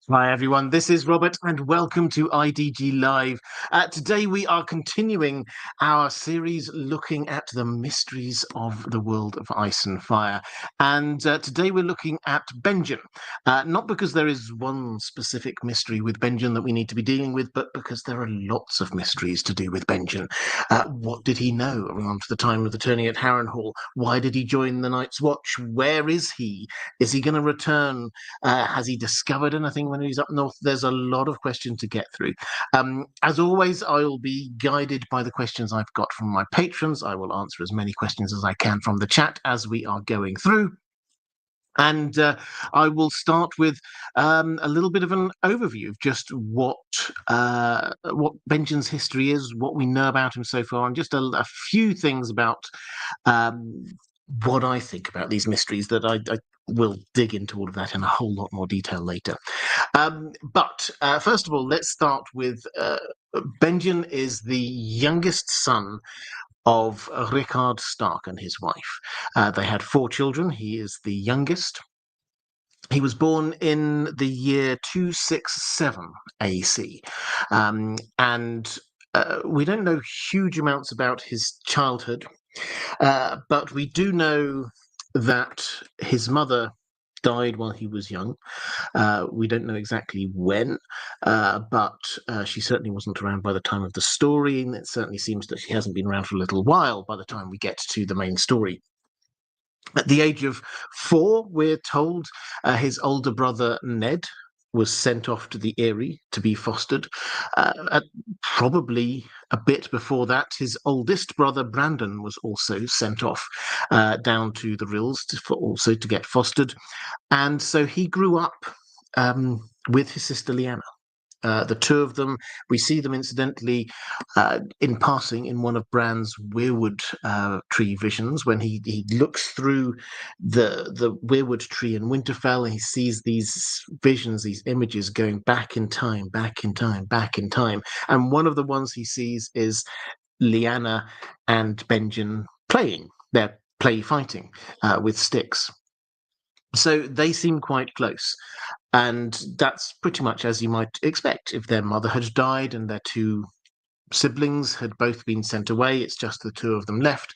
Hi everyone, this is Robert and welcome to IDG Live. Today we are continuing our series looking at the mysteries of the world of ice and fire. And today we're looking at Benjen. Not because there is one specific mystery with Benjen that we need to be dealing with, but because there are lots of mysteries to do with Benjen. What did he know around the time of the tourney at Harrenhal? Why did he join the Night's Watch? Where is he? Is he going to return? Has he discovered anything when he's up north? There's a lot of questions to get through. As always, I'll be guided by the questions I've got from my patrons. I will answer as many questions as I can from the chat as we are going through. And I will start with a little bit of an overview of just what Benjen's history is, what we know about him so far, and just a few things about what I think about these mysteries that I will dig into all of that in a whole lot more detail later. But first of all, let's start with Benjen is the youngest son of Rickard Stark and his wife. They had 4 children. He is the youngest. He was born in the year 267 AC. And we don't know huge amounts about his childhood, but we do know that his mother died while he was young. We don't know exactly when, but she certainly wasn't around by the time of the story, and it certainly seems that she hasn't been around for a little while by the time we get to the main story. At the age of 4, we're told his older brother Ned was sent off to the Eyrie to be fostered. Probably a bit before that, his oldest brother Brandon was also sent off down to the Rills also to get fostered. And so he grew up with his sister Lyanna. The 2 of them, we see them incidentally in passing in one of Bran's weirwood tree visions when he looks through the weirwood tree in Winterfell and he sees these visions, these images going back in time, back in time, back in time. And one of the ones he sees is Lyanna and Benjen playing. They're play fighting with sticks. So they seem quite close. And that's pretty much as you might expect. If their mother had died and their 2 siblings had both been sent away, it's just the 2 of them left.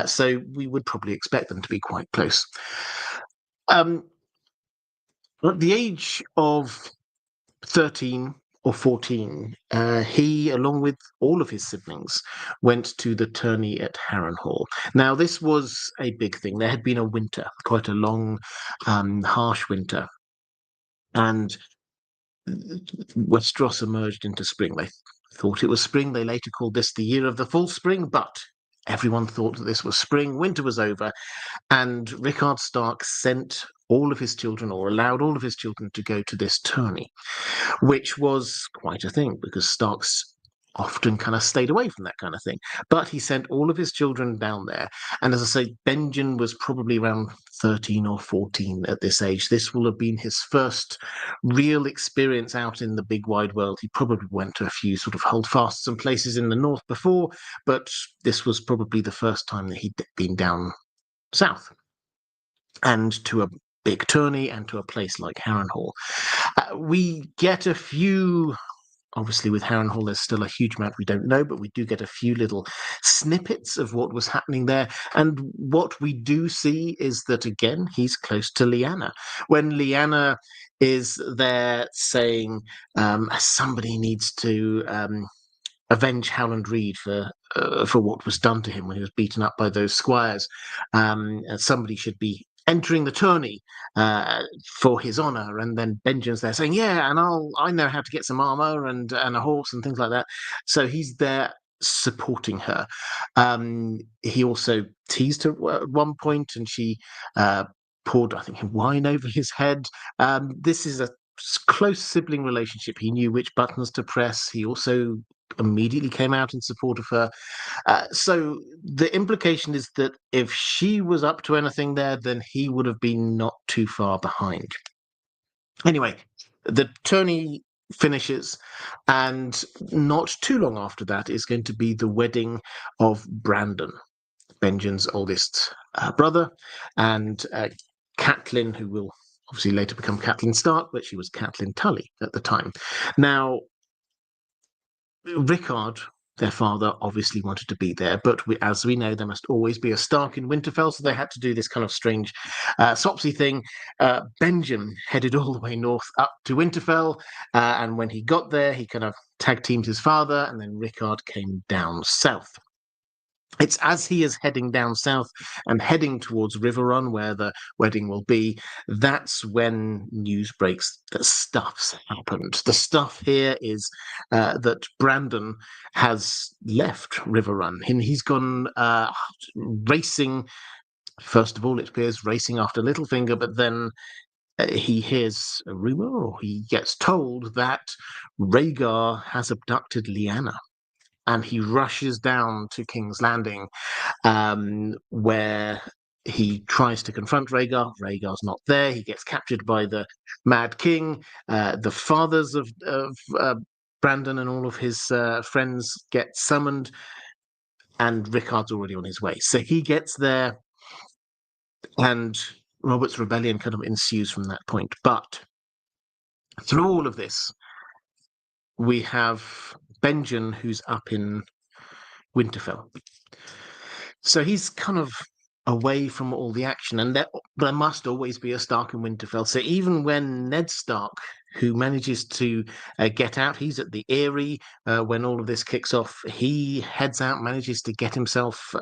So we would probably expect them to be quite close. At the age of 13 or 14, he, along with all of his siblings, went to the tourney at Harrenhal. Now, this was a big thing. There had been a winter, quite a long, harsh winter. And Westeros emerged into spring. They thought it was spring. They later called this the year of the full spring, but everyone thought that this was spring. Winter was over, and Rickard Stark sent all of his children, or allowed all of his children, to go to this tourney, which was quite a thing because Starks often kind of stayed away from that kind of thing. But he sent all of his children down there. And as I say, Benjen was probably around 13 or 14 at this age. This will have been his first real experience out in the big wide world. He probably went to a few sort of holdfasts and places in the north before, but this was probably the first time that he'd been down south and to a big tourney and to a place like Harrenhal. We get a few. Obviously, with Harrenhal, there's still a huge amount we don't know, but we do get a few little snippets of what was happening there. And what we do see is that, again, he's close to Lyanna. When Lyanna is there saying somebody needs to avenge Howland Reed for what was done to him when he was beaten up by those squires, somebody should be entering the tourney for his honor, and then Benjen's there saying, "Yeah, and I know how to get some armor and a horse and things like that." So he's there supporting her. He also teased her at one point, and she poured, I think, wine over his head. This is a close sibling relationship. He knew which buttons to press. He also immediately came out in support of her. So the implication is that if she was up to anything there, then he would have been not too far behind. Anyway, the tourney finishes, and not too long after that is going to be the wedding of Brandon, Benjen's oldest brother, and Catelyn, who will obviously later become Catelyn Stark, but she was Catelyn Tully at the time. Now, Rickard, their father, obviously wanted to be there, but as we know, there must always be a Stark in Winterfell, so they had to do this kind of strange swapsy thing. Benjen headed all the way north up to Winterfell, and when he got there, he kind of tag-teamed his father, and then Rickard came down south. It's as he is heading down south and heading towards River Run, where the wedding will be, that's when news breaks that stuff's happened. The stuff here is that Brandon has left River Run. He's gone racing. First of all, it appears racing after Littlefinger, but then he hears a rumor, or he gets told that Rhaegar has abducted Lyanna. And he rushes down to King's Landing, where he tries to confront Rhaegar. Rhaegar's not there. He gets captured by the Mad King. The fathers of Brandon and all of his friends get summoned, and Rickard's already on his way. So he gets there, and Robert's rebellion kind of ensues from that point. But through all of this, we have Benjen, who's up in Winterfell. So he's kind of away from all the action, and there must always be a Stark in Winterfell. So even when Ned Stark, who manages to get out, he's at the Eyrie when all of this kicks off. He heads out, manages to get himself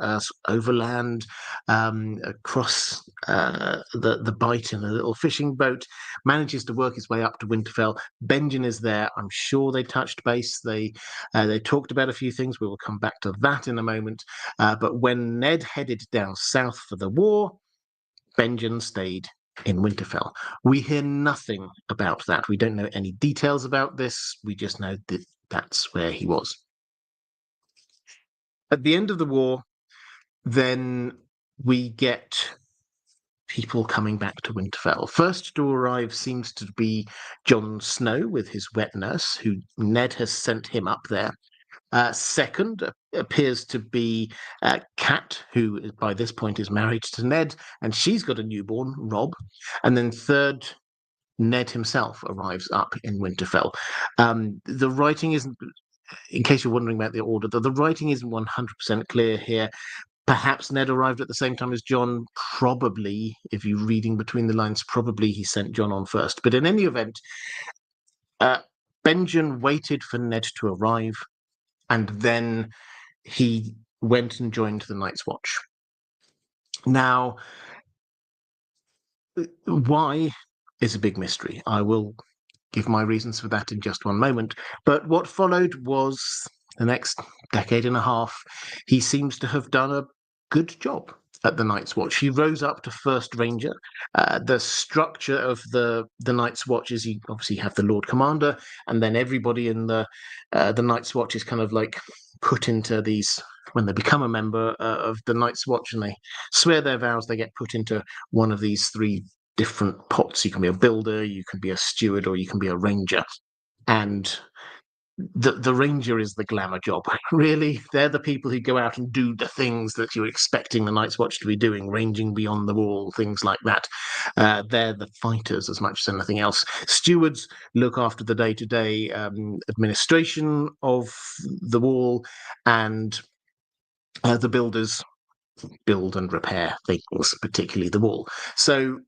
overland, across the Bight in a little fishing boat, manages to work his way up to Winterfell. Benjen is there. I'm sure they touched base. They talked about a few things. We will come back to that in a moment. But when Ned headed down south for the war, Benjen stayed in Winterfell. We hear nothing about that. We don't know any details about this. We just know that that's where he was. At the end of the war, then we get people coming back to Winterfell. First to arrive seems to be Jon Snow with his wet nurse, who Ned has sent him up there. Second appears to be Cat, who by this point is married to Ned, and she's got a newborn, Rob. And then third, Ned himself arrives up in Winterfell. The writing isn't, in case you're wondering about the order, the writing isn't 100% clear here. Perhaps Ned arrived at the same time as Jon. Probably, if you're reading between the lines, probably he sent Jon on first. But in any event, Benjen waited for Ned to arrive, and then he went and joined the Night's Watch. Now, why is a big mystery. I will give my reasons for that in just one moment. But what followed was the next decade and a half. He seems to have done a good job at the Night's Watch. He rose up to First Ranger. The structure of the Night's Watch is you obviously have the Lord Commander, and then everybody in the Night's Watch is kind of like put into these, when they become a member of the Night's Watch and they swear their vows, they get put into one of these three different pots. You can be a builder, you can be a steward, or you can be a ranger. And the ranger is the glamour job. Really, they're the people who go out and do the things that you're expecting the Night's Watch to be doing, ranging beyond the wall, things like that. They're the fighters as much as anything else. Stewards look after the day-to-day administration of the wall, and the builders build and repair things, particularly the wall. So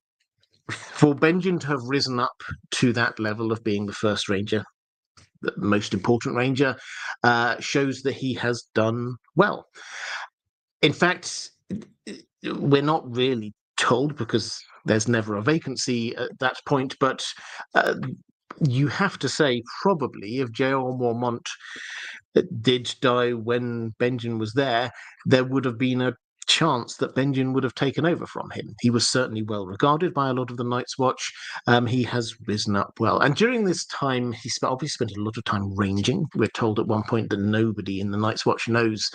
for Benjen to have risen up to that level of being the first ranger, the most important ranger, shows that he has done well. In fact, we're not really told because there's never a vacancy at that point, but you have to say probably if J.R. Mormont did die when Benjen was there would have been a chance that Benjen would have taken over from him. He was certainly well regarded by a lot of the Night's Watch. He has risen up well. And during this time, he obviously spent a lot of time ranging. We're told at one point that nobody in the Night's Watch knows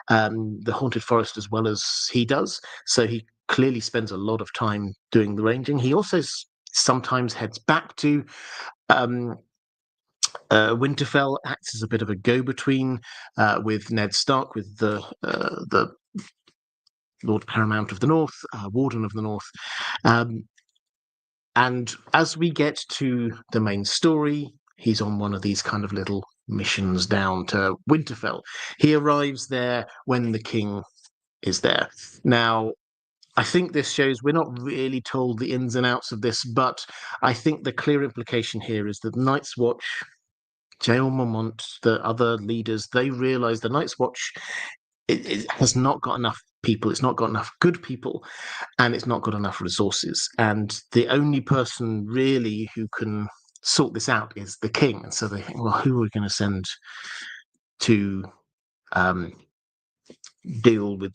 the Haunted Forest as well as he does. So he clearly spends a lot of time doing the ranging. He also sometimes heads back to Winterfell, acts as a bit of a go-between with Ned Stark, with the Lord Paramount of the North, Warden of the North. And as we get to the main story, he's on one of these kind of little missions down to Winterfell. He arrives there when the king is there. Now, I think this shows we're not really told the ins and outs of this, but I think the clear implication here is that Night's Watch, Jael Mormont, the other leaders, they realize the Night's Watch it has not got enough people, it's not got enough good people, and it's not got enough resources. And the only person really who can sort this out is the king. And so they think, well, who are we going to send to um, deal with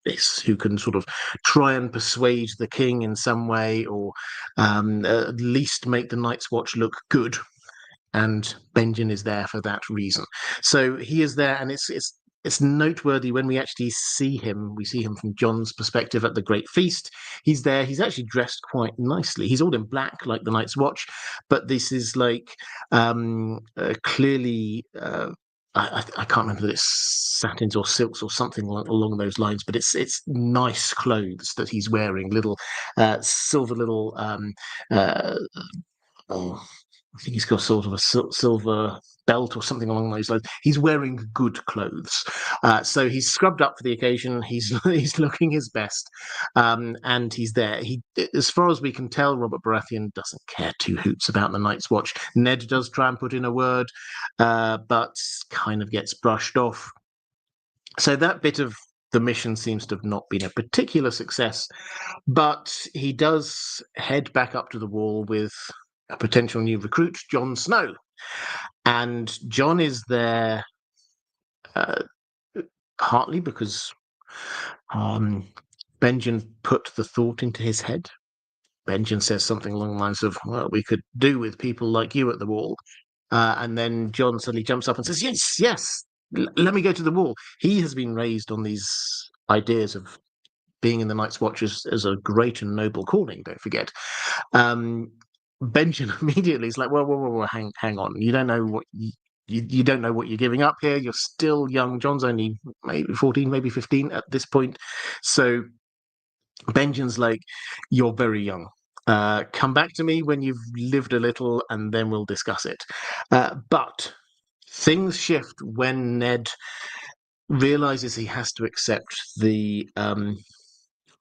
this, who can sort of try and persuade the king in some way, or at least make the Night's Watch look good. And Benjen is there for that reason. So he is there, and it's noteworthy when we actually see him. We see him from Jon's perspective at the Great Feast. He's there. He's actually dressed quite nicely. He's all in black, like the Night's Watch, but this is like clearly. I can't remember that it's satins or silks or something along those lines, but it's nice clothes that he's wearing. Little silver little. Oh, I think he's got sort of a silver belt or something along those lines. He's wearing good clothes, so he's scrubbed up for the occasion. He's looking his best, and he's there. As far as we can tell, Robert Baratheon doesn't care two hoots about the Night's Watch. Ned does try and put in a word, but kind of gets brushed off. So that bit of the mission seems to have not been a particular success, but he does head back up to the wall with a potential new recruit, Jon Snow. And Jon is there partly because Benjen put the thought into his head. Benjen says something along the lines of, well, we could do with people like you at the wall. And then Jon suddenly jumps up and says, yes, let me go to the wall. He has been raised on these ideas of being in the Night's Watch as a great and noble calling, don't forget. Benjen immediately is like, whoa, hang on. You don't know what you don't know what you're giving up here. You're still young. Jon's only maybe 14, maybe 15 at this point. So Benjen's like, you're very young. Come back to me when you've lived a little, and then we'll discuss it. But things shift when Ned realizes he has to accept the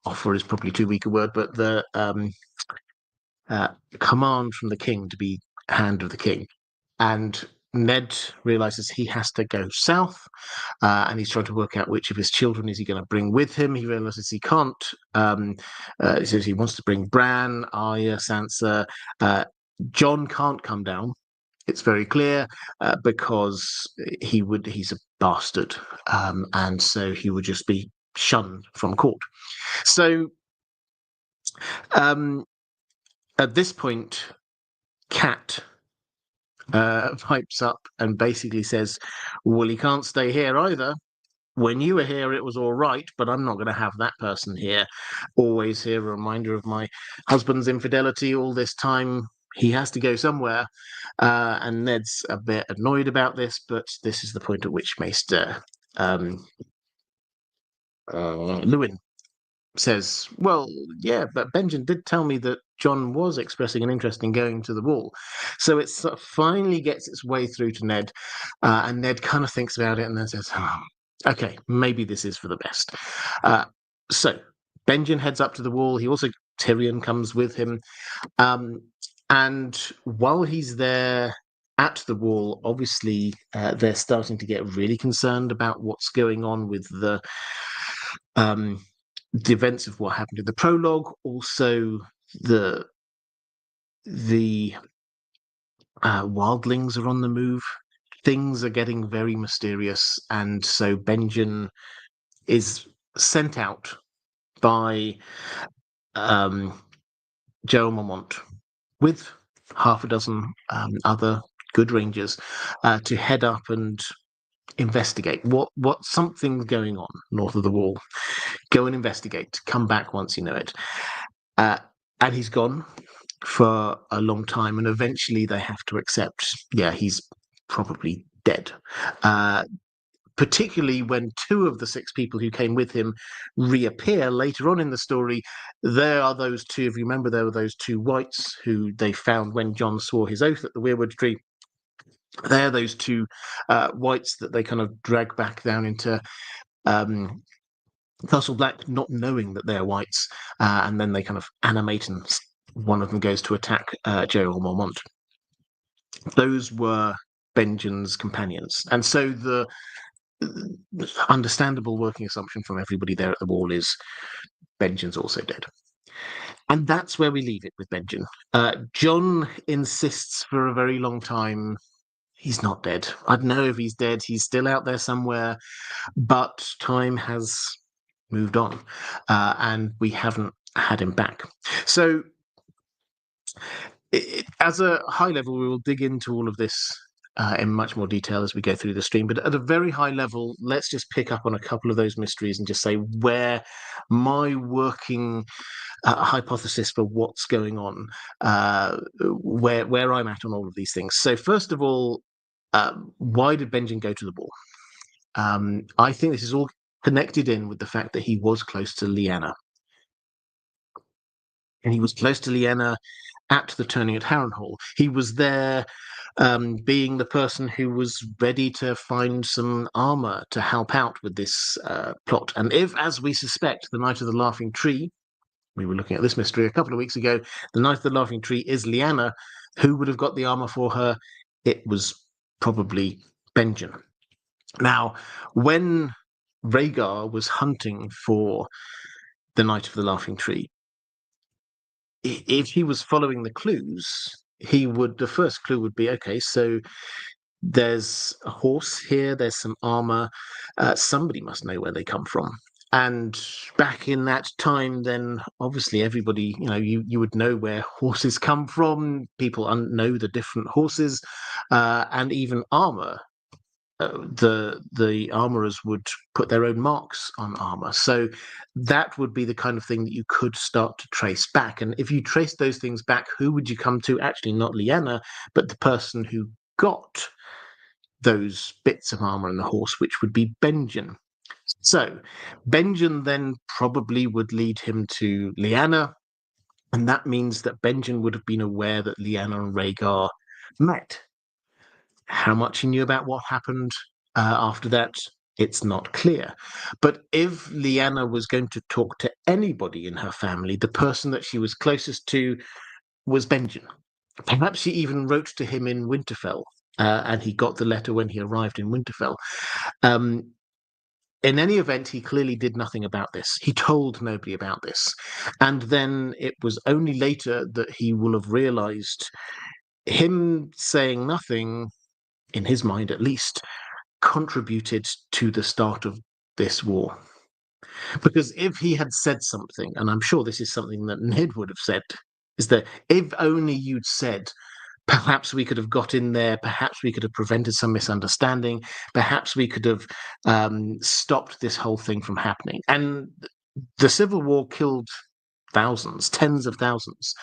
offer is probably too weak a word, but the command from the king to be Hand of the King. And Ned realizes he has to go south, and he's trying to work out which of his children is he going to bring with him. He realizes he can't. He says he wants to bring Bran, Arya, Sansa. Jon can't come down. It's very clear because he's a bastard, and so he would just be shunned from court. So at this point, Cat pipes up and basically says, well, he can't stay here either. When you were here, it was all right, but I'm not going to have that person here. Always here, a reminder of my husband's infidelity all this time. He has to go somewhere. And Ned's a bit annoyed about this, but this is the point at which Maester Lewin says, well, yeah, but Benjen did tell me that Jon was expressing an interest in going to the wall. So it sort of finally gets its way through to Ned, and Ned kind of thinks about it and then says, okay, maybe this is for the best. So Benjen heads up to the wall. Tyrion comes with him. And while he's there at the wall, obviously they're starting to get really concerned about what's going on with the events of what happened in the prologue. Also, the wildlings are on the move. Things are getting very mysterious, and so Benjen is sent out by Jael Mormont with half a dozen other good rangers to head up and investigate what something's going on north of the wall. Go and investigate. Come back once you know it. And he's gone for a long time, and eventually they have to accept, yeah, he's probably dead. particularly when two of the six people who came with him reappear later on in the story. There are those two, if you remember, there were those two wights who they found when Jon swore his oath at the weirwood tree. They're those two wights that they kind of drag back down into Castle Black, not knowing that they're wights, and then they kind of animate, and one of them goes to attack Gerald Mormont. Those were Benjen's companions, and so the understandable working assumption from everybody there at the wall is Benjen's also dead. And that's where we leave it with Benjen. Jon insists for a very long time he's not dead. I don't know if he's dead. He's still out there somewhere, but time has moved on, and we haven't had him back. So as a high level, we will dig into all of this in much more detail as we go through the stream. But at a very high level, let's just pick up on a couple of those mysteries and just say where my working hypothesis for what's going on, where I'm at on all of these things. So first of all, why did Benjen go to the wall? I think this is all connected in with the fact that he was close to Lyanna. And he was close to Lyanna at the turning at Harrenhal. He was there being the person who was ready to find some armor to help out with this plot. And if, as we suspect, the Knight of the Laughing Tree, we were looking at this mystery a couple of weeks ago, the Knight of the Laughing Tree is Lyanna, who would have got the armor for her? It was probably Benjen. Now, when Rhaegar was hunting for the Knight of the Laughing Tree, if he was following the clues, the first clue would be, okay, so there's a horse here, there's some armor, somebody must know where they come from. And back in that time, then obviously everybody, you would know where horses come from. People know the different horses, and even armor. The armorers would put their own marks on armor. So that would be the kind of thing that you could start to trace back. And if you trace those things back, who would you come to? Actually, not Lyanna, but the person who got those bits of armor and the horse, which would be Benjen. So Benjen then probably would lead him to Lyanna, and that means that Benjen would have been aware that Lyanna and Rhaegar met. How much he knew about what happened after that, it's not clear. But if Lyanna was going to talk to anybody in her family, the person that she was closest to was Benjen. Perhaps she even wrote to him in Winterfell, and he got the letter when he arrived in Winterfell. In any event, he clearly did nothing about this. He told nobody about this. And then it was only later that he will have realized him saying nothing, in his mind at least, contributed to the start of this war. Because if he had said something, and I'm sure this is something that Ned would have said, is that if only you'd said, perhaps we could have got in there, perhaps we could have prevented some misunderstanding, perhaps we could have stopped this whole thing from happening. And the Civil War killed thousands, tens of thousands.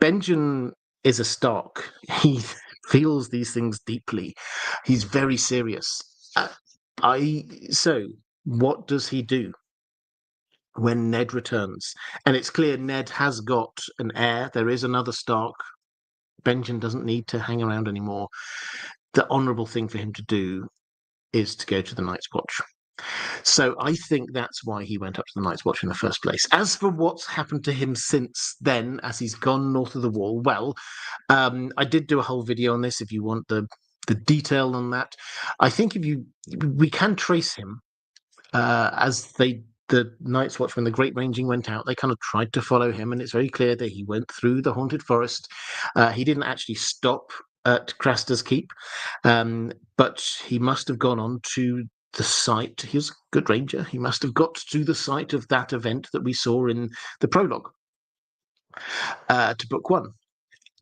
Benjen is a Stark. He feels these things deeply. He's very serious. So what does he do when Ned returns? And it's clear Ned has got an heir. There is another Stark. Benjen doesn't need to hang around anymore. The honourable thing for him to do is to go to the Night's Watch. So I think that's why he went up to the Night's Watch in the first place. As for what's happened to him since then, as he's gone north of the wall, well, I did do a whole video on this if you want the detail on that. I think we can trace him as the Night's Watch, when the Great Ranging went out, they kind of tried to follow him, and it's very clear that he went through the Haunted Forest. He didn't actually stop at Craster's Keep, but he must have gone on to the site. He was a good ranger. He must have got to the site of that event that we saw in the prologue to Book 1.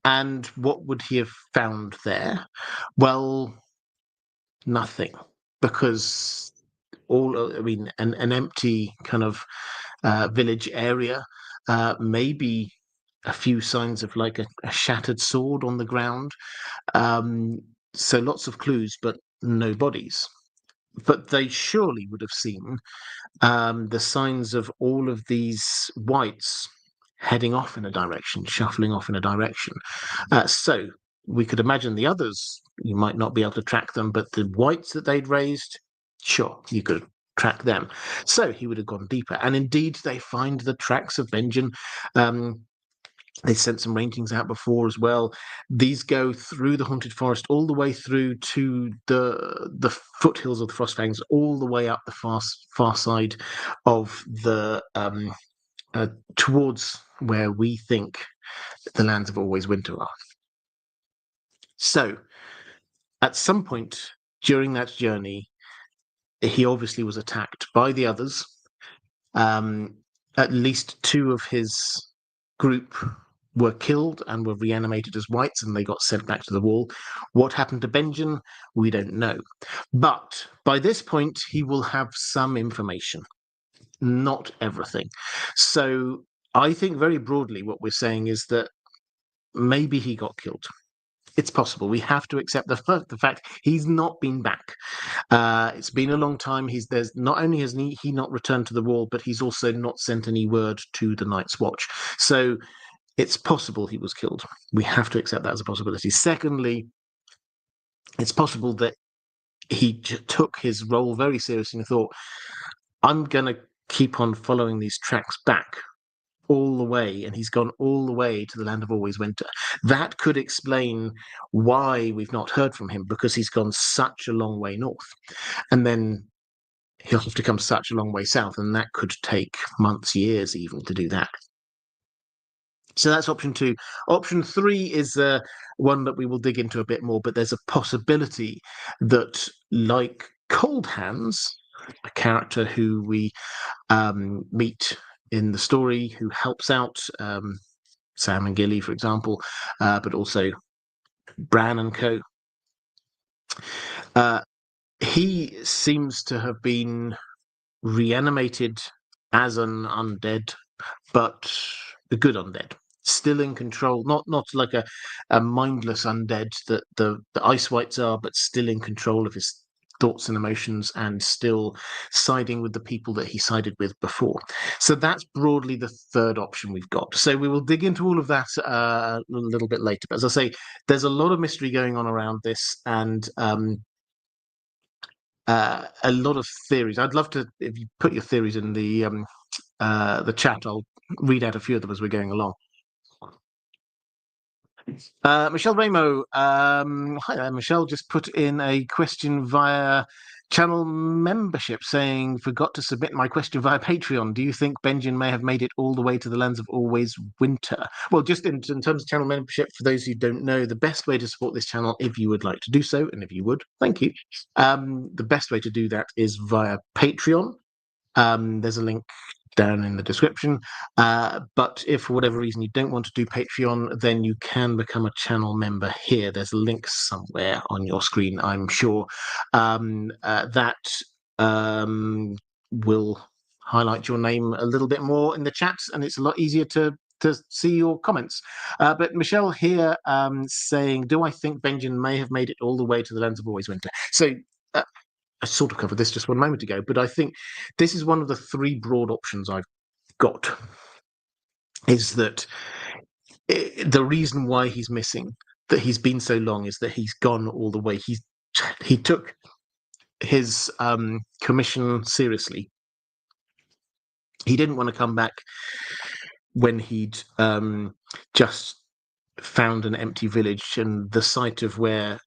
And what would he have found there? Well, nothing, because an empty kind of village area, maybe a few signs of like a shattered sword on the ground. So lots of clues, but no bodies. but they surely would have seen the signs of all of these whites heading off in a direction, shuffling off in a direction. So we could imagine the others, you might not be able to track them, but the whites that they'd raised, sure, you could track them. So he would have gone deeper. And indeed, they find the tracks of Benjen. They sent some rangings out before as well. These go through the haunted forest all the way through to the foothills of the Frostfangs, all the way up the far side of the towards where we think the lands of Always Winter are. So, at some point during that journey, he obviously was attacked by the others. At least 2 of his group were killed and were reanimated as whites, and they got sent back to the wall. What happened to Benjen, we don't know. But by this point, he will have some information, not everything. So I think very broadly what we're saying is that maybe he got killed. It's possible. We have to accept the fact he's not been back. It's been a long time. There's not only has he not returned to the wall, but he's also not sent any word to the Night's Watch. So it's possible he was killed. We have to accept that as a possibility. Secondly, it's possible that he took his role very seriously and thought, I'm going to keep on following these tracks back all the way, and he's gone all the way to the land of Always Winter. That could explain why we've not heard from him, because he's gone such a long way north. And then he'll have to come such a long way south, and that could take months, years even to do that. So that's option 2. Option 3 is one that we will dig into a bit more, but there's a possibility that, like Cold Hands, a character who we meet in the story, who helps out Sam and Gilly, for example, but also Bran and co. He seems to have been reanimated as an undead, but a good undead, still in control, not like a mindless undead that the ice whites are, but still in control of his thoughts and emotions, and still siding with the people that he sided with before. So that's broadly the third option we've got. So we will dig into all of that a little bit later. But as I say, there's a lot of mystery going on around this, and a lot of theories. I'd love to, if you put your theories in the chat, I'll read out a few of them as we're going along. Michelle Ramo, hi there. Michelle just put in a question via channel membership saying, forgot to submit my question via Patreon. Do you think Benjen may have made it all the way to the lands of Always Winter? Well, just in terms of channel membership, for those who don't know, the best way to support this channel, if you would like to do so, and if you would, thank you. The best way to do that is via Patreon. There's a link down in the description, but if for whatever reason you don't want to do Patreon, then you can become a channel member here. There's a link somewhere on your screen, I'm sure, that will highlight your name a little bit more in the chat, and it's a lot easier to see your comments. But Michelle here saying, do I think Benjen may have made it all the way to the lands of Always Winter? So I sort of covered this just one moment ago, but I think this is one of the 3 broad options I've got, is that the reason why he's missing, that he's been so long, is that he's gone all the way. He took his commission seriously. He didn't want to come back when he'd just found an empty village and the site of where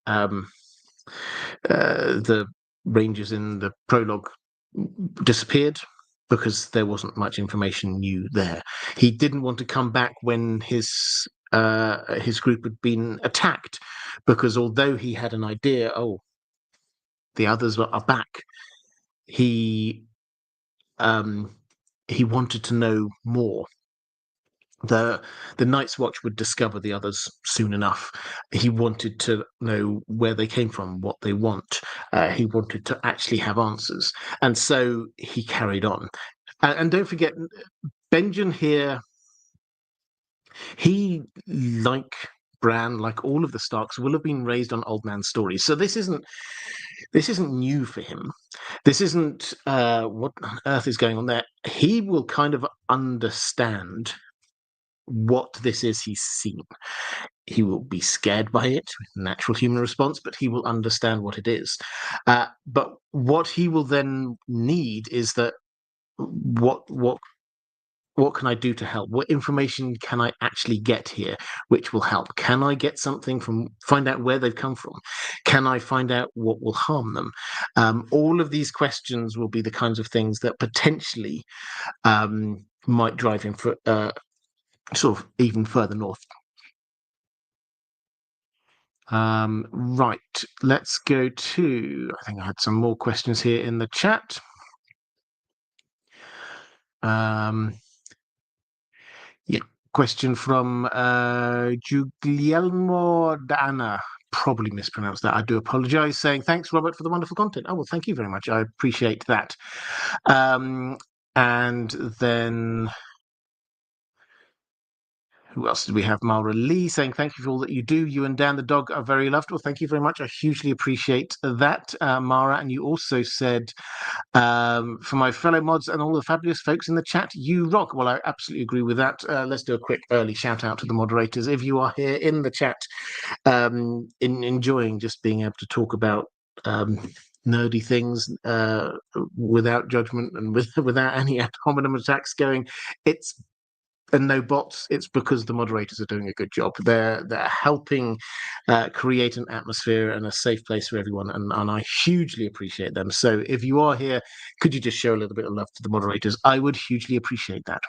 the Rangers in the prologue disappeared, because there wasn't much information new there. He didn't want to come back when his group had been attacked, because although he had an idea, the others are back, he wanted to know more. The Night's Watch would discover the others soon enough. He wanted to know where they came from, what they want. He wanted to actually have answers, and so he carried on. And don't forget, Benjen here, he, like Bran, like all of the Starks, will have been raised on old man stories. So this isn't this isn't new for him. This isn't what on earth is going on there. He will kind of understand what this is he's seen. He will be scared by it, natural human response, but he will understand what it is. But what he will then need is that what can I do to help? What information can I actually get here which will help? Can I get something find out where they've come from? Can I find out what will harm them? All of these questions will be the kinds of things that potentially might drive him for sort of even further north. Right, let's go to, I think I had some more questions here in the chat. Yeah, question from Guglielmo Donna. Probably mispronounced that. I do apologize. Saying thanks, Robert, for the wonderful content. Oh, well, thank you very much. I appreciate that. And then who else did we have? Maura Lee saying thank you for all that you do. You and Dan the dog are very loved. Well, thank you very much. I hugely appreciate that, Maura. And you also said, for my fellow mods and all the fabulous folks in the chat, you rock. Well, I absolutely agree with that. Let's do a quick early shout out to the moderators. If you are here in the chat, enjoying just being able to talk about nerdy things without judgment and without any ad hominem attacks going, and no bots, it's because the moderators are doing a good job. They're helping create an atmosphere and a safe place for everyone, and I hugely appreciate them. So if you are here, could you just show a little bit of love to the moderators? I would hugely appreciate that.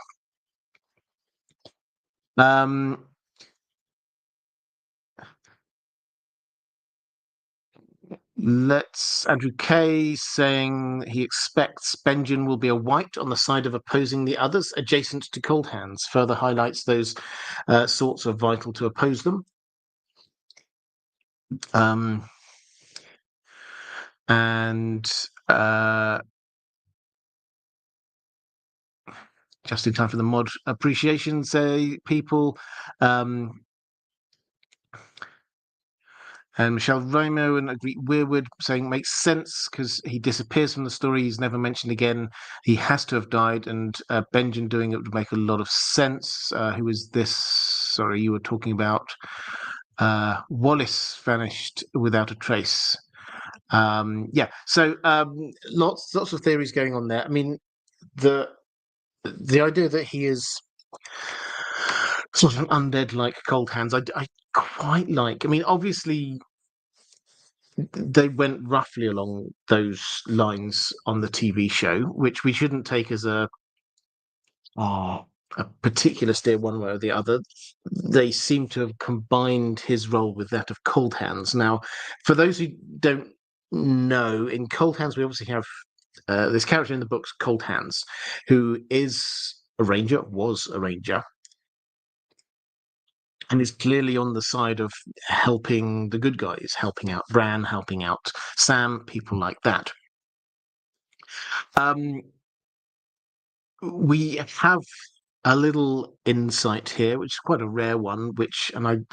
Andrew K saying he expects Benjen will be a white on the side of opposing the others, adjacent to Cold Hands. Further highlights those sorts are vital to oppose them. And just in time for the mod appreciation, say people. And Michelle Ramo and Agreed Weirwood saying makes sense because he disappears from the story. He's never mentioned again. He has to have died, and Benjen doing it would make a lot of sense. Who is this? Sorry, you were talking about Wallace vanished without a trace. Yeah, so lots of theories going on there. I mean, the idea that he is sort of undead like Cold Hands, I quite like. I mean, obviously they went roughly along those lines on the TV show, which we shouldn't take as a particular steer one way or the other. They seem to have combined his role with that of Cold Hands. Now, for those who don't know, in Cold Hands we obviously have this character in the books, Cold Hands, who was a ranger, and is clearly on the side of helping the good guys, helping out Bran, helping out Sam, people like that. We have a little insight here, which is quite a rare one, and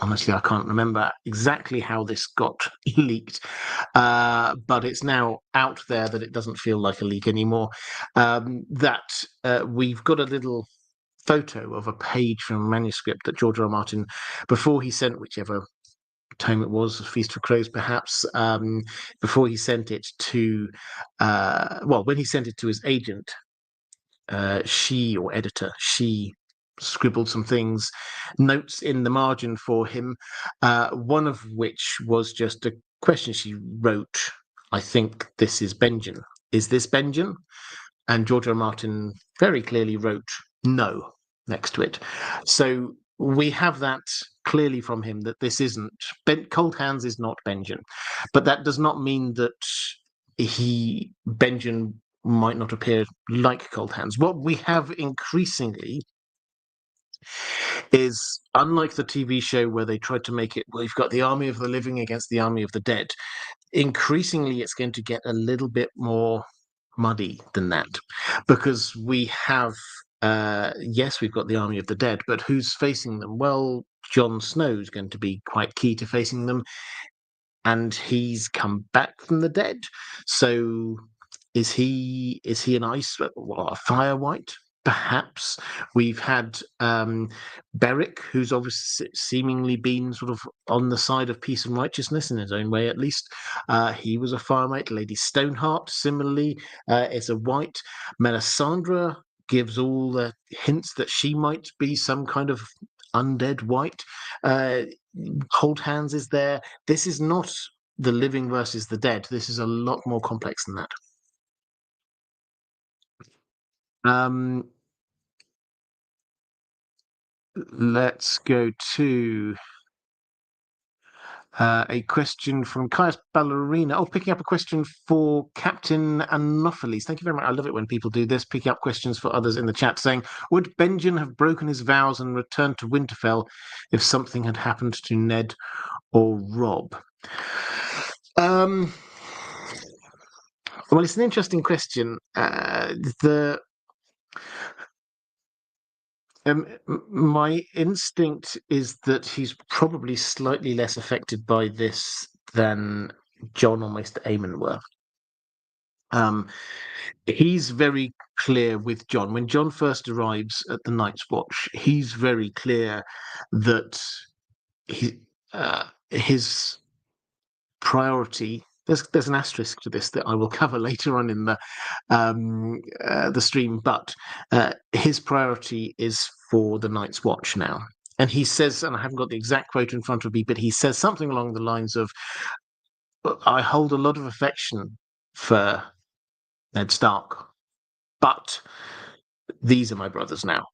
honestly, I can't remember exactly how this got leaked, but it's now out there that it doesn't feel like a leak anymore, that we've got a little photo of a page from a manuscript that George R. R. Martin, before he sent whichever time it was, Feast for Crows perhaps, before he sent it to, when he sent it to his agent, she scribbled some things, notes in the margin for him, one of which was just a question she wrote. I think this is Benjen. Is this Benjen? And George R. R. Martin very clearly wrote no next to it. So we have that clearly from him that this isn't Cold Hands is not Benjen, but that does not mean that Benjen might not appear like Cold Hands. What we have increasingly is, unlike the TV show where they tried to make it, well, you've got the army of the living against the army of the dead, increasingly it's going to get a little bit more muddy than that, because we have, yes, we've got the army of the dead, but who's facing them? Well, Jon Snow is going to be quite key to facing them. and he's come back from the dead. So is he an a fire white? Perhaps. We've had Beric, who's obviously seemingly been sort of on the side of peace and righteousness in his own way, at least. He was a fire white. Lady Stoneheart, similarly, is a white. Melisandre gives all the hints that she might be some kind of undead white. Cold Hands is there. This is not the living versus the dead. This is a lot more complex than that. Let's go to a question from Caius Ballerina. Oh, picking up a question for Captain Anopheles. Thank you very much. I love it when people do this, picking up questions for others in the chat, saying, would Benjen have broken his vows and returned to Winterfell if something had happened to Ned or Robb? Well, it's an interesting question. My instinct is that he's probably slightly less affected by this than Jon or Mr. Aemon were. He's very clear with Jon. When Jon first arrives at the Night's Watch, he's very clear that his priority. There's an asterisk to this that I will cover later on in the stream, but his priority is for the Night's Watch now. And he says, and I haven't got the exact quote in front of me, but he says something along the lines of, I hold a lot of affection for Ned Stark, but these are my brothers now,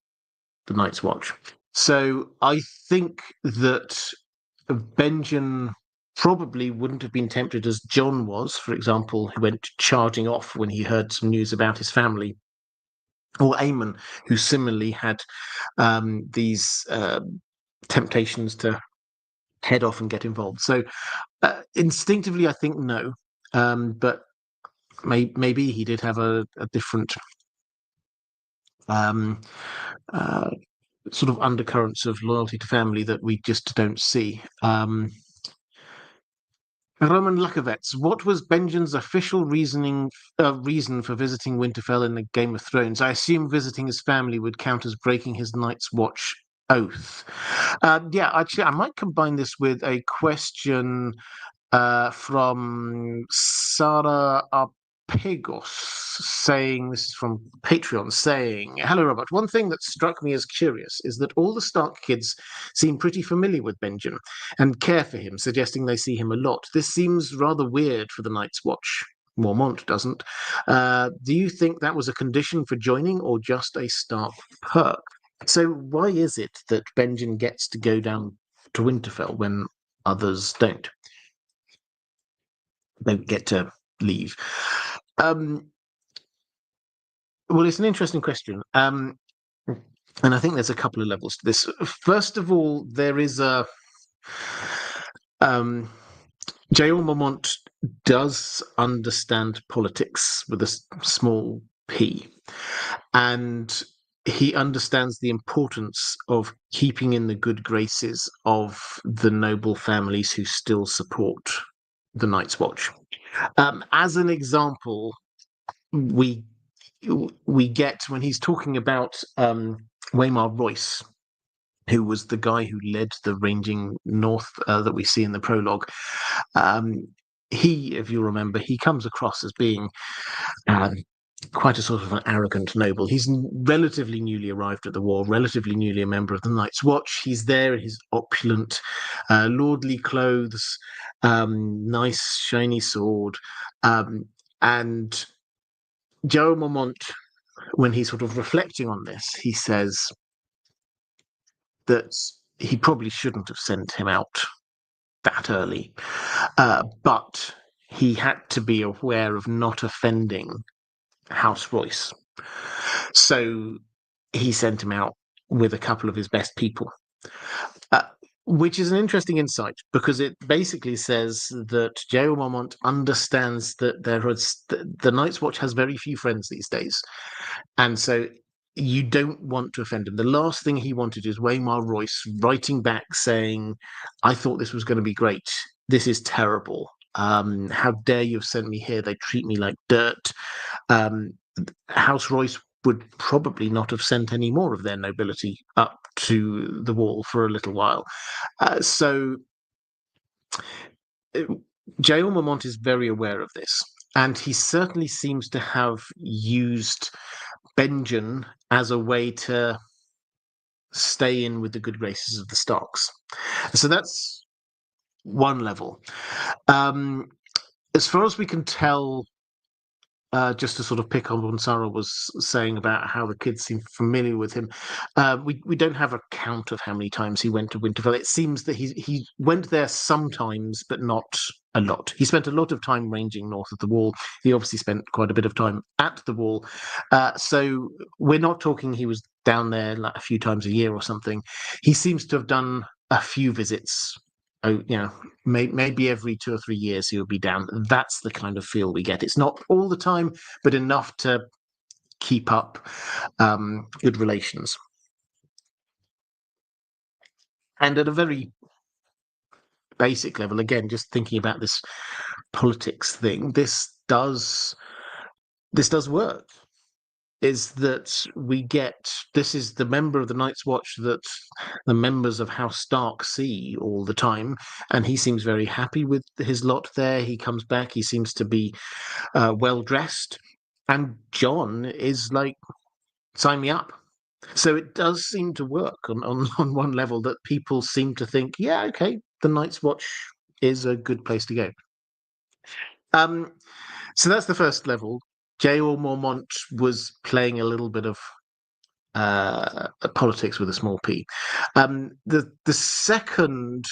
the Night's Watch. So I think that Benjen probably wouldn't have been tempted as Jon was, for example, who went charging off when he heard some news about his family, or Aemon, who similarly had these temptations to head off and get involved. So instinctively, I think no, but maybe he did have a different sort of undercurrents of loyalty to family that we just don't see. Roman Lukovets, what was Benjen's official reason for visiting Winterfell in the Game of Thrones? I assume visiting his family would count as breaking his Night's Watch oath. Yeah, actually, I might combine this with a question from Sarah Arpegos, saying, this is from Patreon, saying, hello, Robert. One thing that struck me as curious is that all the Stark kids seem pretty familiar with Benjen and care for him, suggesting they see him a lot. This seems rather weird for the Night's Watch. Mormont doesn't. Do you think that was a condition for joining or just a Stark perk? So why is it that Benjen gets to go down to Winterfell when others don't get to leave? Well, it's an interesting question. And I think there's a couple of levels to this. First of all, there is a Jeor Mormont does understand politics with a small p, and he understands the importance of keeping in the good graces of the noble families who still support the Night's Watch. As an example, we get when he's talking about Waymar Royce, who was the guy who led the ranging north that we see in the prologue. He, if you remember, he comes across as being quite a sort of an arrogant noble. He's relatively newly arrived at the war, relatively newly a member of the Night's Watch. He's there in his opulent, lordly clothes, nice shiny sword, and Jeor Mormont, when he's sort of reflecting on this, he says that he probably shouldn't have sent him out that early, but he had to be aware of not offending House Royce. So he sent him out with a couple of his best people, which is an interesting insight because it basically says that Jeor Mormont understands that the Night's Watch has very few friends these days. And so you don't want to offend him. The last thing he wanted is Waymar Royce writing back saying, I thought this was going to be great. this is terrible. How dare you have sent me here? They treat me like dirt. House Royce would probably not have sent any more of their nobility up to the wall for a little while. So J.L. Mormont is very aware of this, and he certainly seems to have used Benjen as a way to stay in with the good graces of the Starks. So that's one level. As far as we can tell, just to sort of pick on what Sarah was saying about how the kids seem familiar with him, we don't have a count of how many times he went to Winterfell. It seems that he went there sometimes, but not a lot. He spent a lot of time ranging north of the Wall. He obviously spent quite a bit of time at the Wall. So we're not talking he was down there like a few times a year or something. He seems to have done a few visits. Oh, maybe every 2 or 3 years he would be down. That's the kind of feel we get. It's not all the time, but enough to keep up good relations. And at a very basic level, again, just thinking about this politics thing, this does work. Is that this is the member of the Night's Watch that the members of House Stark see all the time, and he seems very happy with his lot there. He comes back, he seems to be well dressed, and Jon is like, sign me up. So it does seem to work on one level, that people seem to think, yeah, okay, the Night's Watch is a good place to go. So that's the first level. J.L. Mormont was playing a little bit of politics with a small p. The second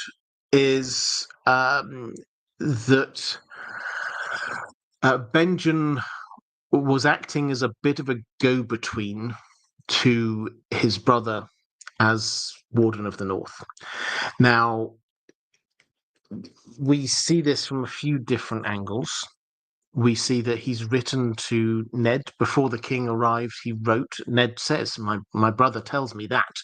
is that Benjen was acting as a bit of a go-between to his brother as Warden of the North. Now, we see this from a few different angles. We see that he's written to Ned before the king arrived. He wrote, Ned says, my brother tells me that.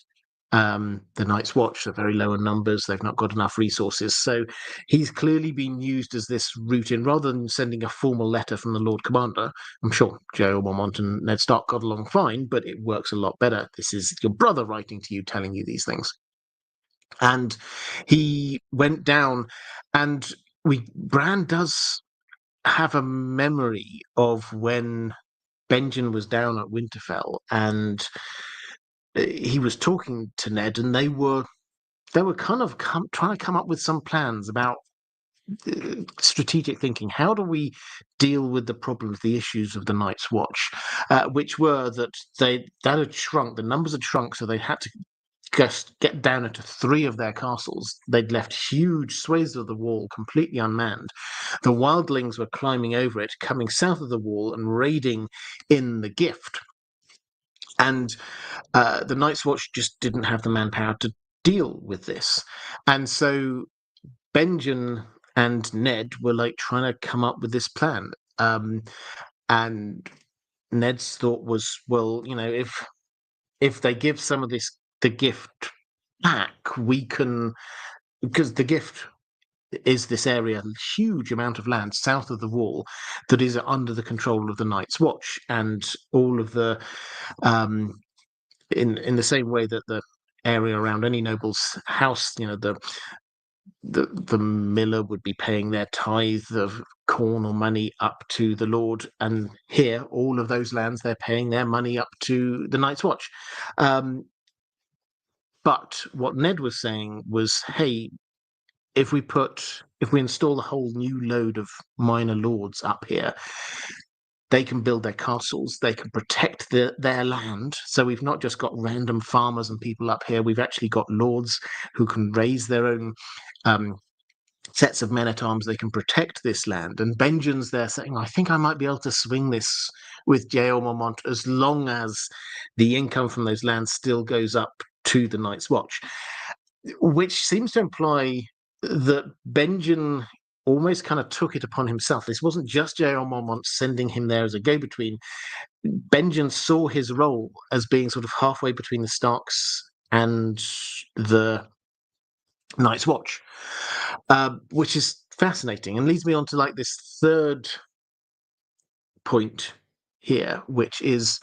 The Night's Watch are very low in numbers. They've not got enough resources. So he's clearly been used as this route in, rather than sending a formal letter from the Lord Commander. I'm sure J.L. Mormont and Ned Stark got along fine, but it works a lot better. This is your brother writing to you, telling you these things. And he went down, and Bran does have a memory of when Benjen was down at Winterfell, and he was talking to Ned, and they were kind of trying to come up with some plans about strategic thinking. How do we deal with the problems, the issues of the Night's Watch, which were that that had shrunk, the numbers had shrunk, so they had to just get down into 3 of their castles. They'd left huge swathes of the wall completely unmanned. The wildlings were climbing over it, coming south of the wall and raiding in the Gift. And the Night's Watch just didn't have the manpower to deal with this. And so Benjen and Ned were like trying to come up with this plan. And Ned's thought was, well, if they give some of the Gift back, we can, because the Gift is this area, huge amount of land south of the wall that is under the control of the Night's Watch, and all of the in the same way that the area around any noble's house, the miller would be paying their tithe of corn or money up to the Lord, and here all of those lands, they're paying their money up to the Night's Watch. But what Ned was saying was, hey, if we install a whole new load of minor lords up here, they can build their castles, they can protect their land. So we've not just got random farmers and people up here, we've actually got lords who can raise their own sets of men-at-arms. They can protect this land. And Benjen's there saying, I think I might be able to swing this with J.L. Mormont, as long as the income from those lands still goes up to the Night's Watch, which seems to imply that Benjen almost kind of took it upon himself. This wasn't just J.L. Mormont sending him there as a go-between. Benjen saw his role as being sort of halfway between the Starks and the Night's Watch, which is fascinating, and leads me on to like this third point here, which is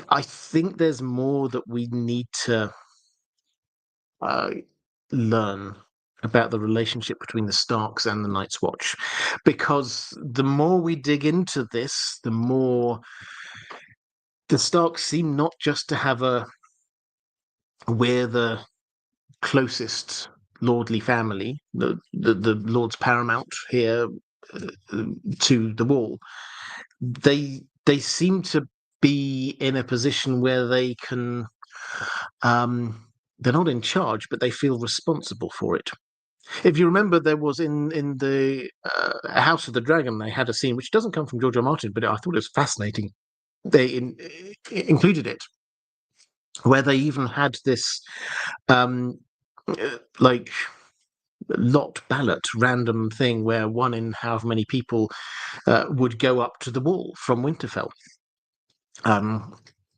I think there's more that we need to learn about the relationship between the Starks and the Night's Watch, because the more we dig into this, the more the Starks seem not just to have we're the closest lordly family, the lords paramount here to the wall. They seem to be in a position where they can they're not in charge, but they feel responsible for it. If you remember, there was in the House of the Dragon, they had a scene which doesn't come from George R. Martin, but I thought it was fascinating. They included it, where they even had this like lot ballot random thing where one in however many people would go up to the wall from Winterfell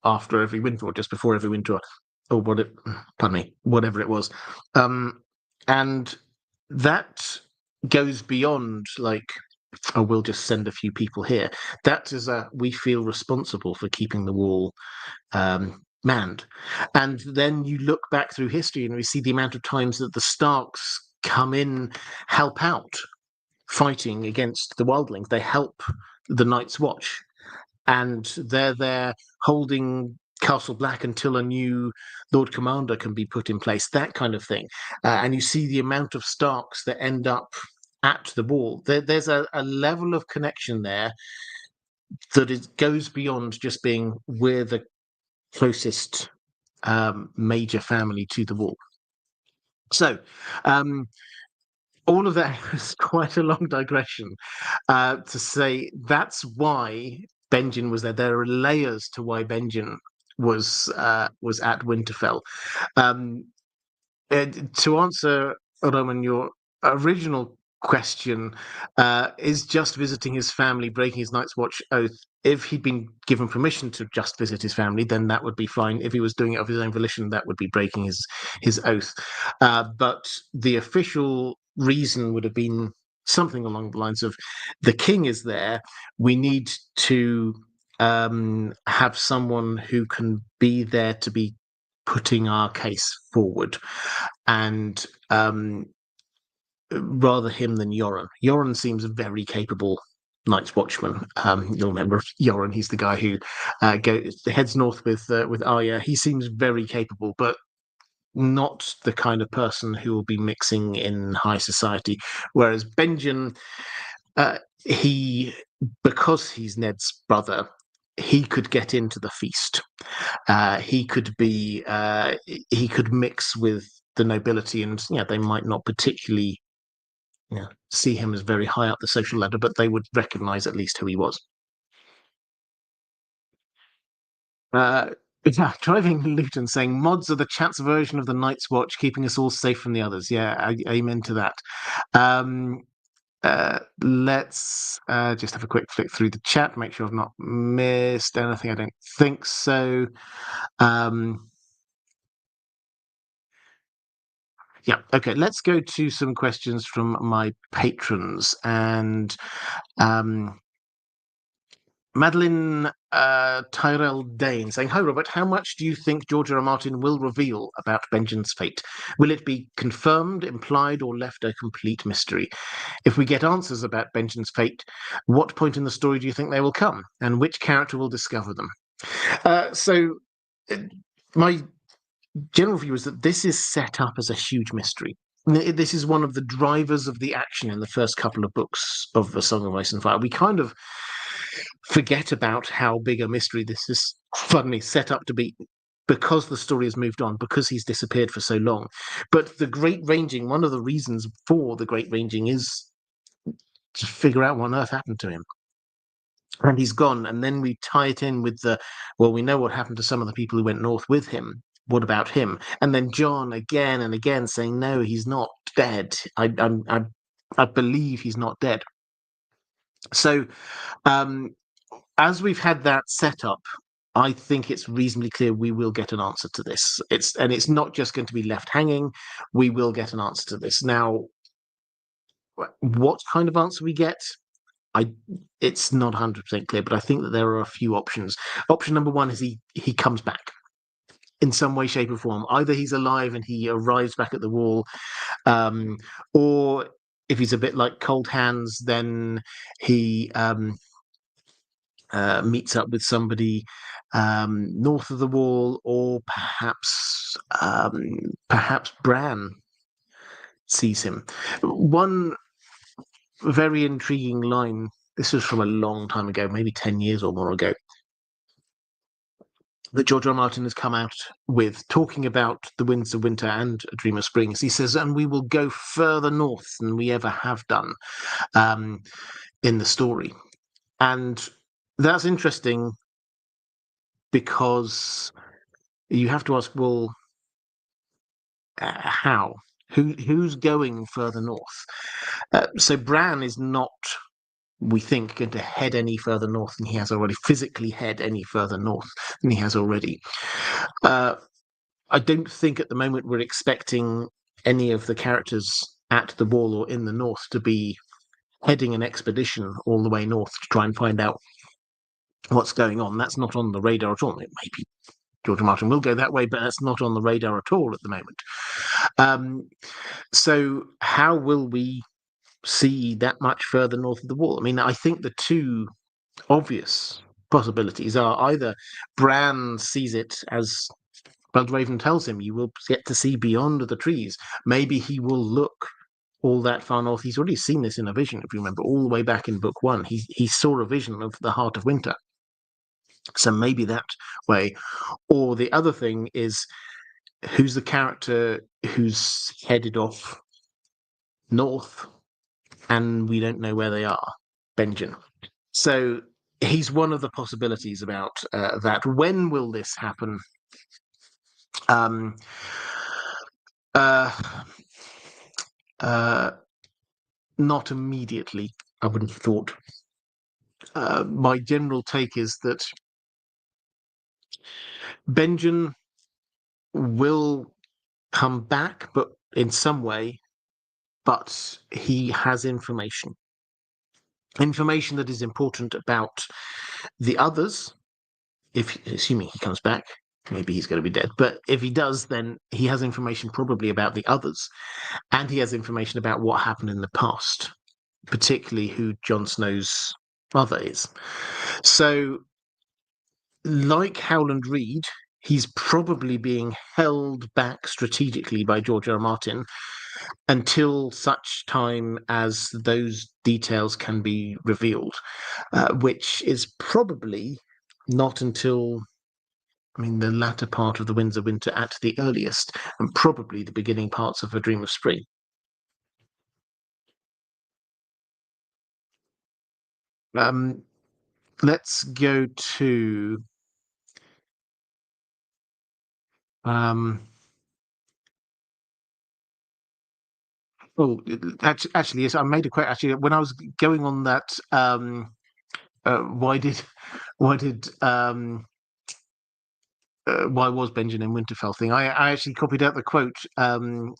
after every winter or just before every winter or whatever it was, and that goes beyond like, oh, we'll just send a few people here. That is we feel responsible for keeping the wall manned. And then you look back through history and we see the amount of times that the Starks come in, help out, fighting against the wildlings. They help the Night's Watch, and they're there holding Castle Black until a new Lord Commander can be put in place, that kind of thing. And you see the amount of Starks that end up at the wall. There's a level of connection there that goes beyond just being we're the closest major family to the wall. So all of that is quite a long digression to say that's why Benjen was there. There are layers to why Benjen was at Winterfell. To answer, Roman, your original question, is just visiting his family, breaking his Night's Watch oath. If he'd been given permission to just visit his family, then that would be fine. If he was doing it of his own volition, that would be breaking his oath. But the official reason would have been something along the lines of, the king is there, we need to have someone who can be there to be putting our case forward, and rather him than Yoren. Yoren seems a very capable Night's Watchman. You'll remember Yoren. He's the guy who heads north with Arya. He seems very capable, but not the kind of person who will be mixing in high society. Whereas Benjen, because he's Ned's brother, he could get into the feast. He could mix with the nobility, and they might not particularly see him as very high up the social ladder, but they would recognize at least who he was. Driving Luton saying mods are the chat's version of the Night's Watch, keeping us all safe from the others. Yeah, amen to that. Let's just have a quick flick through the chat, make sure I've not missed anything. I don't think so. Yeah, okay, let's go to some questions from my patrons. And Madeline Tyrell Dane saying, hi, Robert, how much do you think George R. R. Martin will reveal about Benjen's fate? Will it be confirmed, implied, or left a complete mystery? If we get answers about Benjen's fate, what point in the story do you think they will come? And which character will discover them? My general view is that this is set up as a huge mystery. This is one of the drivers of the action in the first couple of books of A Song of Ice and Fire. We kind of forget about how big a mystery this is suddenly set up to be, because the story has moved on, because he's disappeared for so long. But the Great Ranging, one of the reasons for the Great Ranging is to figure out what on earth happened to him. And he's gone, and then we tie it in with we know what happened to some of the people who went north with him. What about him? And then Jon again and again saying, no, he's not dead. I believe he's not dead. So as we've had that set up, I think it's reasonably clear we will get an answer to this. It's not just going to be left hanging. We will get an answer to this. Now, What kind of answer we get, it's not 100% clear, but I think that there are a few options. Option number one is he comes back in some way, shape, or form. Either he's alive and he arrives back at the wall, or if he's a bit like Cold Hands, then he meets up with somebody north of the wall, or perhaps Bran sees him. One very intriguing line, this was from a long time ago, maybe 10 years or more ago, that George R. R. Martin has come out with, talking about the Winds of Winter and A Dream of Spring. He says, and we will go further north than we ever have done in the story. And that's interesting because you have to ask, well, how? Who's going further north? So Bran is not, we think, going to head any further north than he has already, physically head any further north than he has already. I don't think at the moment we're expecting any of the characters at the wall or in the north to be heading an expedition all the way north to try and find out what's going on. That's not on the radar at all. Maybe George R. Martin will go that way, but that's not on the radar at all at the moment. So how will we see that much further north of the wall? I mean, I think the two obvious possibilities are either Bran sees it as Bloodhaven tells him, you will get to see beyond the trees. Maybe he will look all that far north. He's already seen this in a vision, if you remember, all the way back in book one. He saw a vision of the Heart of Winter. So maybe that way. Or the other thing is, who's the character who's headed off north and we don't know where they are? Benjen. So he's one of the possibilities about that. When will this happen? Not immediately, I wouldn't have thought. My general take is that Benjen will come back, but in some way, but he has information that is important about the others. Assuming he comes back, maybe he's going to be dead, but if he does, then he has information probably about the others, and he has information about what happened in the past, particularly who Jon Snow's mother is. So, like Howland Reed, he's probably being held back strategically by George R. R. Martin until such time as those details can be revealed, which is probably not until, the latter part of the Winds of Winter at the earliest, and probably the beginning parts of A Dream of Spring. Let's go to actually, yes, I made a question. Actually, when I was going on that, why was Benjen in Winterfell thing? I actually copied out the quote, and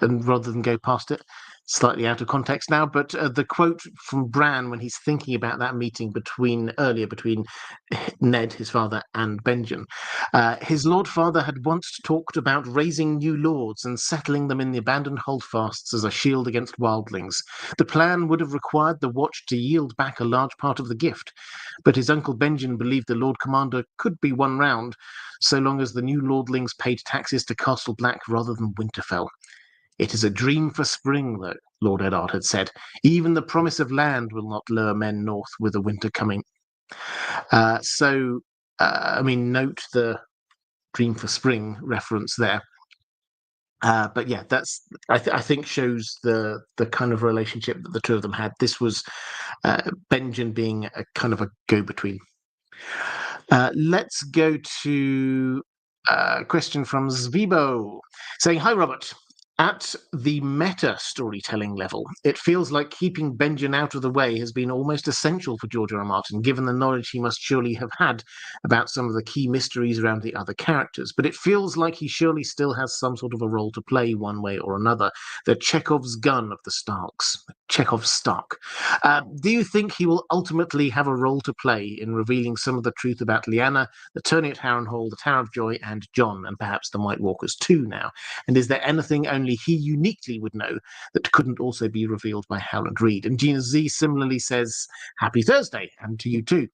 rather than go past it, slightly out of context now, but the quote from Bran when he's thinking about that meeting between Ned, his father, and Benjen. His lord father had once talked about raising new lords and settling them in the abandoned holdfasts as a shield against wildlings. The plan would have required the watch to yield back a large part of the gift, but his uncle Benjen believed the Lord Commander could be won round, so long as the new lordlings paid taxes to Castle Black rather than Winterfell. It is a dream for spring, though, Lord Eddard had said. Even the promise of land will not lure men north with the winter coming. Note the dream for spring reference there. But yeah, that's I think shows the kind of relationship that the two of them had. This was Benjen being a kind of a go-between. Let's go to a question from Zvibo saying, "Hi, Robert. At the meta storytelling level, it feels like keeping Benjen out of the way has been almost essential for George R. R. Martin, given the knowledge he must surely have had about some of the key mysteries around the other characters. But it feels like he surely still has some sort of a role to play one way or another. The Chekhov's gun of the Starks. Chekhov's Stark. Do you think he will ultimately have a role to play in revealing some of the truth about Lyanna, the tourney at Harrenhal, the Tower of Joy, and Jon, and perhaps the White Walkers too now? And is there anything only he uniquely would know that couldn't also be revealed by Howland Reed? And Gina Z similarly says, happy Thursday, and to you too.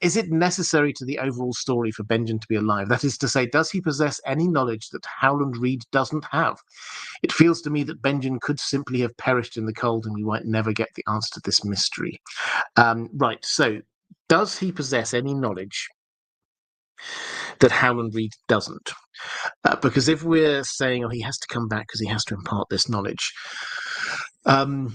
Is it necessary to the overall story for Benjen to be alive? That is to say, does he possess any knowledge that Howland Reed doesn't have? It feels to me that Benjen could simply have perished in the cold and we might never get the answer to this mystery. Right, so does he possess any knowledge that Howland Reed doesn't? Because if we're saying, oh, he has to come back because he has to impart this knowledge, I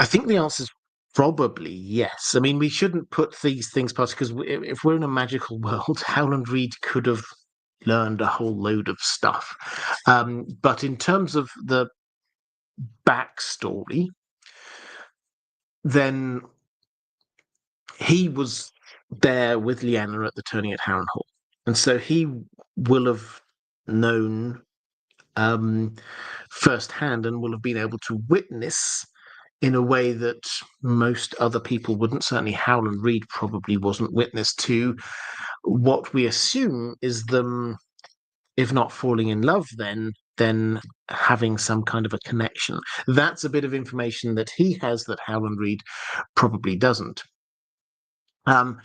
think the answer is probably yes. I mean, we shouldn't put these things past, because if we're in a magical world, Howland Reed could have learned a whole load of stuff. But in terms of the backstory, then he was there with Lyanna at the tourney at Harrenhal. And so he will have known firsthand and will have been able to witness in a way that most other people wouldn't. Certainly Howland Reed probably wasn't witness to what we assume is them, if not falling in love then having some kind of a connection. That's a bit of information that he has that Howland Reed probably doesn't. And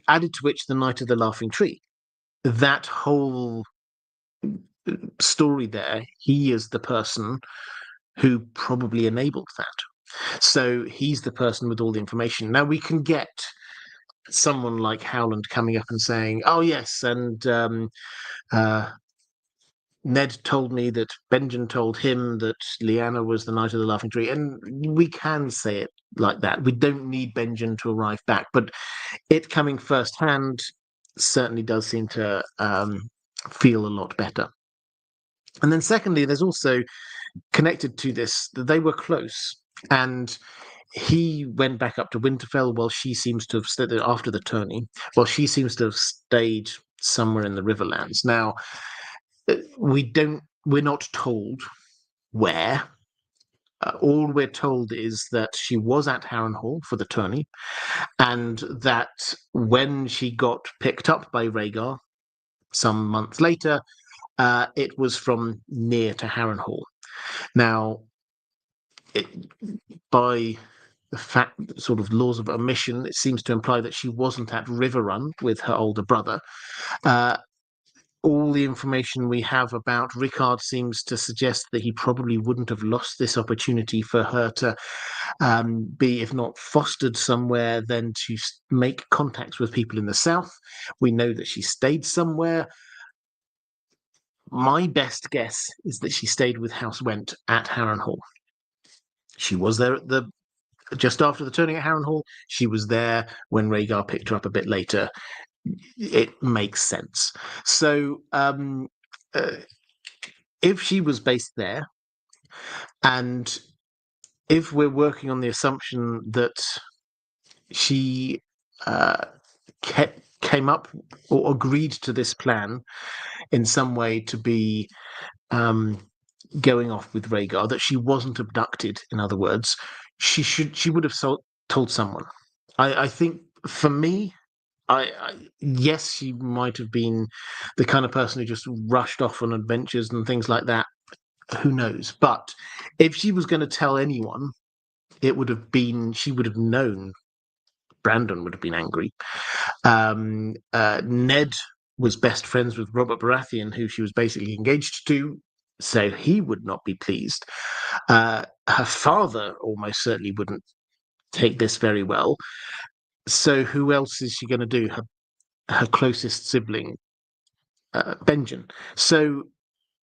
added to which, the Night of the Laughing Tree. That whole story there, he is the person who probably enabled that. So he's the person with all the information. Now we can get someone like Howland coming up and saying, oh yes, and Ned told me that Benjen told him that Lyanna was the Night of the Laughing Tree. And we can say it like that. We don't need Benjen to arrive back. But it coming firsthand certainly does seem to feel a lot better. And then secondly, there's also connected to this that they were close. And he went back up to Winterfell while she seems to have stayed after the tourney, while she seems to have stayed somewhere in the Riverlands. Now, we're not told where. All we're told is that she was at Harrenhal for the tourney, and that when she got picked up by Rhaegar some months later, it was from near to Harrenhal. Now, by the fact, sort of laws of omission, it seems to imply that she wasn't at Riverrun with her older brother. All the information we have about Rickard seems to suggest that he probably wouldn't have lost this opportunity for her to be, if not fostered somewhere, then to make contacts with people in the south. We know that she stayed somewhere. My best guess is that she stayed with House Went at Harrenhal. She was there at just after the tourney at Harrenhal. She was there when Rhaegar picked her up a bit later. It makes sense. So if she was based there, and if we're working on the assumption that she came up or agreed to this plan in some way to be going off with Rhaegar, that she wasn't abducted, in other words, she would have told someone. I think for me, yes, she might have been the kind of person who just rushed off on adventures and things like that. Who knows? But if she was going to tell anyone, it would have been, she would have known. Brandon would have been angry. Ned was best friends with Robert Baratheon, who she was basically engaged to, so he would not be pleased. Her father almost certainly wouldn't take this very well. So who else is she going to do? Her closest sibling, Benjen. So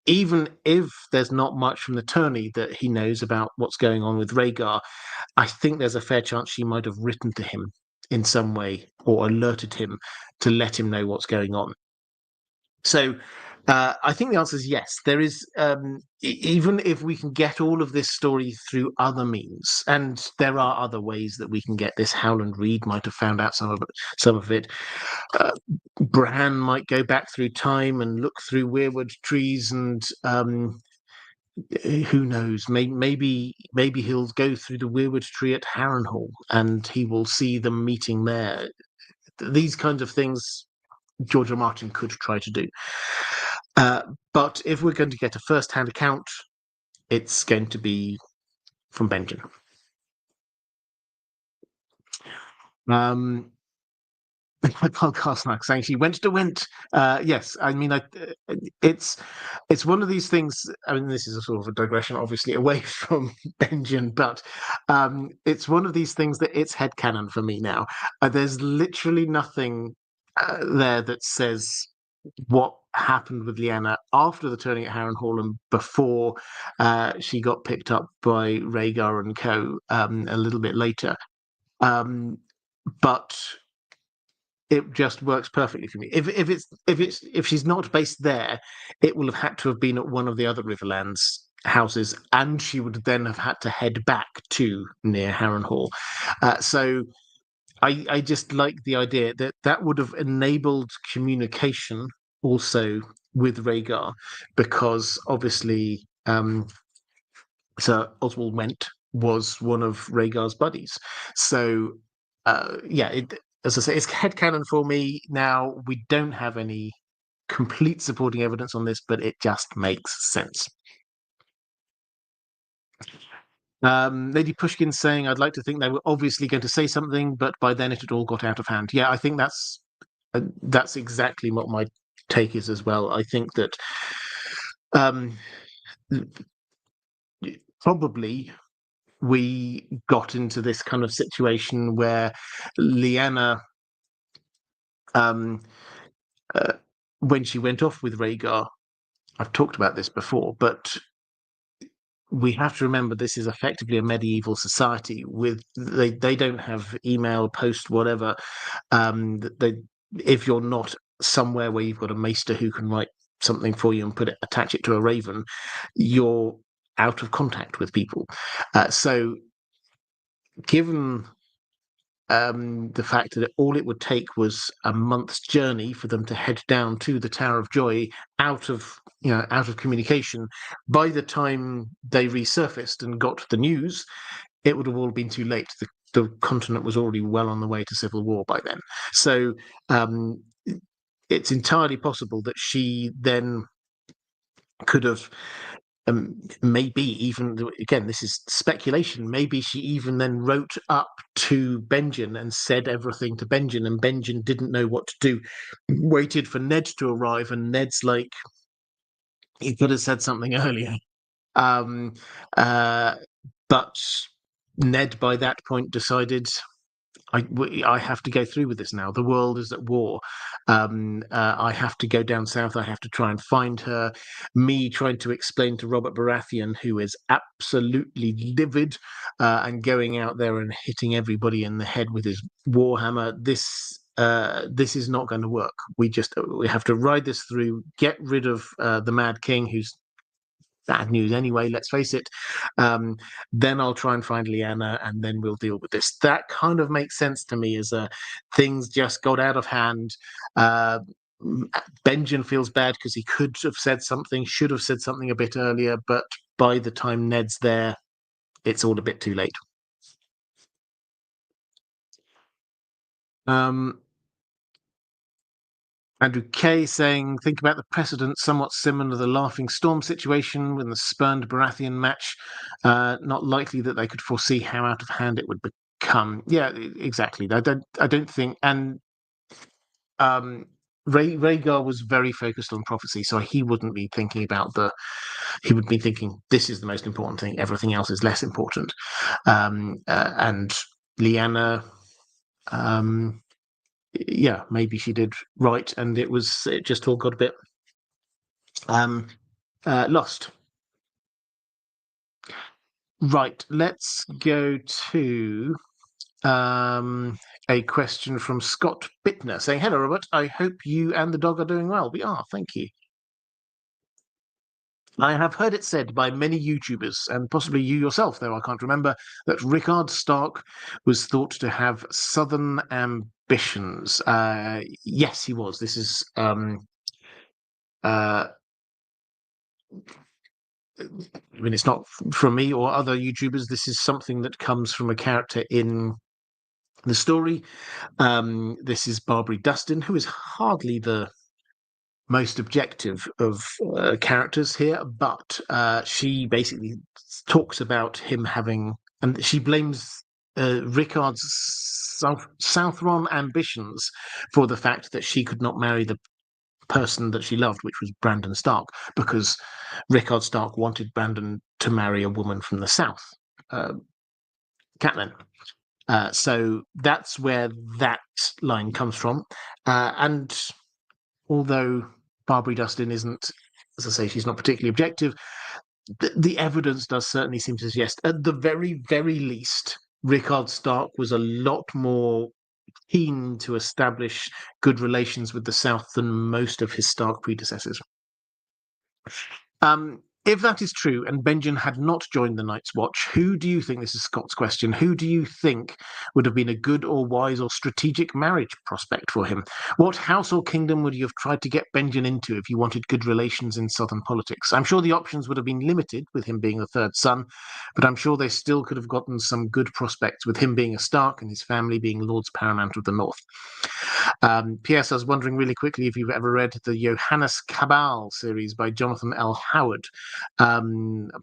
even if there's not much from the tourney that he knows about what's going on with Rhaegar, I think there's a fair chance she might have written to him in some way or alerted him to let him know what's going on. So I think the answer is yes. There is, even if we can get all of this story through other means, and there are other ways that we can get this. Howland Reed might have found out some of it. Some of it. Bran might go back through time and look through weirwood trees, and who knows? Maybe he'll go through the weirwood tree at Harrenhal, and he will see them meeting there. These kinds of things George R. R. Martin could try to do. But if we're going to get a first-hand account, it's going to be from Benjen. My podcast like saying she went to Went. Yes, I mean, it's one of these things. I mean, this is a sort of a digression, obviously, away from Benjen, but it's one of these things that it's headcanon for me now. There's literally nothing there that says what happened with Lyanna after the turning at Harrenhal and before she got picked up by Rhaegar and co. A little bit later. But it just works perfectly for me. If she's not based there, it will have had to have been at one of the other Riverlands houses, and she would then have had to head back to near Harrenhal. So I just like the idea that that would have enabled communication also with Rhaegar, because obviously Sir Oswald Went was one of Rhaegar's buddies. So yeah, as I say, it's headcanon for me. Now, we don't have any complete supporting evidence on this, but it just makes sense. Lady Pushkin saying, I'd like to think they were obviously going to say something, but by then it had all got out of hand. Yeah, I think that's exactly what my take is as well. I think that probably we got into this kind of situation where Lyanna, when she went off with Rhaegar, I've talked about this before, but we have to remember this is effectively a medieval society. With they don't have email, post, whatever. If you're not somewhere where you've got a maester who can write something for you and attach it to a raven, you're out of contact with people. So given the fact that all it would take was a month's journey for them to head down to the Tower of Joy out of communication, by the time they resurfaced and got the news, it would have all been too late. The continent was already well on the way to civil war by then. So it's entirely possible that she then could have maybe even, again, this is speculation, maybe she even then wrote up to Benjen and said everything to Benjen, and Benjen didn't know what to do, waited for Ned to arrive, and Ned's like, he could have said something earlier. But Ned by that point decided, I have to go through with this now. The world is at war. I have to go down south. I have to try and find her. Me trying to explain to Robert Baratheon, who is absolutely livid and going out there and hitting everybody in the head with his warhammer. This is not going to work. We have to ride this through. Get rid of the Mad King, who's bad news anyway, let's face it. Then I'll try and find Lyanna, and then we'll deal with this. That kind of makes sense to me, as things just got out of hand. Benjen feels bad because he could have said something, should have said something a bit earlier, but by the time Ned's there, it's all a bit too late. Andrew Kay saying, think about the precedent somewhat similar to the Laughing Storm situation with the spurned Baratheon match. Not likely that they could foresee how out of hand it would become. Yeah, exactly. I don't think. And Rhaegar was very focused on prophecy, so he wouldn't be thinking about he would be thinking, this is the most important thing, everything else is less important. And Lyanna, yeah, maybe she did right, and it just all got a bit lost. Right, let's go to a question from Scott Bittner saying, hello, Robert. I hope you and the dog are doing well. We are, thank you. I have heard it said by many YouTubers, and possibly you yourself, though I can't remember, that Rickard Stark was thought to have southern ambitions. Yes, he was. This is uh, I mean, it's not from me or other YouTubers. This is something that comes from a character in the story. This is Barbary Dustin, who is hardly the most objective of characters here, but she basically talks about him having, and she blames Rickard's Southron ambitions for the fact that she could not marry the person that she loved, which was Brandon Stark, because Rickard Stark wanted Brandon to marry a woman from the south, Catelyn. So that's where that line comes from. And although Barbary Dustin isn't, as I say, she's not particularly objective, the evidence does certainly seem to suggest, at the very, very least, Rickard Stark was a lot more keen to establish good relations with the South than most of his Stark predecessors. If that is true, and Benjen had not joined the Night's Watch, who do you think, this is Scott's question, who do you think would have been a good or wise or strategic marriage prospect for him? What house or kingdom would you have tried to get Benjen into if you wanted good relations in southern politics? I'm sure the options would have been limited with him being the third son, but I'm sure they still could have gotten some good prospects with him being a Stark and his family being Lords Paramount of the North. P.S. I was wondering really quickly if you've ever read the Johannes Cabal series by Jonathan L. Howard. A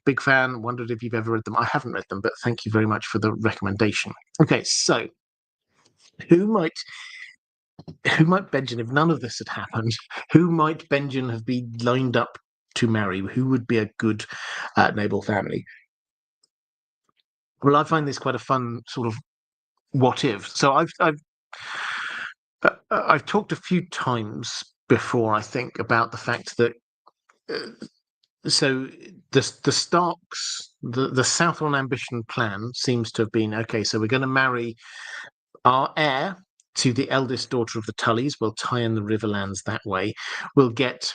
big fan, wondered if you've ever read them. I haven't read them, but thank you very much for the recommendation. Okay, so who might Benjen, if none of this had happened, who might Benjen have been lined up to marry? Who would be a good noble family? Well, I find this quite a fun sort of what if. So I've talked a few times before, I think, about the fact that so the Starks, the Southron ambition plan seems to have been, okay, so we're going to marry our heir to the eldest daughter of the Tullys. We'll tie in the Riverlands that way. We'll get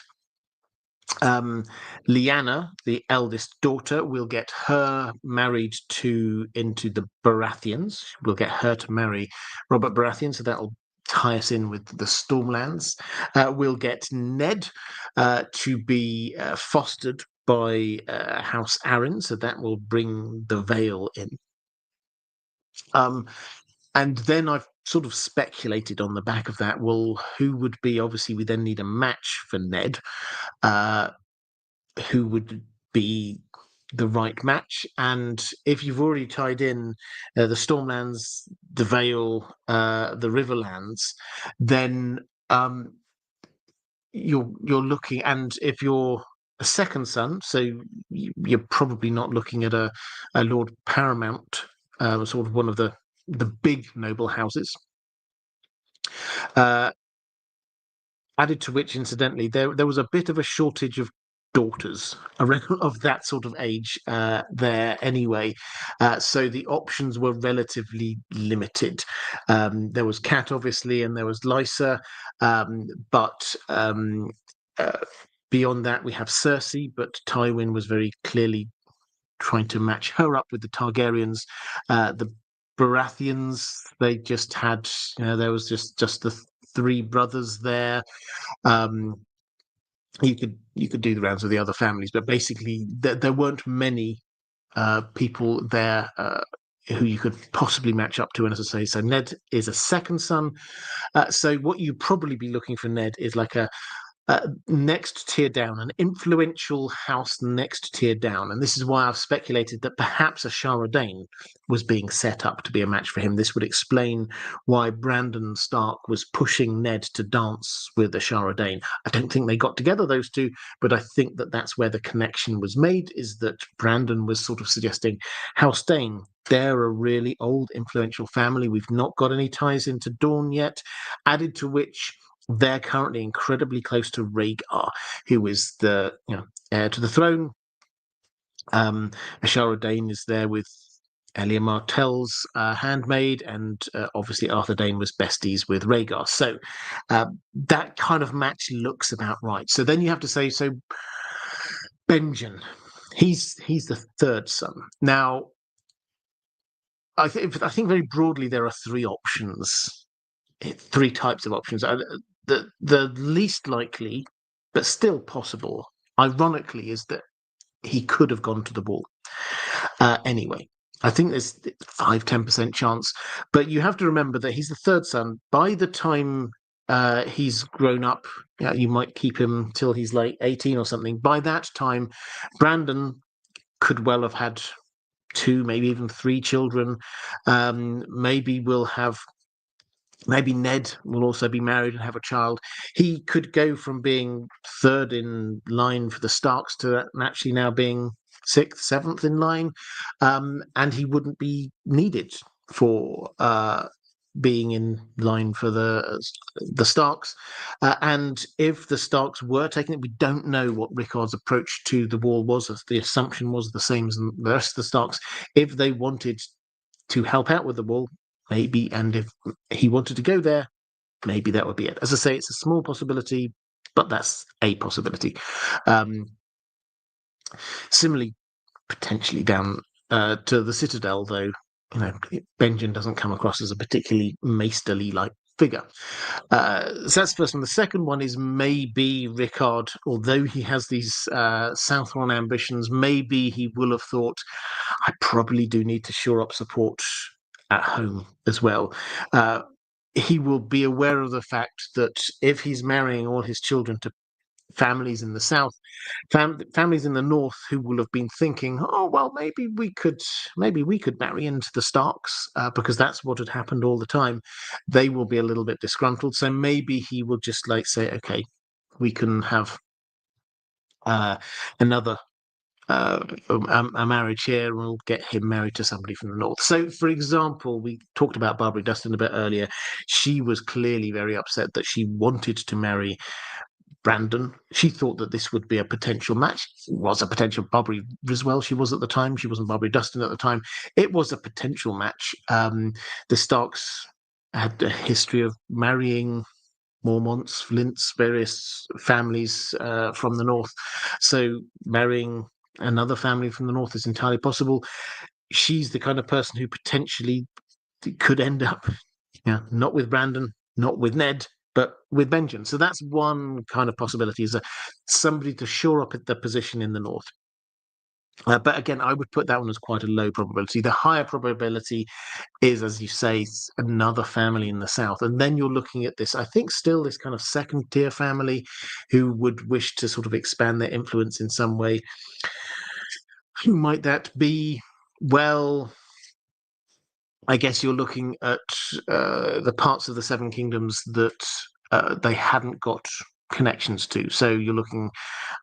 Lyanna, the eldest daughter, we'll get her married into the Baratheons. We'll get her to marry Robert Baratheon, so that'll tie us in with the Stormlands. We'll get Ned to be fostered by House Arryn, so that will bring the Vale in. And then I've sort of speculated on the back of that, well, who would be, obviously we then need a match for Ned. Who would be the right match? And if you've already tied in the Stormlands, the Vale, the Riverlands, then you're looking, and if you're a second son, so you're probably not looking at a Lord Paramount, sort of one of the big noble houses. Added to which, incidentally, there was a bit of a shortage of daughters of that sort of age there anyway, so the options were relatively limited. There was Cat, obviously, and there was Lysa, but beyond that we have Cersei, but Tywin was very clearly trying to match her up with the Targaryens. The Baratheons, they just had, there was just the three brothers there. You could do the rounds of the other families, but basically there weren't many people there who you could possibly match up to. And as I say, so Ned is a second son. So what you'd probably be looking for Ned is like a next tier down, an influential house next tier down. And this is why I've speculated that perhaps a Shara Dane was being set up to be a match for him. This would explain why Brandon Stark was pushing Ned to dance with a Shara Dane. I don't think they got together, those two, but I think that that's where the connection was made, is that Brandon was sort of suggesting, House Dane, they're a really old, influential family. We've not got any ties into Dorne yet. Added to which, they're currently incredibly close to Rhaegar, who is the heir to the throne. Ashara Dane is there with Elia Martell's handmaid, and obviously Arthur Dane was besties with Rhaegar. So that kind of match looks about right. So then you have to say, so Benjen, he's the third son. Now, I think very broadly there are three options, three types of options. The least likely, but still possible, ironically, is that he could have gone to the wall. Anyway, I think there's 5-10% chance, but you have to remember that he's the third son. By the time he's grown up, you might keep him till he's like 18 or something. By that time, Brandon could well have had two, maybe even three children. Maybe Ned will also be married and have a child. He could go from being third in line for the Starks to actually now being sixth, seventh in line, and he wouldn't be needed for being in line for the Starks. And if the Starks were taking it, we don't know what Rickard's approach to the wall was. The assumption was the same as the rest of the Starks. If they wanted to help out with the wall, maybe, and if he wanted to go there, maybe that would be it. As I say, it's a small possibility, but that's a possibility. Similarly, potentially down to the Citadel, though, Benjen doesn't come across as a particularly masterly-like figure. So that's the first one. The second one is maybe Rickard, although he has these Southron ambitions, maybe he will have thought, I probably do need to shore up support at home as well. He will be aware of the fact that if he's marrying all his children to families in the south, families in the north who will have been thinking, oh well, maybe we could marry into the Starks, because that's what had happened all the time. They will be a little bit disgruntled, so maybe he will just say, okay, we can have another a marriage here, and we'll get him married to somebody from the north. So, for example, we talked about Barbary Dustin a bit earlier. She was clearly very upset that she wanted to marry Brandon. She thought that this would be a potential match. It was a potential. Barbary as well. She was at the time. She wasn't Barbary Dustin at the time. It was a potential match. The Starks had a history of marrying Mormonts, Flints, various families from the north. So marrying another family from the north is entirely possible. She's the kind of person who potentially could end up, not with Brandon, not with Ned, but with Benjen. So that's one kind of possibility, is somebody to shore up the position in the north. But again, I would put that one as quite a low probability. The higher probability is, as you say, another family in the south. And then you're looking at this, I think, still this kind of second tier family who would wish to sort of expand their influence in some way. Who might that be? Well, I guess you're looking at the parts of the Seven Kingdoms that they hadn't got connections to. So you're looking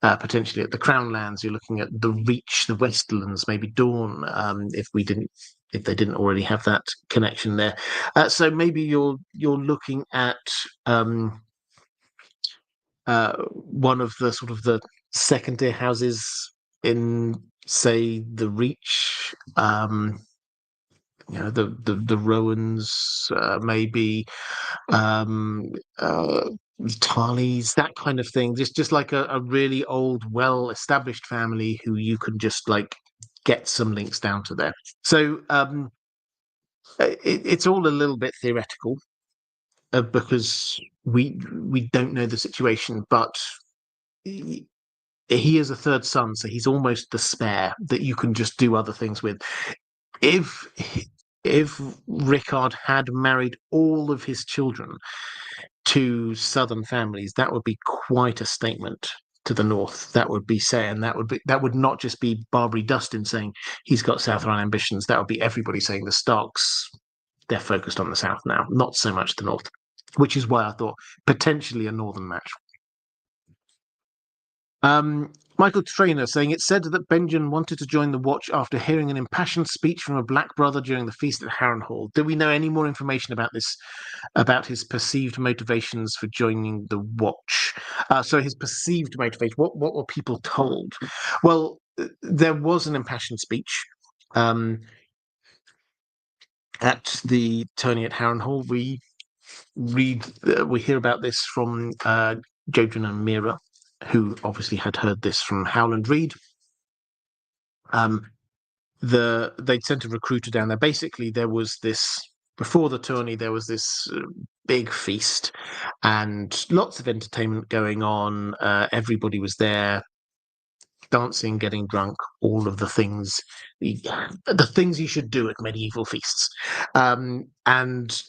potentially at the Crown Lands. You're looking at the Reach, the Westlands, maybe Dawn, if they didn't already have that connection there. So maybe you're looking at one of the sort of the second tier houses in, say, the Reach. The Rowans, maybe Tarleys, that kind of thing. Just like a really old, well-established family who you can just get some links down to there. So it's all a little bit theoretical because we don't know the situation, but he is a third son, so he's almost the spare that you can just do other things with. If Rickard had married all of his children to southern families, that would be quite a statement to the north. That would be saying that would not just be Barbary Dustin saying he's got Southron ambitions. That would be everybody saying the Starks, they're focused on the south now, not so much the north. Which is why I thought potentially a northern match. Michael Trainer saying, it said that Benjen wanted to join the Watch after hearing an impassioned speech from a black brother during the feast at Harrenhal. Do we know any more information about this, about his perceived motivations for joining the Watch? So his perceived motivation, what were people told? Well, there was an impassioned speech at the tourney at Harrenhal. We hear about this from Jojen and Mira. who obviously had heard this from Howland Reed. They'd sent a recruiter down there. Basically, there was this before the tourney. There was this big feast and lots of entertainment going on. Everybody was there, dancing, getting drunk, all of the things, the things you should do at medieval feasts. And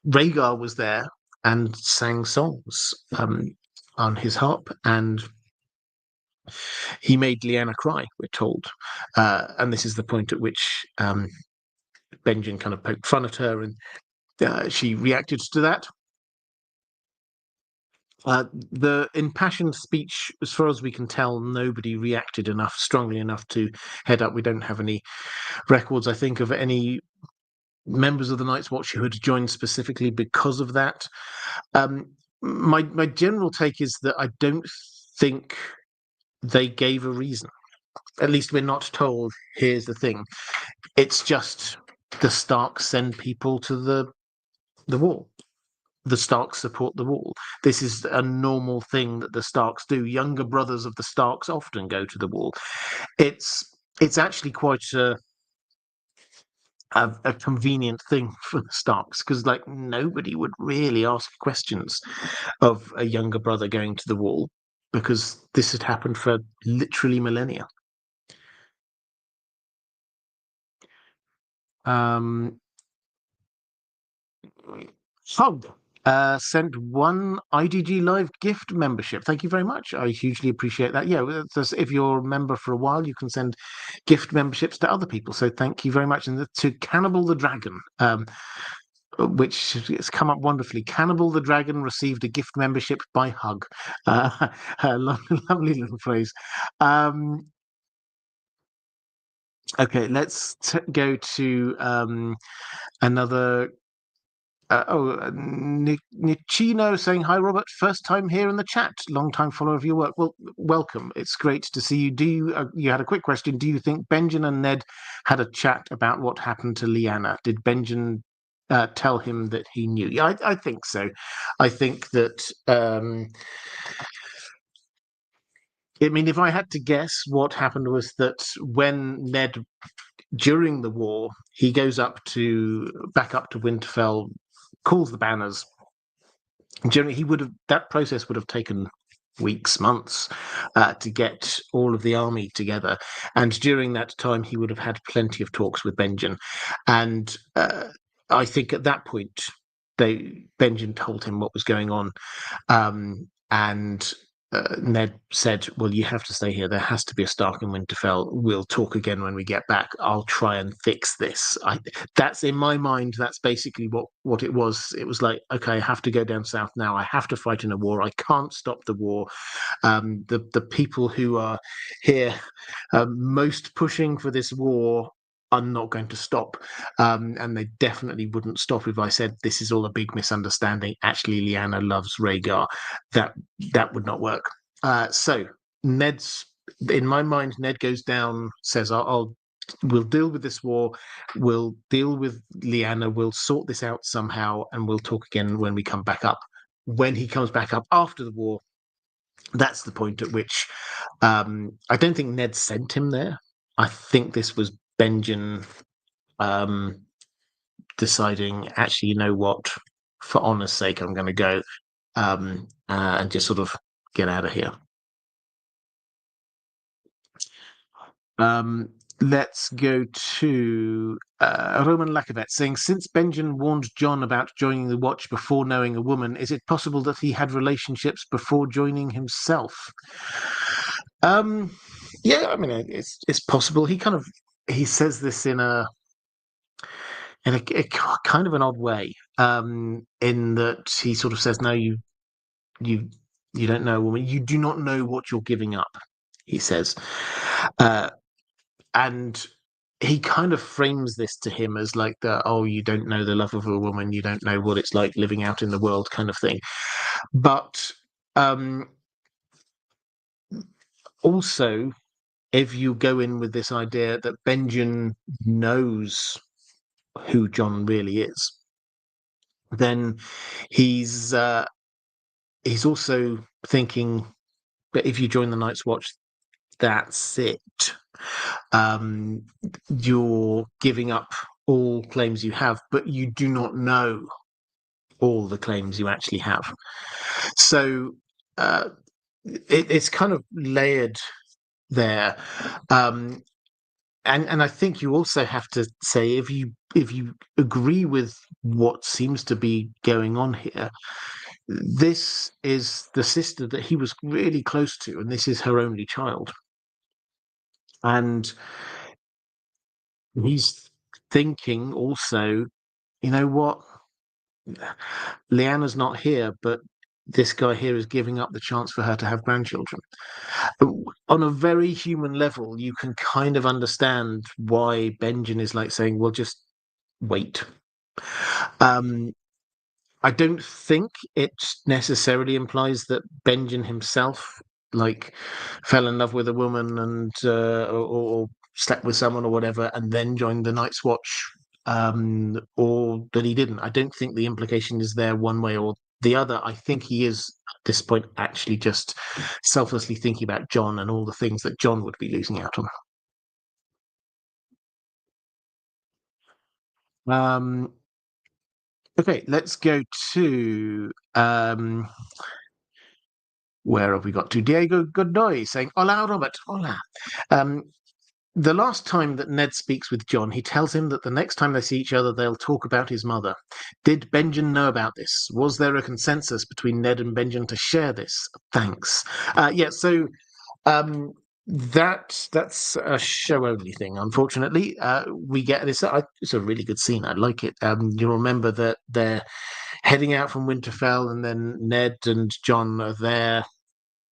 Rhaegar was there and sang songs on his harp, and he made Lyanna cry, we're told. And this is the point at which Benjen kind of poked fun at her, and she reacted to that. The impassioned speech, as far as we can tell, nobody reacted strongly enough to head up. We don't have any records, I think, of any members of the Night's Watch who had joined specifically because of that. My general take is that I don't think they gave a reason. At least we're not told, here's the thing. It's just the Starks send people to the wall. The Starks support the wall. This is a normal thing that the Starks do. Younger brothers of the Starks often go to the wall. It's actually quite a convenient thing for the Starks, because like nobody would really ask questions of a younger brother going to the wall, because this had happened for literally millennia. Hog sent one IDG Live gift membership. Thank you very much. I hugely appreciate that. Yeah, if you're a member for a while, you can send gift memberships to other people. So thank you very much. And to Cannibal the Dragon, which has come up wonderfully. Cannibal the Dragon received a gift membership by Hug. Lovely little phrase. Okay, let's go to another. Nicino saying, hi, Robert. First time here in the chat. Long time follower of your work. Well, welcome. It's great to see you. You had a quick question. Do you think Benjen and Ned had a chat about what happened to Lyanna? Did Benjen tell him that he knew? Yeah, I think so. I think that. I mean, if I had to guess, what happened was that when Ned, during the war, he goes back up to Winterfell, calls the banners. Generally, that process would have taken weeks, months to get all of the army together. And during that time, he would have had plenty of talks with Benjen. And I think at that point, Benjen told him what was going on. And Ned said, well, you have to stay here. There has to be a Stark in Winterfell. We'll talk again when we get back. I'll try and fix this. That's in my mind. That's basically what it was. It was like, okay, I have to go down south now. I have to fight in a war. I can't stop the war. The people who are here most pushing for this war are not going to stop. And they definitely wouldn't stop if I said this is all a big misunderstanding. Actually, Lyanna loves Rhaegar. That would not work. So in my mind, Ned goes down, says, we'll deal with this war. We'll deal with Lyanna. We'll sort this out somehow, and we'll talk again when we come back up. When he comes back up after the war, that's the point at which I don't think Ned sent him there. I think this was Benjen deciding, actually, you know what, for honor's sake, I'm going to go and just sort of get out of here. Let's go to Roman Lakovet saying, since Benjen warned Jon about joining the Watch before knowing a woman, is it possible that he had relationships before joining himself? Yeah, I mean, it's possible. He says this in a kind of an odd way, in that he sort of says, no, you don't know a woman. You do not know what you're giving up, he says. And he kind of frames this to him as like you don't know the love of a woman, you don't know what it's like living out in the world kind of thing. But also, if you go in with this idea that Benjen knows who Jon really is, then he's also thinking but if you join the Night's Watch, that's it. You're giving up all claims you have, but you do not know all the claims you actually have. So it's kind of layered there. And I think you also have to say, if you agree with what seems to be going on here, this is the sister that he was really close to, and this is her only child. And he's thinking also, you know what? Lyanna's not here, but this guy here is giving up the chance for her to have grandchildren. On a very human level, you can kind of understand why Benjen is like saying, well, just wait. I don't think it necessarily implies that Benjen himself like fell in love with a woman and or slept with someone or whatever and then joined the Night's Watch, or that he didn't. I don't think the implication is there one way or the other. I think he is at this point actually just selflessly thinking about Jon and all the things that Jon would be losing out on. Okay, let's go to where have we got to? Diego Godoy saying, "Hola, Robert. Hola." Um, the last time that Ned speaks with Jon, he tells him that the next time they see each other, they'll talk about his mother. Did Benjen know about this? Was there a consensus between Ned and Benjen to share this? Thanks. Yeah, so that's a show only thing. Unfortunately, we get this. It's a really good scene. I like it. You remember that they're heading out from Winterfell, and then Ned and Jon are there.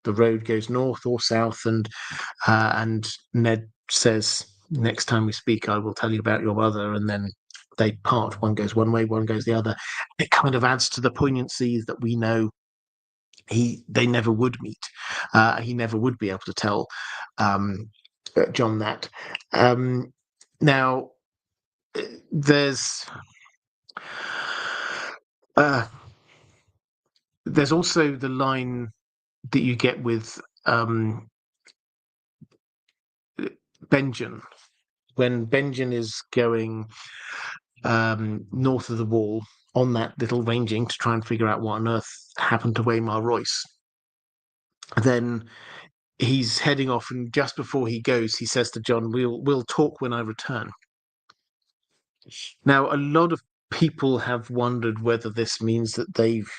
The road goes north or south, and Ned says, "Next time we speak, I will tell you about your mother." And then they part. One goes one way, one goes the other. It kind of adds to the poignancy that we know they never would meet. He never would be able to tell Jon that. Now, there's also the line that you get with Benjen when Benjen is going north of the wall on that little ranging to try and figure out what on earth happened to Waymar Royce. Then he's heading off, and just before he goes, he says to Jon, "We'll talk when I return." Now, a lot of people have wondered whether this means that they've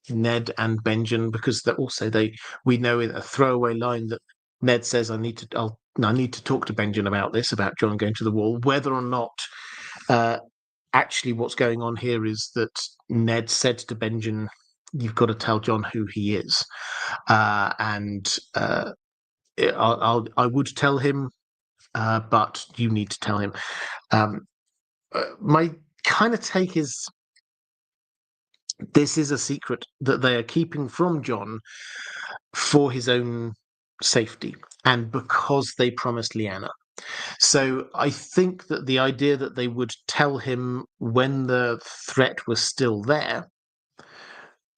Ned and Benjen, because we know in a throwaway line that Ned says, I need to talk to Benjen about this, about Jon going to the wall. Whether or not actually what's going on here is that Ned said to Benjen, "You've got to tell Jon who he is," and I would tell him, but you need to tell him. My kind of take is this is a secret that they are keeping from Jon for his own safety and because they promised Lyanna. So I think that the idea that they would tell him when the threat was still there,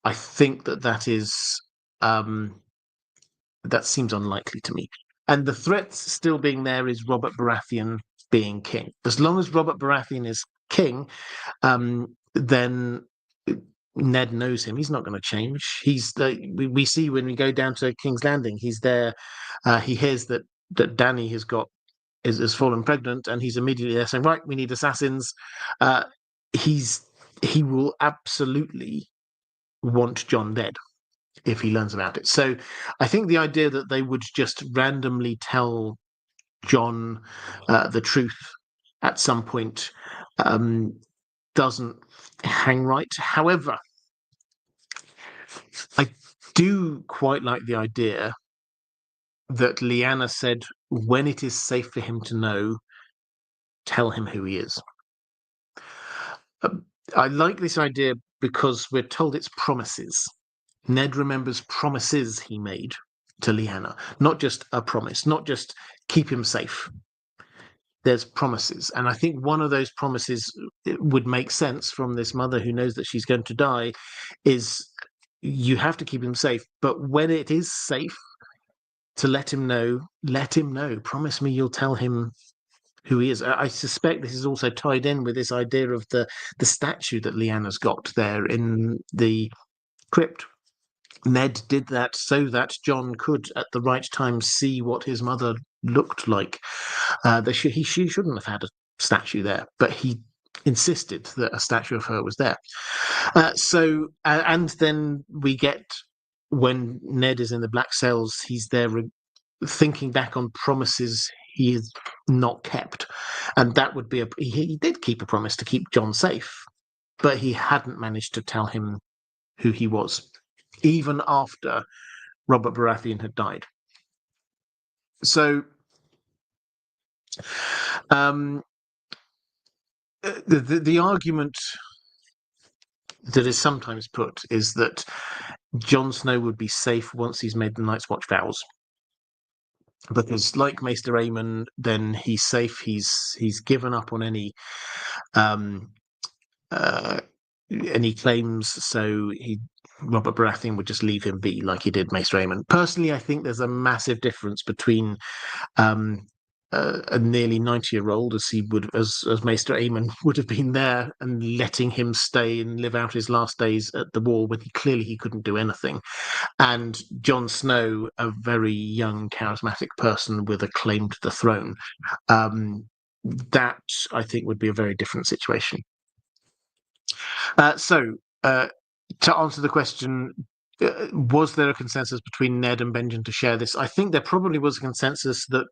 I think that is that seems unlikely to me. And the threat still being there is Robert Baratheon being king. As long as Robert Baratheon is king, then Ned knows him. He's not going to change. We see when we go down to King's Landing, he's there. He hears that Dany has fallen pregnant, and he's immediately there saying, "Right, we need assassins." He will absolutely want Jon dead if he learns about it. So I think the idea that they would just randomly tell Jon the truth at some point doesn't hang right. However, I do quite like the idea that Lyanna said, when it is safe for him to know, tell him who he is. I like this idea because we're told it's promises. Ned remembers promises he made to Lyanna, not just a promise, not just keep him safe. There's promises. And I think one of those promises would make sense from this mother who knows that she's going to die is you have to keep him safe. But when it is safe to let him know. Promise me you'll tell him who he is. I suspect this is also tied in with this idea of the statue that Lyanna's got there in the crypt. Ned did that so that Jon could, at the right time, see what his mother looked like. She shouldn't have had a statue there, but he insisted that a statue of her was there. And then we get, when Ned is in the Black Cells, he's there thinking back on promises he has not kept, and that would be he did keep a promise to keep Jon safe, but he hadn't managed to tell him who he was, even after Robert Baratheon had died. So the argument that is sometimes put is that Jon Snow would be safe once he's made the Night's Watch vows, because, like Maester Aemon, then he's safe. He's given up on any claims, so Robert Baratheon would just leave him be, like he did Maester Aemon. Personally, I think there's a massive difference between a nearly 90-year-old, as Maester Aemon would have been there, and letting him stay and live out his last days at the wall when he couldn't do anything, and Jon Snow, a very young, charismatic person with a claim to the throne. That, I think, would be a very different situation. To answer the question, was there a consensus between Ned and Benjen to share this? I think there probably was a consensus that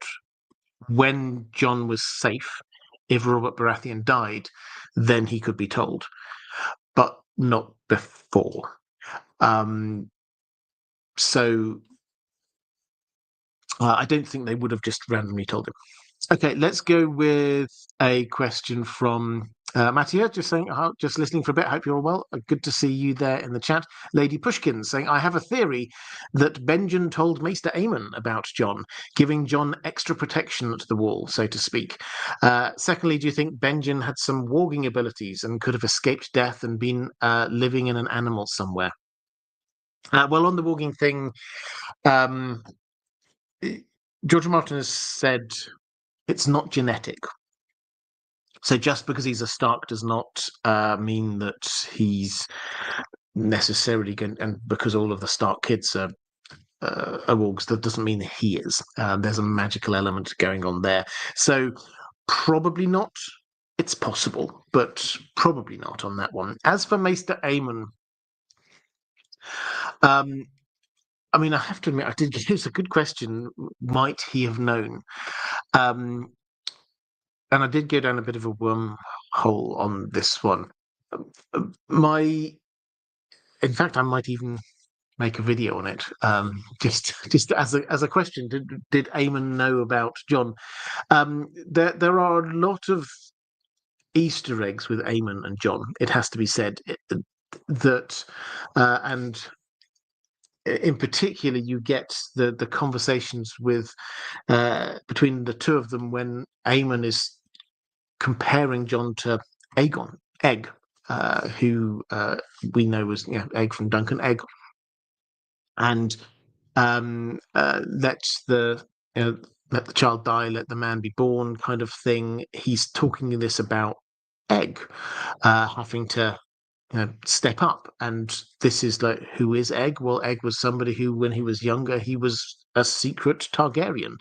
when Jon was safe, if Robert Baratheon died, then he could be told, but not before. So I don't think they would have just randomly told him. Okay, let's go with a question from Mattia, just saying, just listening for a bit. Hope you're all well. Good to see you there in the chat. Lady Pushkin saying, I have a theory that Benjen told Maester Aemon about Jon, giving Jon extra protection at the wall, so to speak. Secondly, do you think Benjen had some warging abilities and could have escaped death and been living in an animal somewhere? Well, on the warging thing, George Martin has said it's not genetic. So just because he's a Stark does not mean that he's necessarily going, and because all of the Stark kids are wargs, that doesn't mean that he is. There's a magical element going on there. So probably not. It's possible, but probably not on that one. As for Maester Aemon, I mean, I have to admit, it's a good question. Might he have known? And I did go down a bit of a wormhole on this one. In fact, I might even make a video on it. Just as a question, did Aemon know about Jon? There are a lot of Easter eggs with Aemon and Jon. It has to be said that, and in particular, you get the conversations with between the two of them when Aemon is comparing Jon to Egg, who we know was Egg from Duncan Egg, and let the child die, let the man be born, kind of thing. He's talking this about Egg having to step up, and this is like, who is Egg? Well, Egg was somebody who, when he was younger, he was a secret Targaryen.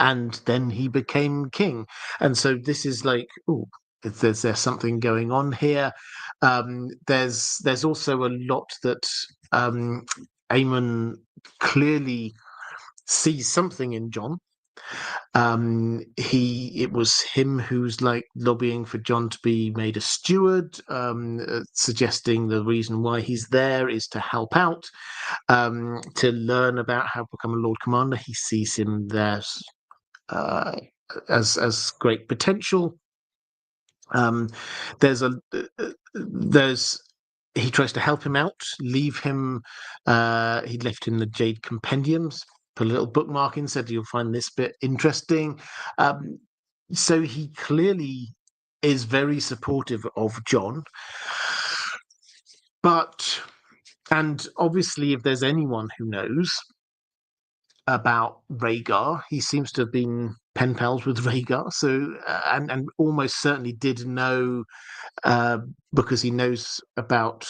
And then he became king. And so this is like, oh, there's something going on here. There's also a lot that Aemon clearly sees something in Jon. It was him who's like lobbying for Jon to be made a steward, suggesting the reason why he's there is to help out, to learn about how to become a Lord Commander. He sees him there as great potential. He tries to help him out, leave him. He left him the Jade Compendiums, put a little bookmark in, said you'll find this bit interesting. So he clearly is very supportive of Jon, but And obviously, if there's anyone who knows about Rhaegar, he seems to have been pen pals with Rhaegar. So, and almost certainly did know, because he knows about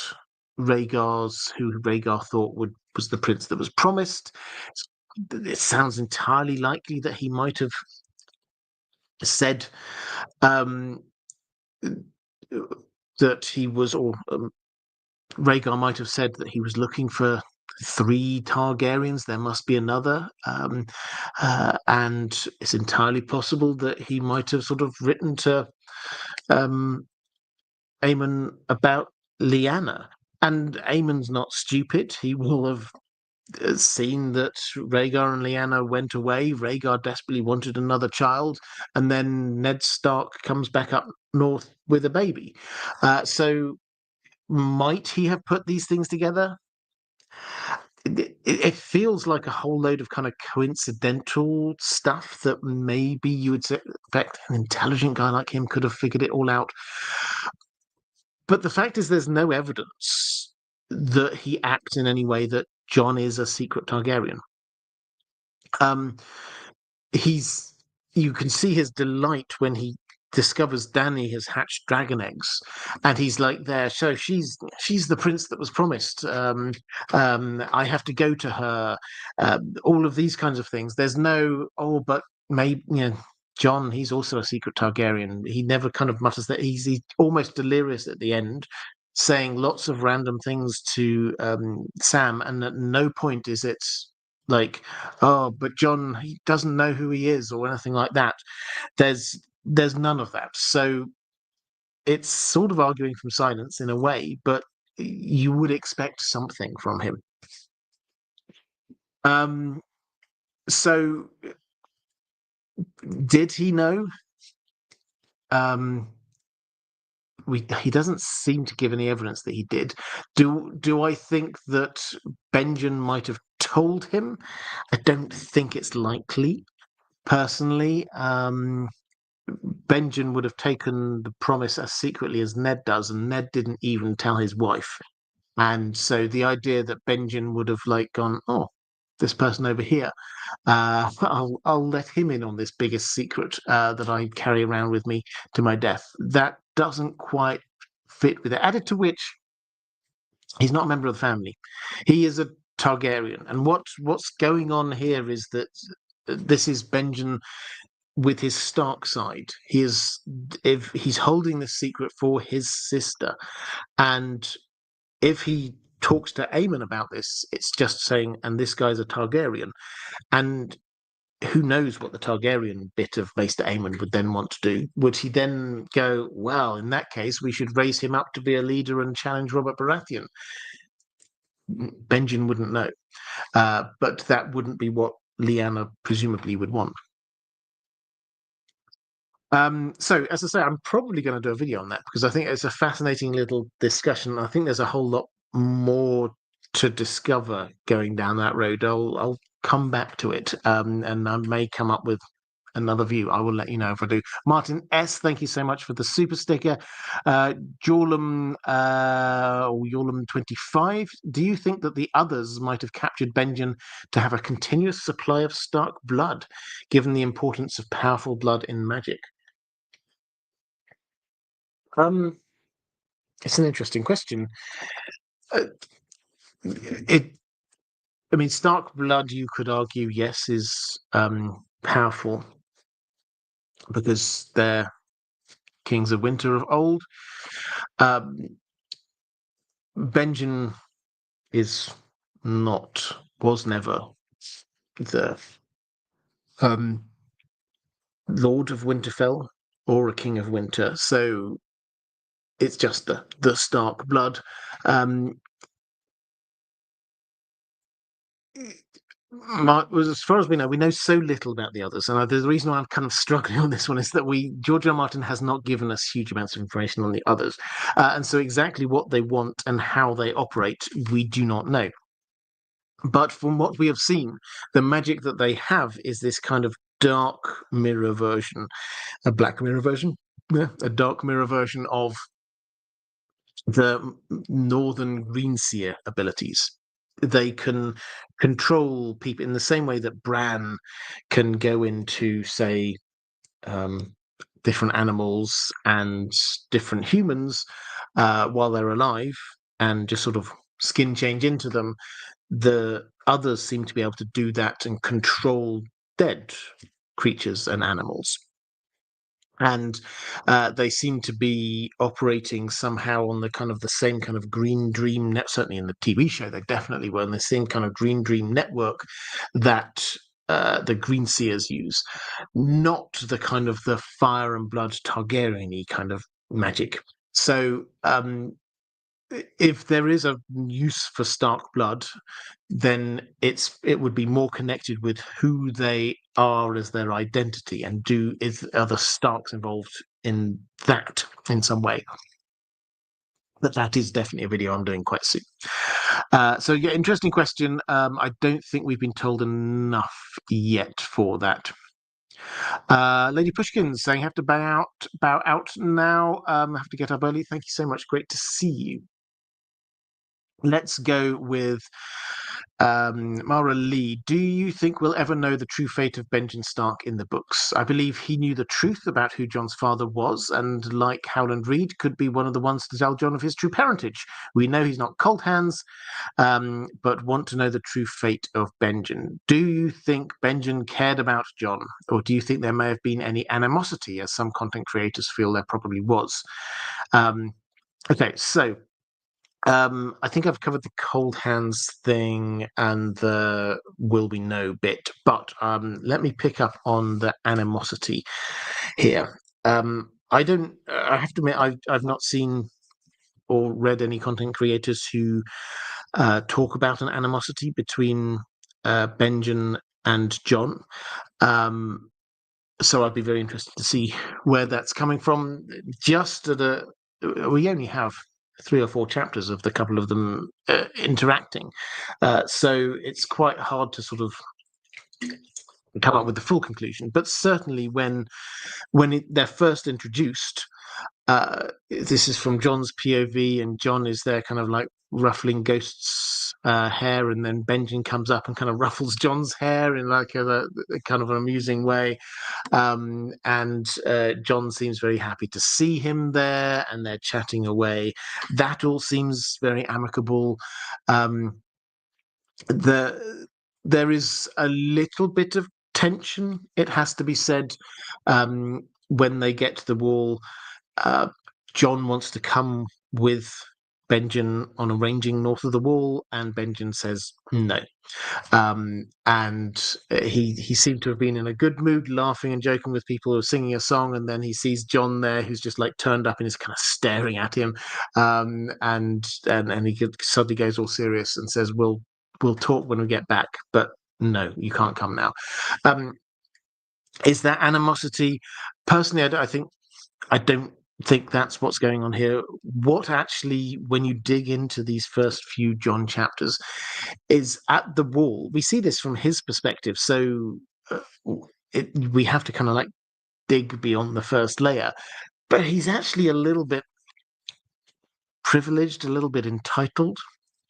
who Rhaegar thought was the prince that was promised. It sounds entirely likely that he might have said, um, that he was, or Rhaegar might have said that he was looking for 3 Targaryens. There must be another, and it's entirely possible that he might have sort of written to um, Aemon about Lyanna. And Aemon's not stupid. He will have seen that Rhaegar and Lyanna went away. Rhaegar desperately wanted another child, and then Ned Stark comes back up north with a baby. So might he have put these things together? It feels like a whole load of kind of coincidental stuff that maybe you would expect an intelligent guy like him could have figured it all out. But the fact is, there's no evidence that he acts in any way that Jon is a secret Targaryen. You can see his delight when he discovers Dany has hatched dragon eggs, and he's like, there, so she's the prince that was promised. I have to go to her. All of these kinds of things. There's no, oh, but maybe, Jon, he's also a secret Targaryen. He never kind of mutters that. He's almost delirious at the end, saying lots of random things to Sam, and at no point is it like, oh, but Jon, he doesn't know who he is or anything like that. There's none of that. So it's sort of arguing from silence in a way, but you would expect something from him. So did he know? He doesn't seem to give any evidence that he did. Do I think that Benjen might have told him? I don't think it's likely. Personally, Benjen would have taken the promise as secretly as Ned does, and Ned didn't even tell his wife. And so the idea that Benjen would have like gone, oh, this person over here, I'll let him in on this biggest secret that I carry around with me to my death. That doesn't quite fit with it. Added to which, he's not a member of the family. He is a Targaryen, and what's going on here is that this is Benjen with his Stark side. If he's holding the secret for his sister, and if he talks to Aemon about this, it's just saying, and this guy's a Targaryen. And who knows what the Targaryen bit of Maester Aemon would then want to do? Would he then go, well, in that case, we should raise him up to be a leader and challenge Robert Baratheon? Benjen wouldn't know. But that wouldn't be what Lyanna presumably would want. So, as I say, I'm probably going to do a video on that because I think it's a fascinating little discussion. I think there's a whole lot more to discover going down that road. I'll come back to it, and I may come up with another view. I will let you know if I do. Martin S, thank you so much for the super sticker. Jorlum 25. Do you think that the others might have captured Benjen to have a continuous supply of Stark blood, given the importance of powerful blood in magic? It's an interesting question. Stark blood, you could argue, yes, is powerful because they're kings of winter of old. Benjen was never the Lord of Winterfell or a King of Winter, so it's just the Stark blood. As far as we know so little about the others, and the reason why I'm kind of struggling on this one is that George R. R. Martin has not given us huge amounts of information on the others, and so exactly what they want and how they operate, we do not know. But from what we have seen, the magic that they have is this kind of dark mirror version, a black mirror version, a dark mirror version of the northern greenseer abilities. They can control people in the same way that Bran can go into, say, different animals and different humans while they're alive and just sort of skin change into them. The others seem to be able to do that and control dead creatures and animals. And they seem to be operating somehow on the kind of the same kind of green dream net. Certainly in the TV show, they definitely were on the same kind of green dream network that the Green Seers use, not the kind of the fire and blood Targaryen-y kind of magic. So if there is a use for Stark blood, then it would be more connected with who they are as their identity, and are the Starks involved in that in some way. But that is definitely a video I'm doing quite soon. So yeah, interesting question. I don't think we've been told enough yet for that. Lady Pushkin saying, have to bow out now. Have to get up early. Thank you so much. Great to see you. Let's go with Maura Lee. Do you think we'll ever know the true fate of Benjen Stark in the books? I believe he knew the truth about who Jon's father was, and like Howland Reed, could be one of the ones to tell Jon of his true parentage. We know he's not cold hands, but want to know the true fate of Benjen. Do you think Benjen cared about Jon, or do you think there may have been any animosity, as some content creators feel there probably was? Okay, so I think I've covered the cold hands thing and the will we know bit, but let me pick up on the animosity here. I have to admit, I've not seen or read any content creators who talk about an animosity between Benjen and Jon. So I'd be very interested to see where that's coming from. We only have 3 or 4 chapters of the couple of them interacting, so it's quite hard to sort of come up with the full conclusion. But certainly when they're first introduced, this is from Jon's POV, and Jon is there kind of like ruffling Ghost's hair, and then Benjen comes up and kind of ruffles Jon's hair in like a kind of an amusing way. And Jon seems very happy to see him there, and they're chatting away. That all seems very amicable. There is a little bit of tension, it has to be said, when they get to the wall. Jon wants to come with Benjen on a ranging north of the wall, and Benjen says no. And he seemed to have been in a good mood, laughing and joking with people who are singing a song, and then he sees Jon there, who's just like turned up and is kind of staring at him, and he suddenly goes all serious and says, "We'll talk when we get back, but no, you can't come now." Is that animosity? Personally, I don't think that's what's going on here. What actually, when you dig into these first few Jon chapters, is at the wall. We see this from his perspective, so we have to kind of like dig beyond the first layer. But he's actually a little bit privileged, a little bit entitled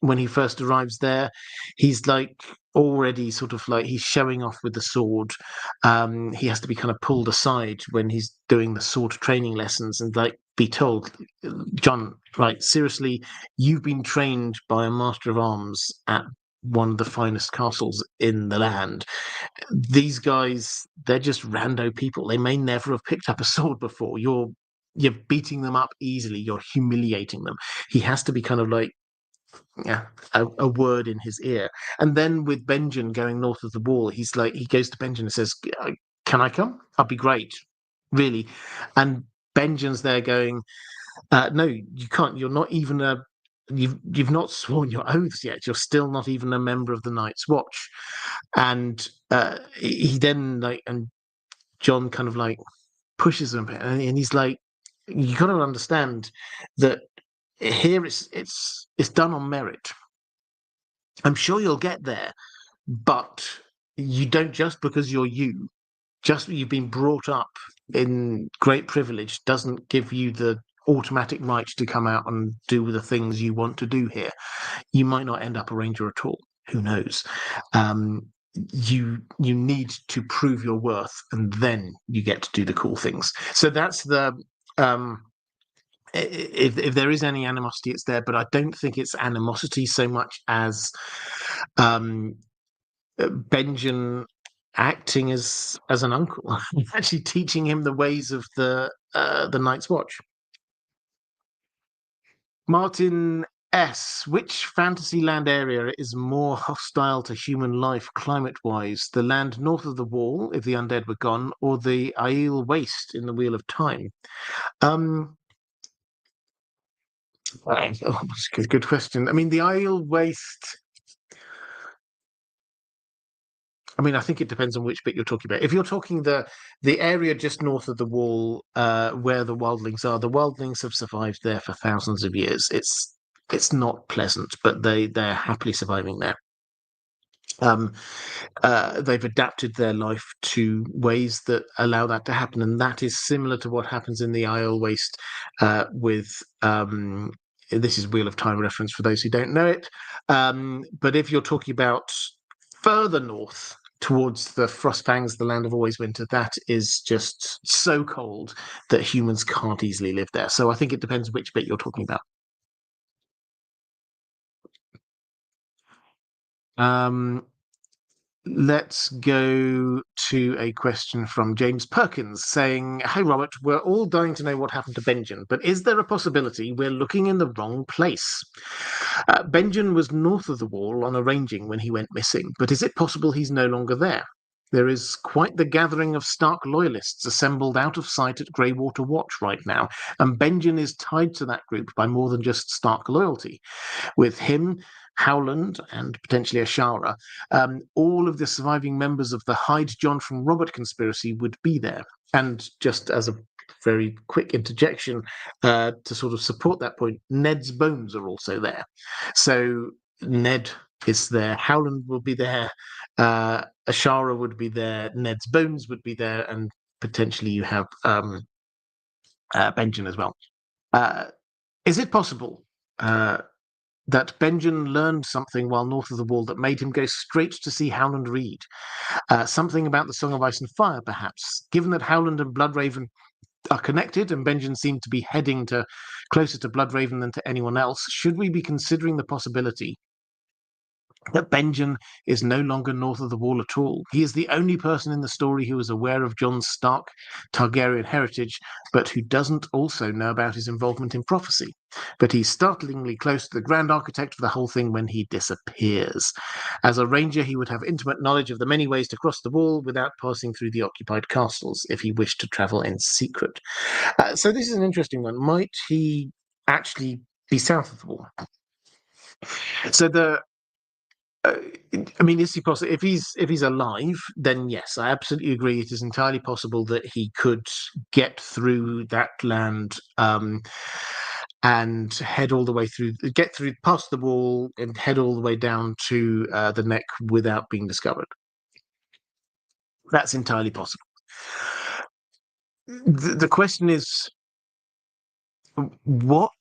when he first arrives there. He's like already sort of like he's showing off with the sword. He has to be kind of pulled aside when he's doing the sword training lessons and like be told, Jon, right, seriously, you've been trained by a master of arms at one of the finest castles in the land. These guys, they're just rando people. They may never have picked up a sword before. You're beating them up easily. You're humiliating them. He has to be kind of like, yeah, a word in his ear. And then with Benjen going north of the wall, he goes to Benjen and says, "Can I come? I'll be great, really." And Benjen's there going, "No, you can't. You're not even you've not sworn your oaths yet. You're still not even a member of the Night's Watch." And he then and Jon kind of like pushes him, and he's like, "You got to understand that here it's done on merit. I'm sure you'll get there, but you don't just because you're just you've been brought up in great privilege doesn't give you the automatic right to come out and do the things you want to do here. You might not end up a ranger at all. Who knows? You need to prove your worth, and then you get to do the cool things. So that's the if there is any animosity, it's there, but I don't think it's animosity so much as Benjen acting as an uncle, actually teaching him the ways of the Night's Watch. Martin S. Which fantasy land area is more hostile to human life climate-wise? The land north of the Wall, if the undead were gone, or the Aiel Waste in the Wheel of Time? That's a good question. I mean, the Aiel Waste. I mean, I think it depends on which bit you're talking about. If you're talking the area just north of the Wall, where the wildlings are, the wildlings have survived there for thousands of years. It's not pleasant, but they're happily surviving there. They've adapted their life to ways that allow that to happen, and that is similar to what happens in the Aiel Waste with. This is Wheel of Time reference for those who don't know it. But if you're talking about further north towards the Frostfangs, the land of always winter, that is just so cold that humans can't easily live there. So I think it depends which bit you're talking about. Let's go to a question from James Perkins saying, "Hey Robert, we're all dying to know what happened to Benjen, but is there a possibility we're looking in the wrong place? Benjen was north of the Wall on a ranging when he went missing, but is it possible he's no longer there? There is quite the gathering of Stark loyalists assembled out of sight at Greywater Watch right now, and Benjen is tied to that group by more than just Stark loyalty. With him, Howland, and potentially Ashara, all of the surviving members of the Hide John from Robert conspiracy would be there." And just as a very quick interjection to sort of support that point, Ned's bones are also there. So Ned is there, Howland will be there, Ashara would be there, Ned's bones would be there, and potentially you have Benjen as well. Is it possible that Benjen learned something while north of the Wall that made him go straight to see Howland read? Something about the Song of Ice and Fire, perhaps? Given that Howland and Bloodraven are connected, and Benjen seemed to be heading closer to Bloodraven than to anyone else, should we be considering the possibility that Benjen is no longer north of the Wall at all? He is the only person in the story who is aware of Jon's Stark Targaryen heritage, but who doesn't also know about his involvement in prophecy. But he's startlingly close to the Grand Architect of the whole thing when he disappears. As a ranger, he would have intimate knowledge of the many ways to cross the Wall without passing through the occupied castles if he wished to travel in secret. So this is an interesting one. Might he actually be south of the Wall? So I mean, is he possible? If he's alive, then yes, I absolutely agree. It is entirely possible that he could get through that land and head all the way through, get through past the Wall, and head all the way down to the Neck without being discovered. That's entirely possible. The question is, what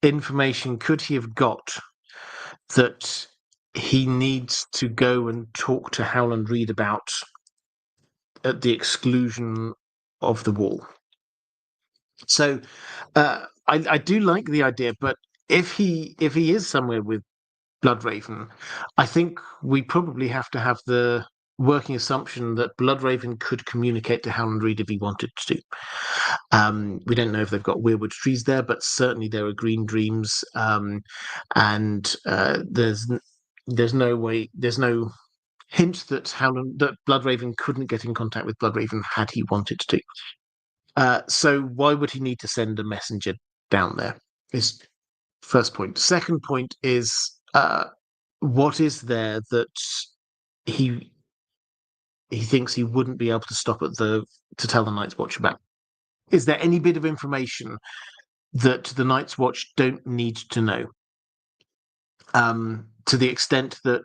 information could he have got that he needs to go and talk to Howland Reed about at the exclusion of the Wall? So I do like the idea, but if he is somewhere with Bloodraven, I think we probably have to have the working assumption that Bloodraven could communicate to Howland Reed if he wanted to. We don't know if they've got weirwood trees there, but certainly there are green dreams, and there's no hint that Bloodraven couldn't get in contact with Bloodraven had he wanted to. So why would he need to send a messenger down there? Is first point. Second point is what is there that he thinks he wouldn't be able to stop to tell the Night's Watch about? Is there any bit of information that the Night's Watch don't need to know? To the extent that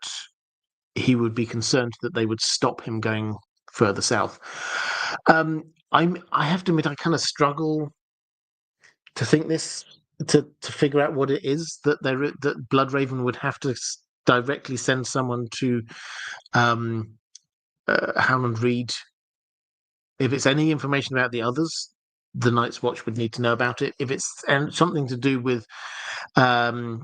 he would be concerned that they would stop him going further south. I have to admit, I kind of struggle to think this, to figure out what it is that that Bloodraven would have to directly send someone to Howland Reed. If it's any information about the others, the Night's Watch would need to know about it. If it's something to do with the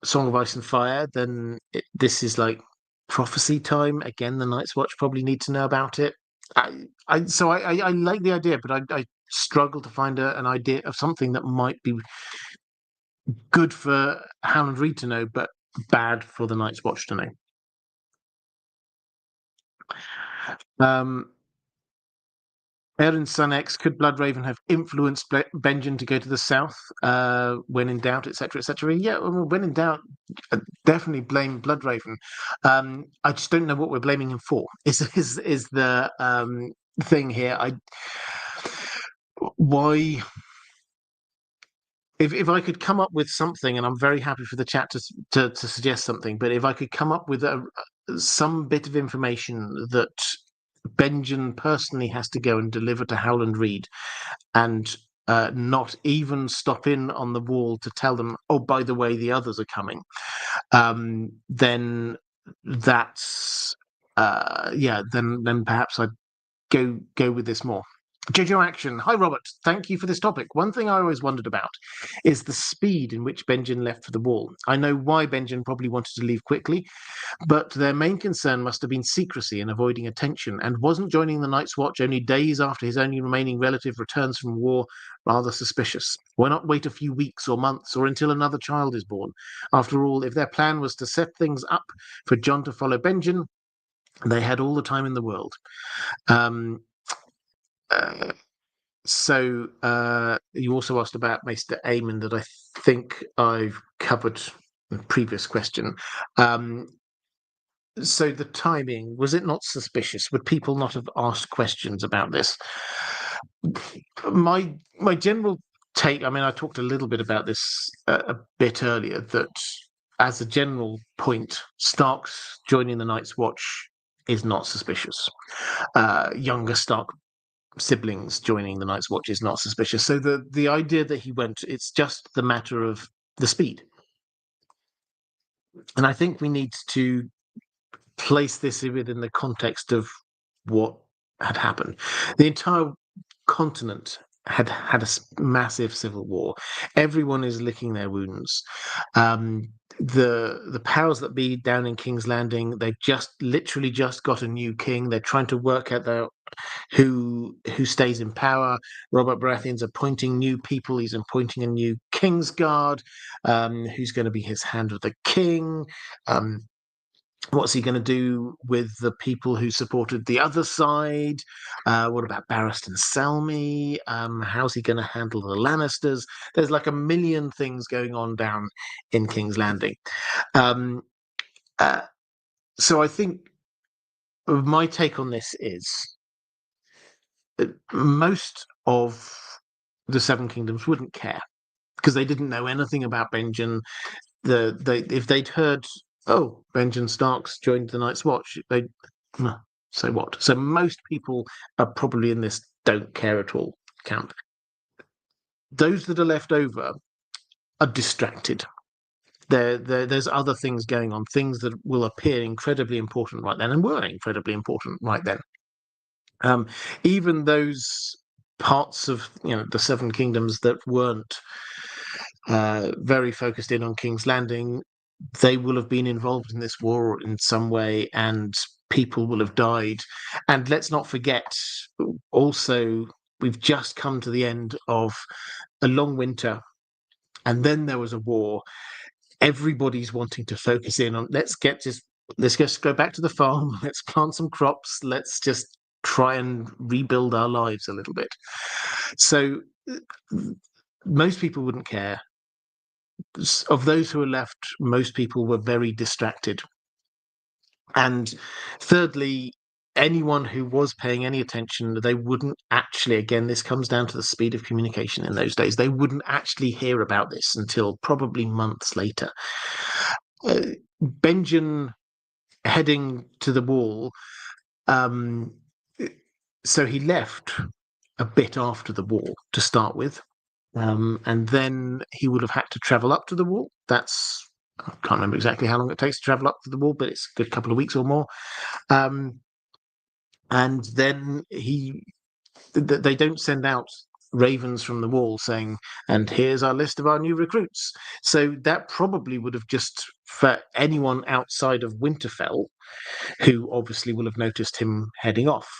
Song of Ice and Fire, then this is like prophecy time. Again, the Night's Watch probably need to know about it. So I like the idea, but I struggle to find an idea of something that might be good for Howland Reed to know, but bad for the Night's Watch to know. Erin's son X, could Bloodraven have influenced Benjen to go to the south when in doubt, etc., etc.? Yeah, well, when in doubt, definitely blame Bloodraven. I just don't know what we're blaming him for. Is the thing here? Why? If I could come up with something, and I'm very happy for the chat to suggest something, but if I could come up with some bit of information that Benjen personally has to go and deliver to Howland Reed, and not even stop in on the wall to tell them, oh, by the way, the others are coming, then that's then perhaps I'd go with this more. Jojo Action. Hi, Robert. Thank you for this topic. One thing I always wondered about is the speed in which Benjen left for the wall. I know why Benjen probably wanted to leave quickly, but their main concern must have been secrecy and avoiding attention, and wasn't joining the Night's Watch only days after his only remaining relative returns from war rather suspicious? Why not wait a few weeks or months or until another child is born? After all, if their plan was to set things up for Jon to follow Benjen, they had all the time in the world. So you also asked about Maester Aemon, that I think I've covered in the previous question. So the timing, was it not suspicious? Would people not have asked questions about this? My general take, I mean, I talked a little bit about this a bit earlier, that as a general point, Stark's joining the Night's Watch is not suspicious. Younger Stark siblings joining the Night's Watch is not suspicious. So the idea that he went, it's just the matter of the speed. And I think we need to place this within the context of what had happened. The entire continent had a massive civil war. Everyone is licking their wounds. The powers that be down in King's Landing, they've literally just got a new king. They're trying to work out who stays in power. Robert Baratheon's appointing new people. He's appointing a new Kingsguard, who's going to be his hand of the king. What's he going to do with the people who supported the other side? What about Barristan Selmy? How's he going to handle the Lannisters? There's like a million things going on down in King's Landing. So I think my take on this is that most of the Seven Kingdoms wouldn't care, because they didn't know anything about Benjen. If they'd heard, oh, Benjen Stark's joined the Night's Watch, so what? So most people are probably in this don't care at all camp. Those that are left over are distracted. There's other things going on, things that will appear incredibly important right then, and were incredibly important right then. Even those parts of the Seven Kingdoms that weren't very focused in on King's Landing, they will have been involved in this war in some way, and people will have died. And let's not forget, also, we've just come to the end of a long winter, and then there was a war. Everybody's wanting to focus in on, let's just go back to the farm, let's plant some crops, let's just try and rebuild our lives a little bit. So most people wouldn't care. Of those who were left, most people were very distracted. And thirdly, anyone who was paying any attention, they wouldn't actually, again, this comes down to the speed of communication in those days, they wouldn't actually hear about this until probably months later. Benjen heading to the wall, so he left a bit after the wall to start with. And then he would have had to travel up to the wall. I can't remember exactly how long it takes to travel up to the wall, but it's a good couple of weeks or more. And then they don't send out ravens from the wall saying, and here's our list of our new recruits. So that probably would have just, for anyone outside of Winterfell, who obviously will have noticed him heading off,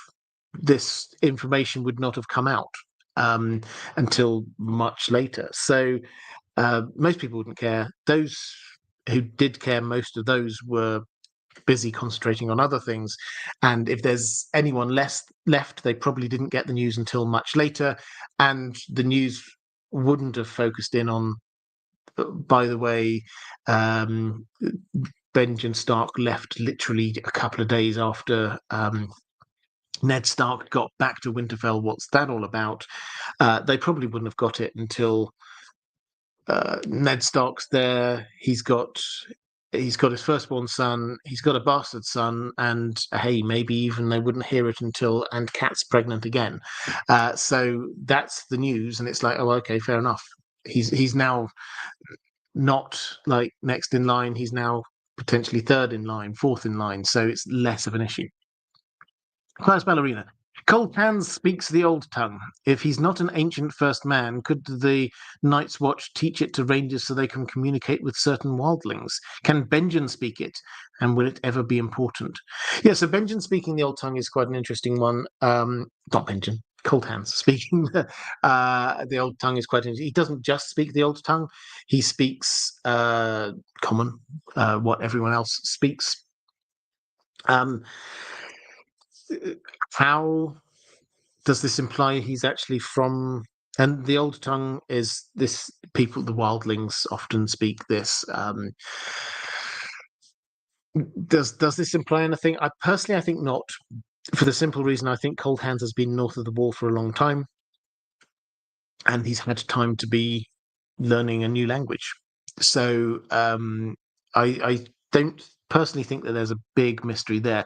this information would not have come out until much later. So most people wouldn't care. Those who did care, most of those were busy concentrating on other things. And if there's anyone left, they probably didn't get the news until much later. And the news wouldn't have focused in on, by the way, Benjen Stark left literally a couple of days after Ned Stark got back to Winterfell. What's that all about? They probably wouldn't have got it until Ned Stark's there. He's got his firstborn son. He's got a bastard son, and hey, maybe even they wouldn't hear it until and Kat's pregnant again. So that's the news, and it's like, oh, okay, fair enough. He's now not like next in line. He's now potentially third in line, fourth in line. So it's less of an issue. Class Ballerina. Cold Hands speaks the old tongue. If he's not an ancient first man, could the Night's Watch teach it to rangers so they can communicate with certain wildlings? Can Benjen speak it? And will it ever be important? Yeah, so Benjen speaking the old tongue is quite an interesting one. Not Benjen, Cold Hands speaking the old tongue is quite interesting. He doesn't just speak the old tongue. He speaks common, what everyone else speaks. How does this imply he's actually from? And the old tongue is this. People, the wildlings, often speak this. Does this imply anything? I think not. For the simple reason, I think Cold Hands has been north of the wall for a long time, and he's had time to be learning a new language. So I don't personally think that there's a big mystery there.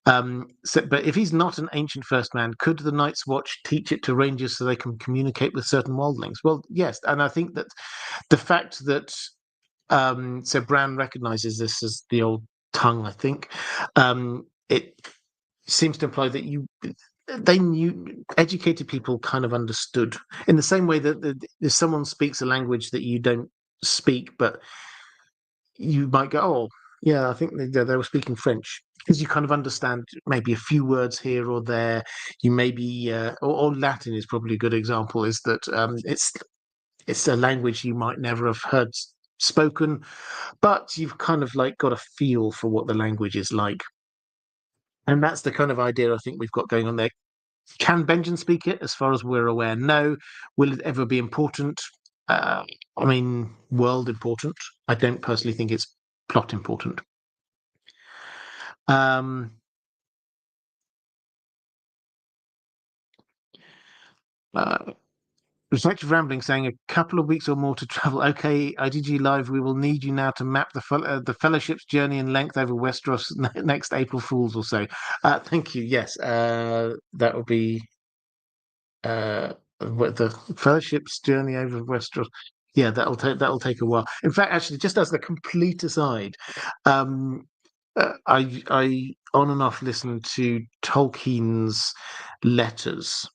But if he's not an ancient first man, could the Night's Watch teach it to rangers so they can communicate with certain wildlings? Well, yes, and I think that the fact that so Bran recognizes this as the old tongue, I think it seems to imply that they knew, educated people kind of understood, in the same way that if someone speaks a language that you don't speak, but you might go, oh, yeah, I think they were speaking French, because you kind of understand maybe a few words here or there. You maybe, or Latin is probably a good example, is that it's a language you might never have heard spoken, but you've kind of like got a feel for what the language is like. And that's the kind of idea I think we've got going on there. Can Benjen speak it? As far as we're aware, no. Will it ever be important? I mean, world important. I don't personally think it's plot important. Reflective Rambling saying a couple of weeks or more to travel. Okay, IDG Live, we will need you now to map the Fellowship's journey in length over Westeros next April Fools or so. Thank you. Yes, that will be the Fellowship's journey over Westeros. Yeah, that'll take a while. In fact, actually, just as the complete aside, I on and off listen to Tolkien's letters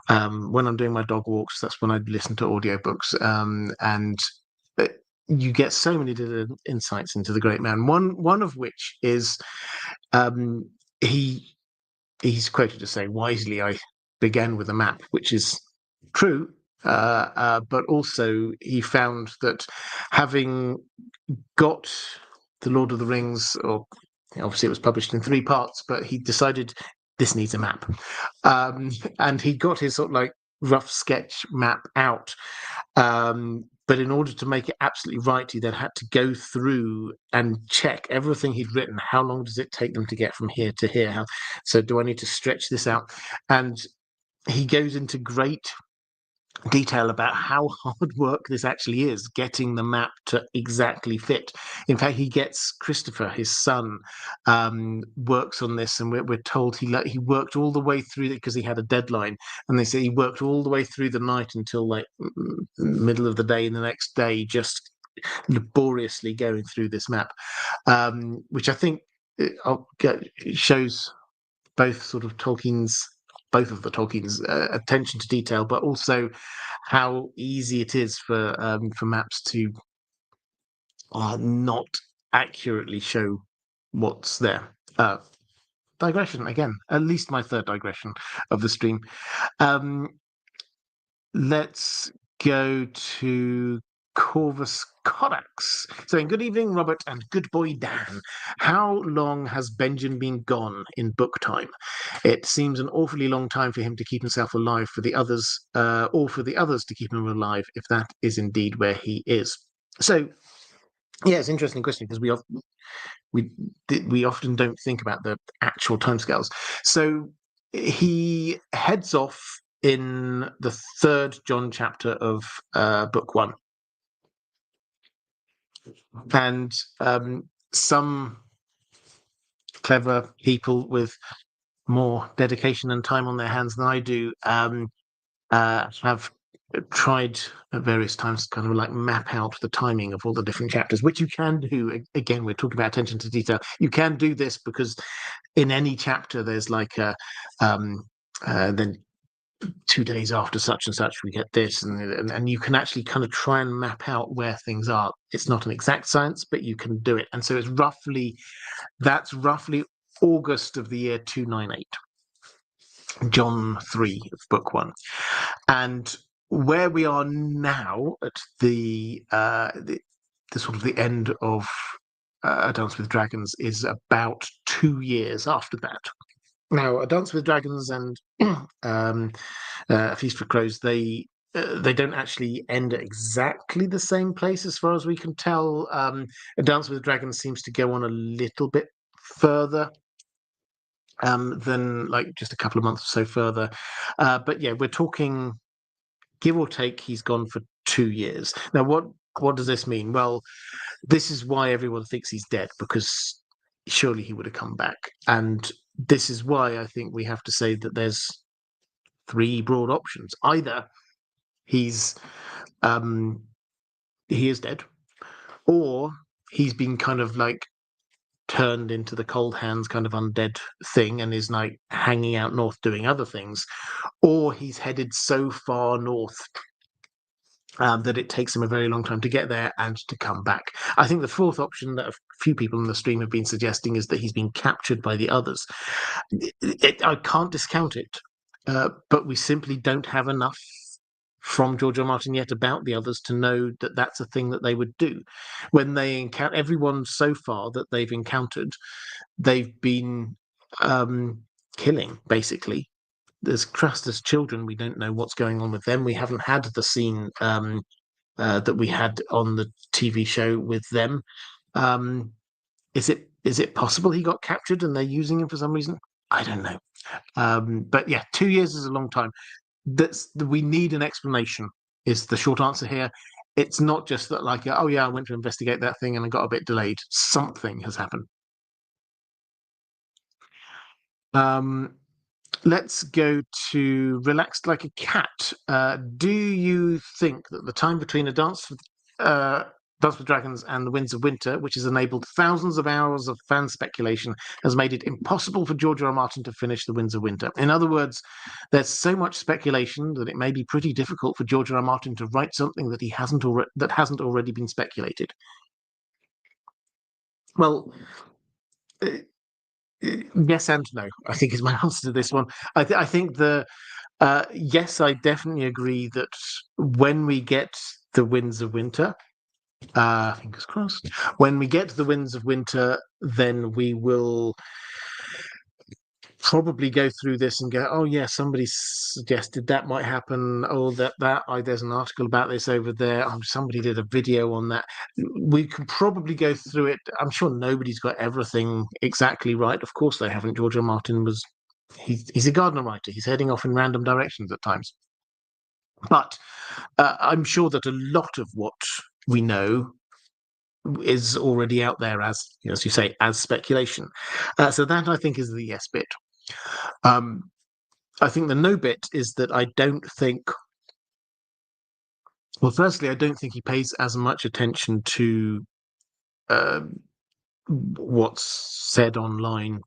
when I'm doing my dog walks. That's when I listen to audiobooks, and you get so many different insights into the great man. One of which is he's quoted as saying, "Wisely, I began with a map," which is true. But also he found that having got the Lord of the Rings, or obviously it was published in 3 parts, but he decided this needs a map. And he got his sort of like rough sketch map out. But in order to make it absolutely right, he then had to go through and check everything he'd written. How long does it take them to get from here to here? So do I need to stretch this out? And he goes into great detail about how hard work this actually is, getting the map to exactly fit. In fact, he gets Christopher, his son, works on this, and we're told he worked all the way through it because he had a deadline, and they say he worked all the way through the night until like middle of the day the next day, just laboriously going through this map, which I think shows both of the Tolkien's attention to detail, but also how easy it is for maps to not accurately show what's there. Digression again, at least my third digression of the stream. Let's go to Corvus Corax saying, "Good evening, Robert, and good boy Dan. How long has Benjen been gone in book time? It seems an awfully long time for him to keep himself alive for the others, or for the others to keep him alive, if that is indeed where he is." So, yeah, it's an interesting question because we often don't think about the actual timescales. So he heads off in the third John chapter of book one. And some clever people with more dedication and time on their hands than I do have tried at various times to kind of like map out the timing of all the different chapters, which you can do. Again, we're talking about attention to detail. You can do this because in any chapter there's like a then 2 days after such and such we get this, and you can actually kind of try and map out where things are. It's not an exact science, but you can do it. And so that's roughly August of the year 298, John 3 of book 1. And where we are now at the sort of the end of A Dance with Dragons is about 2 years after that. Now, A Dance with Dragons and A Feast for Crows, they don't actually end at exactly the same place as far as we can tell. A Dance with Dragons seems to go on a little bit further than like just a couple of months or so further. But yeah, we're talking, give or take, he's gone for 2 years. Now, what does this mean? Well, this is why everyone thinks he's dead, because surely he would have come back. And this is why I think we have to say that there's 3 broad options. Either he is dead, or he's been kind of like turned into the cold hands kind of undead thing and is like hanging out north doing other things, or he's headed so far north that it takes him a very long time to get there and to come back. I think the fourth option that a few people on the stream have been suggesting is that he's been captured by the others. I can't discount it, but we simply don't have enough from George R. Martin yet about the others to know that that's a thing that they would do. When they encounter everyone so far that they've encountered, they've been killing, basically. There's Craster's children. We don't know what's going on with them. We haven't had the scene that we had on the TV show with them. Is it possible he got captured and they're using him for some reason? I don't know. But yeah, 2 years is a long time. We need an explanation, is the short answer here. It's not just that like, oh yeah, I went to investigate that thing and I got a bit delayed. Something has happened. Let's go to Relaxed Like a Cat. Do you think that the time between A Dance with Dragons and The Winds of Winter, which has enabled thousands of hours of fan speculation, has made it impossible for George R. R. Martin to finish The Winds of Winter? In other words, there's so much speculation that it may be pretty difficult for George R. R. Martin to write something that hasn't already been speculated. Well, yes and no, I think, is my answer to this one. I think yes, I definitely agree that when we get The Winds of Winter, fingers crossed, when we get to The Winds of Winter, then we will probably go through this and go, oh yeah, somebody suggested that might happen. Oh, there's an article about this over there. Somebody did a video on that. We can probably go through it. I'm sure nobody's got everything exactly right. Of course they haven't. George R. Martin he's a gardener writer. He's heading off in random directions at times. But I'm sure that a lot of what we know is already out there as you say, as speculation. So that I think is the yes bit. I think the no bit is that I don't think. Well, firstly, I don't think he pays as much attention to uh, what's said online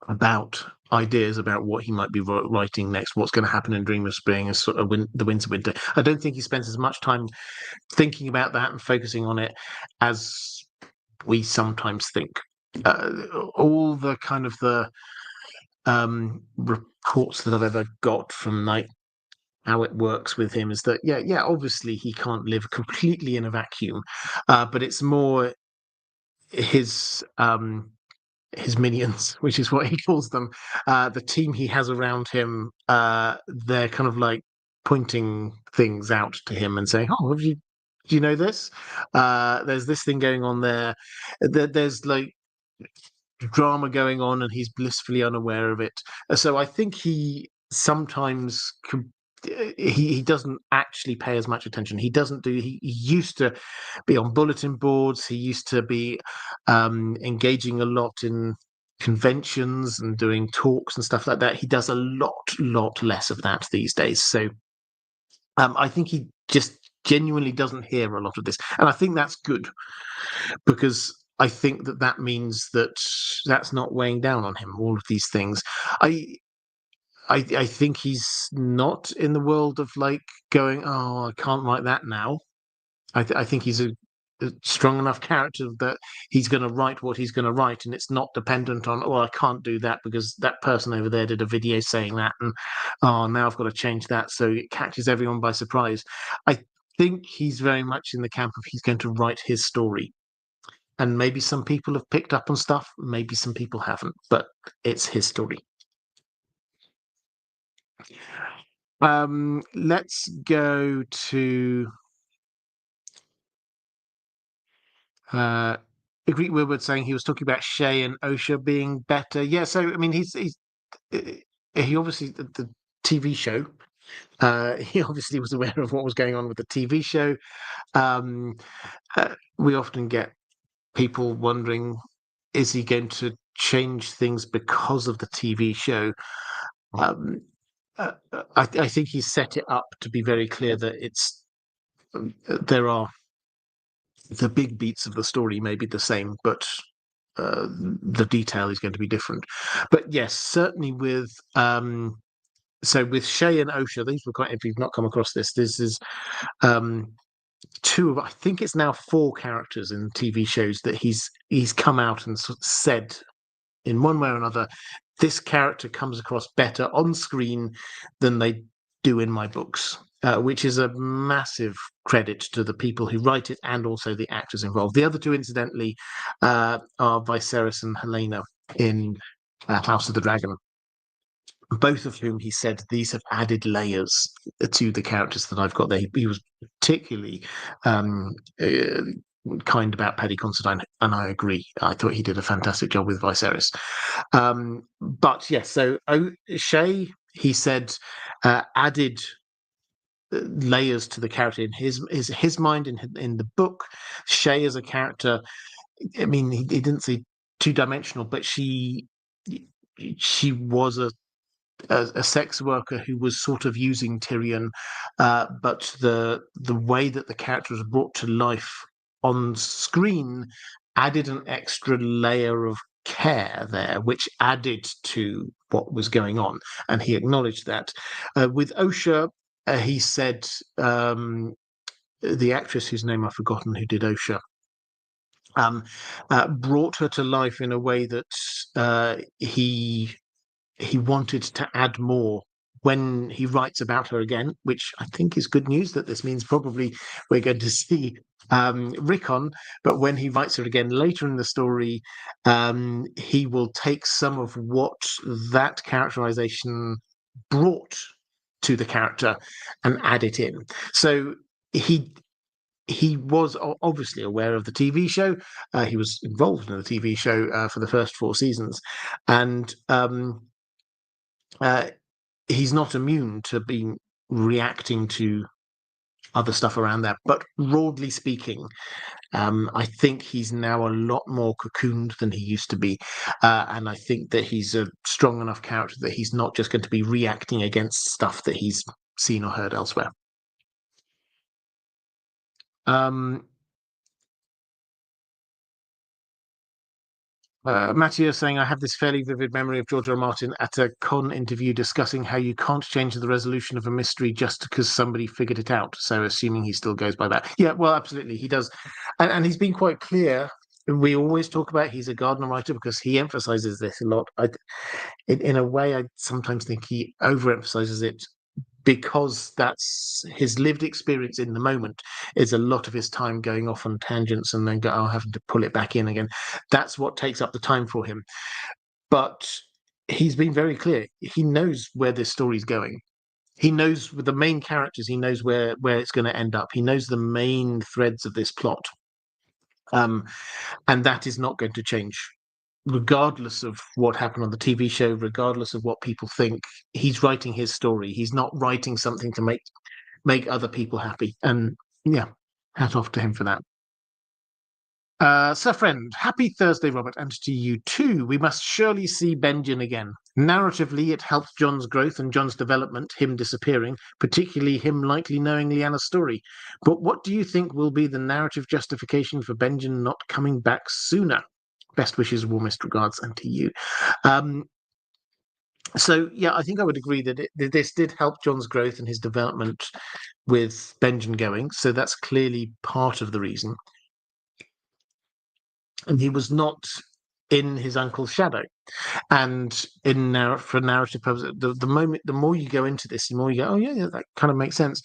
about ideas about what he might be writing next, what's going to happen in Dream of Spring, as sort of the Winter. I don't think he spends as much time thinking about that and focusing on it as we sometimes think. All the kind of the reports that I've ever got from like how it works with him is that obviously he can't live completely in a vacuum, but it's more his minions, which is what he calls them, the team he has around him. They're kind of like pointing things out to him and saying, "Oh, do you know this? There's this thing going on there. There's like drama going on, and he's blissfully unaware of it." So I think he sometimes he doesn't actually pay as much attention. He doesn't do. He used to be on bulletin boards. He used to be engaging a lot in conventions and doing talks and stuff like that. He does a lot less of that these days. So I think he just genuinely doesn't hear a lot of this, and I think that's good, because I think that means that that's not weighing down on him. All of these things, I I think he's not in the world of like going, oh, I can't write that now. I think he's a strong enough character that he's going to write what he's going to write, and it's not dependent on, oh, I can't do that because that person over there did a video saying that, and oh, now I've got to change that, so it catches everyone by surprise. I think he's very much in the camp of he's going to write his story, and maybe some people have picked up on stuff, maybe some people haven't, but it's his story. Let's go to Greek Wilbert saying he was talking about Shay and Osha being better. Yeah, so I mean, he obviously the TV show. He obviously was aware of what was going on with the TV show. Um, we often get people wondering, is he going to change things because of the TV show? Um, I think he's set it up to be very clear that there are the big beats of the story may be the same, but the detail is going to be different. But yes, certainly with so with Shay and Osha, these were quite. If you've not come across this is two of, I think it's now four characters in TV shows that he's come out and sort of said in one way or another, this character comes across better on screen than they do in my books, which is a massive credit to the people who write it and also the actors involved. The other two, incidentally, are Viserys and Helena in House of the Dragon, both of whom he said these have added layers to the characters that I've got there. He was particularly kind about Paddy Considine, and I agree. I thought he did a fantastic job with Viserys. But yes, so Shay, he said, added layers to the character in his mind in the book. Shay as a character, I mean, he didn't say two-dimensional, but she was a sex worker who was sort of using Tyrion, but the way that the character was brought to life on screen added an extra layer of care there, which added to what was going on, and he acknowledged that. With Osha, he said, the actress whose name I've forgotten who did Osha, brought her to life in a way that he wanted to add more when he writes about her again, which I think is good news, that this means probably we're going to see Rickon, but when he writes her again later in the story, he will take some of what that characterization brought to the character and add it in. So he was obviously aware of the TV show. He was involved in the TV show for the first 4 seasons, and he's not immune to being reacting to other stuff around that. But broadly speaking, I think he's now a lot more cocooned than he used to be. And I think that he's a strong enough character that he's not just going to be reacting against stuff that he's seen or heard elsewhere. Matthew is saying, I have this fairly vivid memory of George R. R. Martin at a con interview discussing how you can't change the resolution of a mystery just because somebody figured it out. So assuming he still goes by that. Yeah, well, absolutely. He does. And he's been quite clear. We always talk about he's a Gardner writer because he emphasizes this a lot. In a way, I sometimes think he overemphasizes it because that's his lived experience in the moment is a lot of his time going off on tangents and then having to pull it back in again. That's what takes up the time for him. But he's been very clear. He knows where this story's going. He knows with the main characters, he knows where it's going to end up. He knows the main threads of this plot. And that is not going to change. Regardless of what happened on the TV show, regardless of what people think, he's writing his story. He's not writing something to make other people happy. And yeah, hat off to him for that. Sir Friend, happy Thursday, Robert, and to you too. We must surely see Benjen again. Narratively, it helps Jon's growth and Jon's development, him disappearing, particularly him likely knowing Lyanna's story. But what do you think will be the narrative justification for Benjen not coming back sooner? Best wishes, warmest regards, and to you. So, yeah, I think I would agree that this did help Jon's growth and his development with Benjen going. So that's clearly part of the reason. And he was not in his uncle's shadow. And for narrative purposes, the more you go into this, the more you go, oh yeah, that kind of makes sense.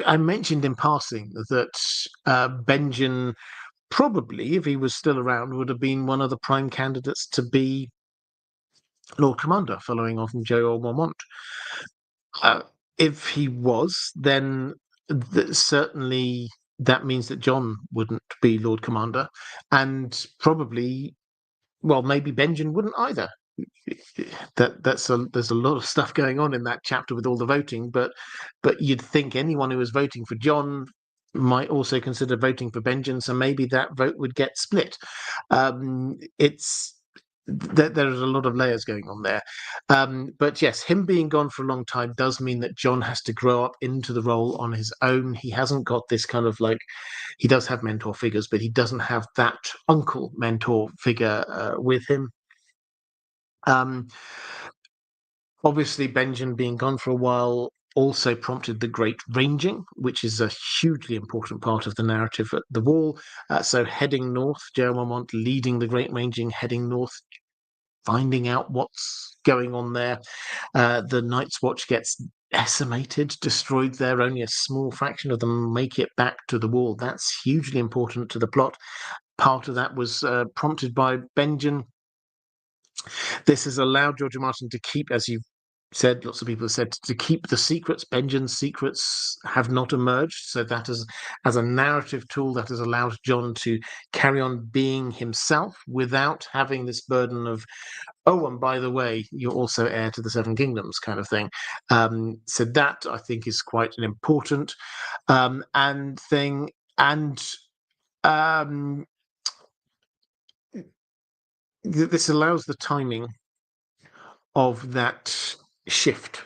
I mentioned in passing that Benjen probably, if he was still around, would have been one of the prime candidates to be Lord Commander, following on from Joe Mormont. If he was, then certainly that means that Jon wouldn't be Lord Commander, and probably, well, maybe Benjen wouldn't either. There's a lot of stuff going on in that chapter with all the voting, but you'd think anyone who was voting for Jon might also consider voting for Benjen, so maybe that vote would get split. There's a lot of layers going on there. But yes, him being gone for a long time does mean that Jon has to grow up into the role on his own. He hasn't got this kind of he does have mentor figures, but he doesn't have that uncle mentor figure with him. Obviously, Benjen being gone for a while also prompted the Great Ranging, which is a hugely important part of the narrative at the Wall. So heading north, Jeremy leading the Great Ranging, heading north, finding out what's going on there. The Night's Watch gets decimated, destroyed there. Only a small fraction of them make it back to the Wall. That's hugely important to the plot. Part of that was prompted by Benjen. This has allowed George R. R. Martin to keep, as you said, lots of people have said, to keep the secrets. Benjen's secrets have not emerged. So that is, as a narrative tool, that has allowed Jon to carry on being himself without having this burden of, oh, and by the way, you're also heir to the Seven Kingdoms kind of thing. So that, I think, is quite an important thing. And this allows the timing of that shift.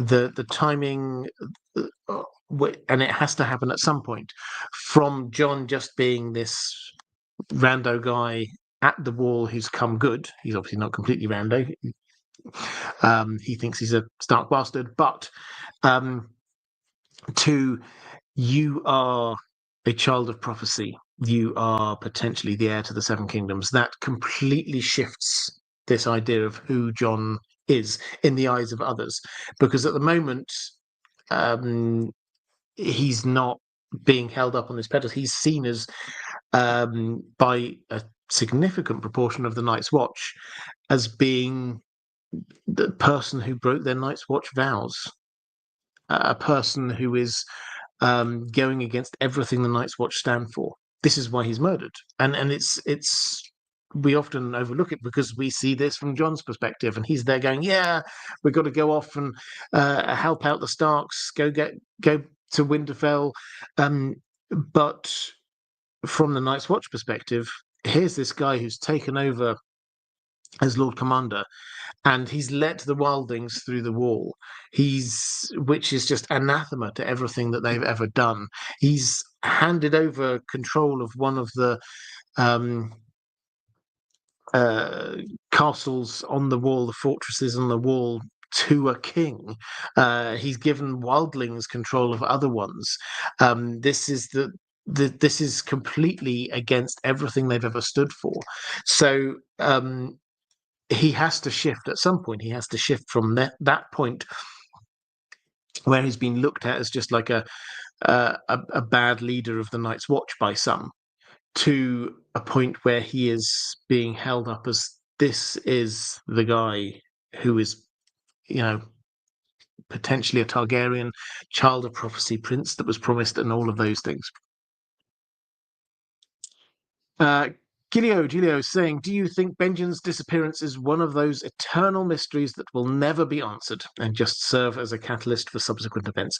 The timing, and it has to happen at some point, from Jon just being this rando guy at the Wall who's come good. He's obviously not completely rando. He thinks he's a stark bastard, but to you are a child of prophecy. You are potentially the heir to the Seven Kingdoms. That completely shifts this idea of who Jon is in the eyes of others, because at the moment he's not being held up on this pedestal. He's seen as by a significant proportion of the Night's Watch as being the person who broke their Night's Watch vows, a person who is going against everything the Night's Watch stand for. This is why he's murdered, and it's we often overlook it because we see this from Jon's perspective, and he's there going, "Yeah, we've got to go off and help out the Starks, go to Winterfell." But from the Night's Watch perspective, here's this guy who's taken over as Lord Commander, and he's let the wildlings through the wall. Which is just anathema to everything that they've ever done. He's handed over control of one of the um, castles on the wall, the fortresses on the wall, to a king. He's given wildlings control of other ones. This is this is completely against everything they've ever stood for. So he has to shift at some point. He has to shift from that point where he's been looked at as just like a bad leader of the Night's Watch by some, to a point where he is being held up as this is the guy who is, potentially a Targaryen, child of prophecy, prince that was promised, and all of those things. Gilio saying, do you think Benjen's disappearance is one of those eternal mysteries that will never be answered and just serve as a catalyst for subsequent events?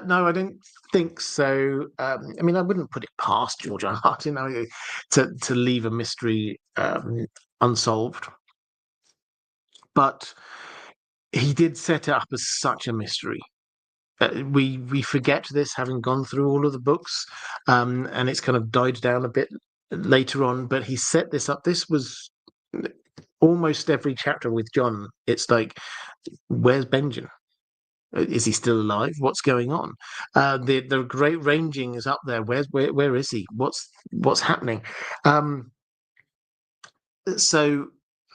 No, I don't think so. I wouldn't put it past George R. R. Martin to leave a mystery unsolved. But he did set it up as such a mystery. We forget this, having gone through all of the books, and it's kind of died down a bit later on. But he set this up. This was almost every chapter with Jon. It's like, where's Benjen? Is he still alive? What's going on? The great ranging is up there. Where is he? What's happening? So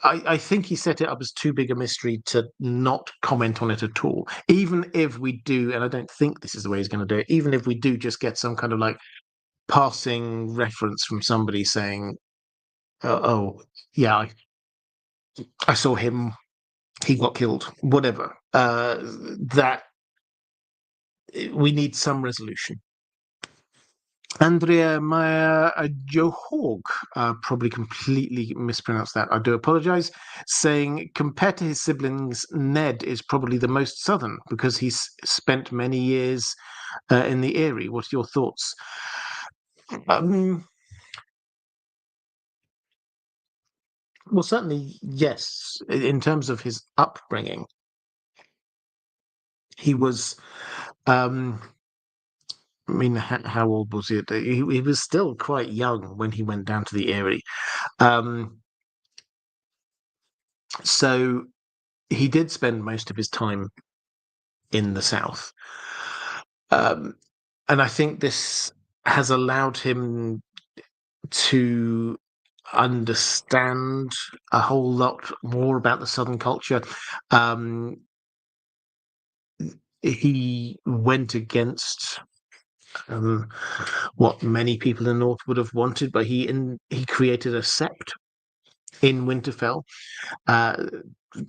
I think he set it up as too big a mystery to not comment on it at all. Even if we do, and I don't think this is the way he's going to do it, even if we do just get some kind of like passing reference from somebody saying, oh yeah, I saw him, he got killed, whatever, that we need some resolution. Andrea Maya Johog, probably completely mispronounced that. I do apologize. Saying, compared to his siblings, Ned is probably the most southern because he's spent many years in the Eyrie. What are your thoughts? Well, certainly, yes. In terms of his upbringing, he was. How old was he? He was still quite young when he went down to the Eyrie. So he did spend most of his time in the south. And I think this has allowed him to understand a whole lot more about the southern culture. He went against what many people in the north would have wanted, but he created a sept in Winterfell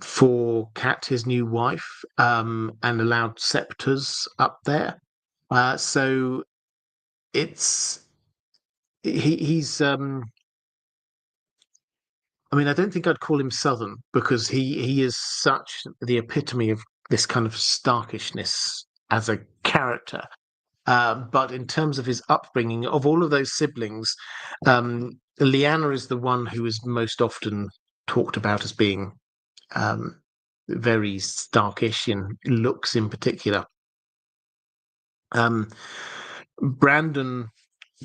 for Cat, his new wife, and allowed scepters up there. So he's. I don't think I'd call him southern because he is such the epitome of this kind of starkishness as a character. But in terms of his upbringing, of all of those siblings, Lyanna is the one who is most often talked about as being very starkish in looks in particular. Brandon,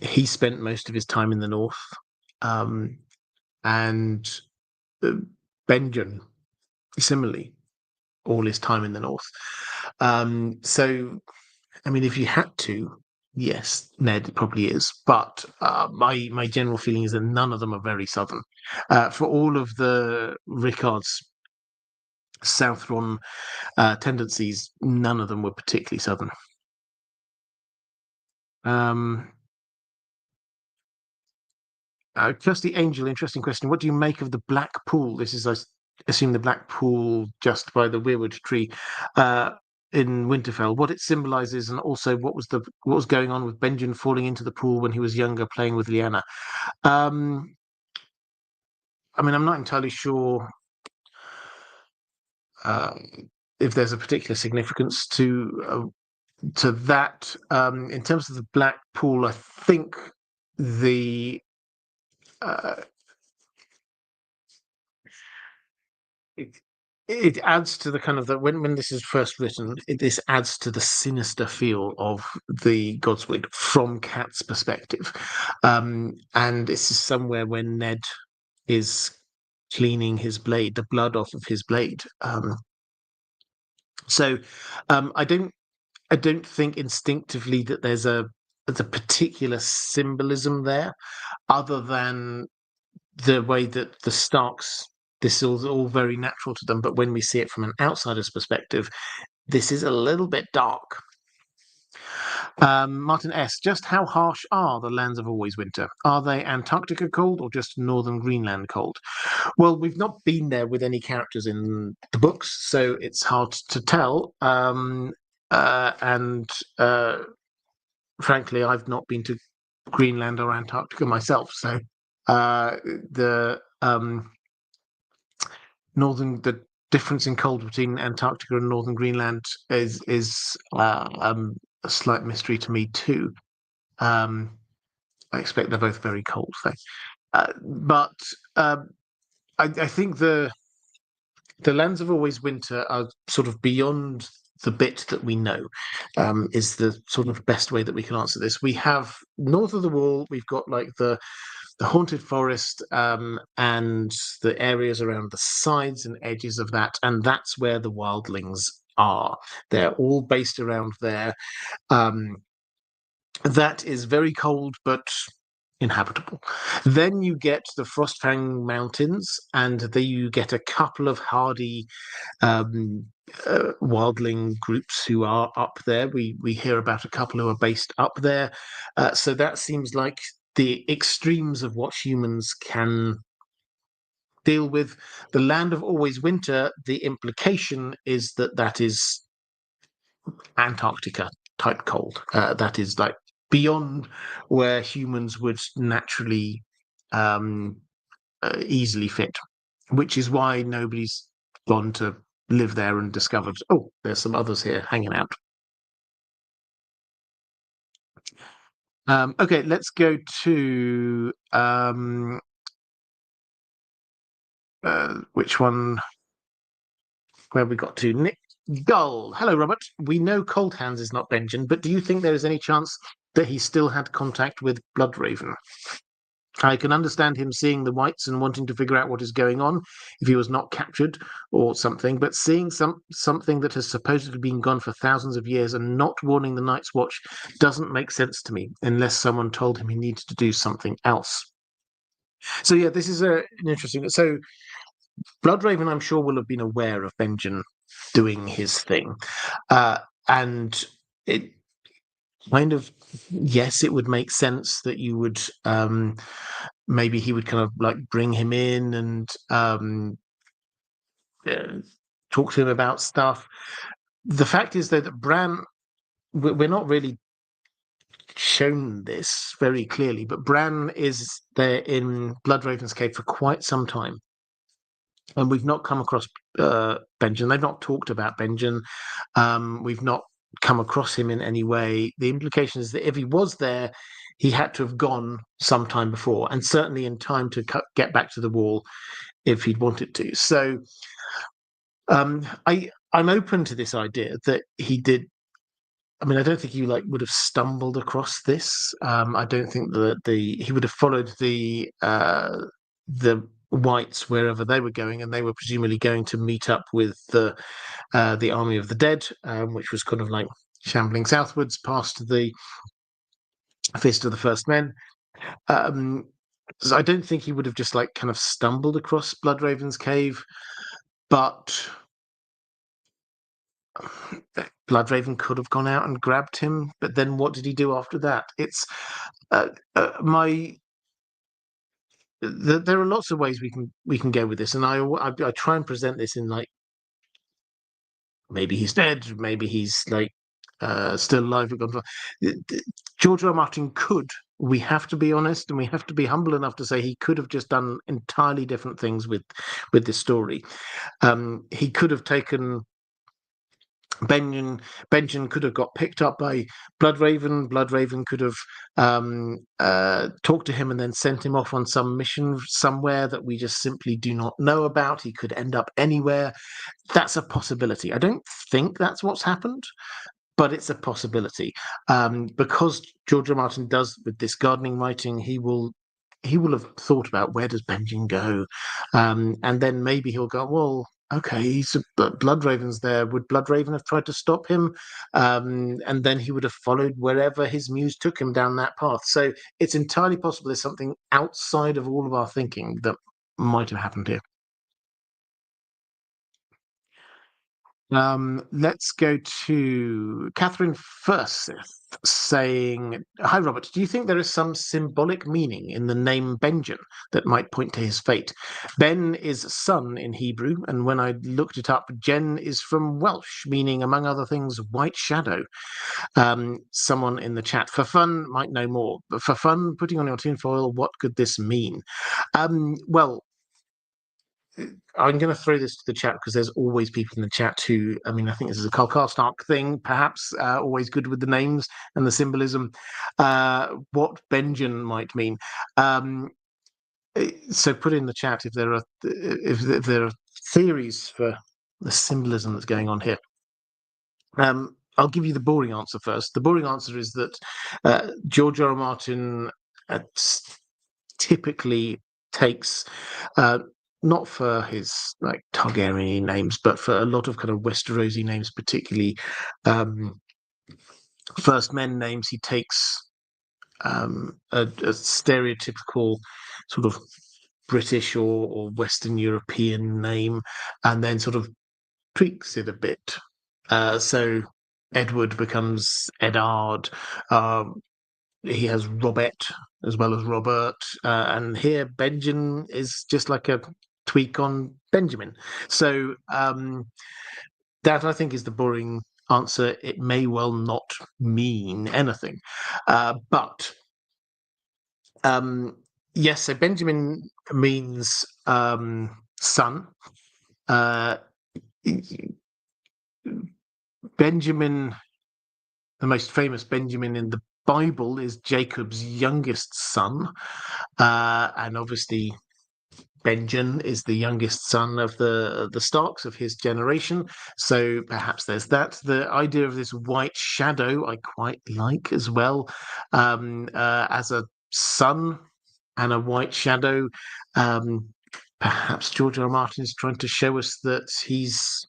he spent most of his time in the north, and Benjen, similarly, all his time in the north. So, if you had to, yes, Ned probably is. But my general feeling is that none of them are very southern. For all of the Rickard's Southron tendencies, none of them were particularly southern. Kirsty Angel, interesting question. What do you make of the Black Pool? This is, I assume, the Black Pool just by the Weirwood tree in Winterfell. What it symbolizes, and also what was going on with Benjen falling into the pool when he was younger, playing with Lyanna. I mean, I'm not entirely sure uh, if there's a particular significance to that. In terms of the Black Pool, I think the uh, it, it adds to the kind of the when this is first written, this adds to the sinister feel of the Godswood from Cat's perspective, and this is somewhere when Ned is cleaning his blade, the blood off of his blade. So I don't think instinctively that there's a particular symbolism there, other than the way that the Starks, this is all very natural to them, but when we see it from an outsider's perspective, this is a little bit dark. Martin S. Just how harsh are the lands of Always Winter? Are they Antarctica cold or just northern Greenland cold? Well, we've not been there with any characters in the books, so it's hard to tell. And frankly, I've not been to Greenland or Antarctica myself, so the the difference in cold between Antarctica and northern Greenland is a slight mystery to me too. I expect they're both very cold, though. But I think the lands of Always Winter are sort of beyond the bit that we know, is the sort of best way that we can answer this. We have north of the wall, we've got like the haunted forest, and the areas around the sides and edges of that, and that's where the wildlings are. They're all based around there. That is very cold, but inhabitable. Then you get the Frostfang Mountains, and there you get a couple of hardy wildling groups who are up there. We hear about a couple who are based up there. So that seems like the extremes of what humans can deal with. The land of Always Winter, the implication is that that is Antarctica type cold. That is like beyond where humans would naturally easily fit, which is why nobody's gone to live there and discovered, oh, there's some others here hanging out. Okay, let's go to which one? Where we got to? Nick Gull. Hello, Robert. We know Cold Hands is not Benjen, but do you think there is any chance that he still had contact with Bloodraven? I can understand him seeing the whites and wanting to figure out what is going on if he was not captured or something, but seeing something that has supposedly been gone for thousands of years and not warning the Night's Watch doesn't make sense to me, unless someone told him he needed to do something else. So yeah, this is an interesting. So Bloodraven, I'm sure, will have been aware of Benjen doing his thing, and it kind of, yes, it would make sense that you would maybe he would kind of like bring him in and talk to him about stuff. The fact is though that Bran, we're not really shown this very clearly, but Bran is there in Bloodraven's cave for quite some time, and we've not come across Benjen. They've not talked about Benjen. We've not come across him in any way. The implication is that if he was there, he had to have gone sometime before, and certainly in time to get back to the wall if he'd wanted to. So I'm open to this idea that he did. I mean, I don't think he would have stumbled across this. I don't think that he would have followed the whites wherever they were going, and they were presumably going to meet up with the army of the dead, which was kind of like shambling southwards past the Fist of the First Men. So I don't think he would have just like kind of stumbled across Bloodraven's cave, but Bloodraven could have gone out and grabbed him. But then what did he do after that? It's there are lots of ways we can go with this, and I try and present this in like, maybe he's dead, maybe he's like still alive. George R. R. Martin could. We have to be honest, and we have to be humble enough to say he could have just done entirely different things with this story. He could have taken Benjen could have got picked up by Bloodraven. Bloodraven could have talked to him and then sent him off on some mission somewhere that we just simply do not know about. He could end up anywhere. That's a possibility. I don't think that's what's happened, but it's a possibility. Because George R. Martin does with this gardening writing, he will have thought about where does Benjen go, and then maybe he'll go, well, okay, he's Bloodraven's there. Would Bloodraven have tried to stop him? And then he would have followed wherever his muse took him down that path. So it's entirely possible there's something outside of all of our thinking that might have happened here. Let's go to Catherine Furseth saying, "Hi Robert, do you think there is some symbolic meaning in the name Benjen that might point to his fate? Ben is son in Hebrew, and when I looked it up, Jen is from Welsh, meaning, among other things, white shadow." Someone in the chat, for fun, might know more. But for fun, putting on your tinfoil, what could this mean? Well, I'm going to throw this to the chat because there's always people in the chat who, I mean, I think this is a Karl thing, perhaps, always good with the names and the symbolism, what Benjen might mean. So put in the chat if there are theories for the symbolism that's going on here. I'll give you the boring answer first. The boring answer is that George R. R. Martin typically takes not for his like Targaryen names, but for a lot of kind of Westerosi names, particularly First Men names, he takes a stereotypical sort of British or Western European name, and then sort of tweaks it a bit. So Edward becomes Eddard. He has Robert as well as Robert, and here Benjen is just like a tweak on Benjamin. So that, I think, is the boring answer. It may well not mean anything, but yes. So Benjamin means son. Benjamin, the most famous Benjamin in the Bible, is Jacob's youngest son, and obviously Benjen is the youngest son of the Starks of his generation. So perhaps there's that. The idea of this white shadow I quite like as well, as a son and a white shadow. Perhaps George R. R. Martin is trying to show us that he's,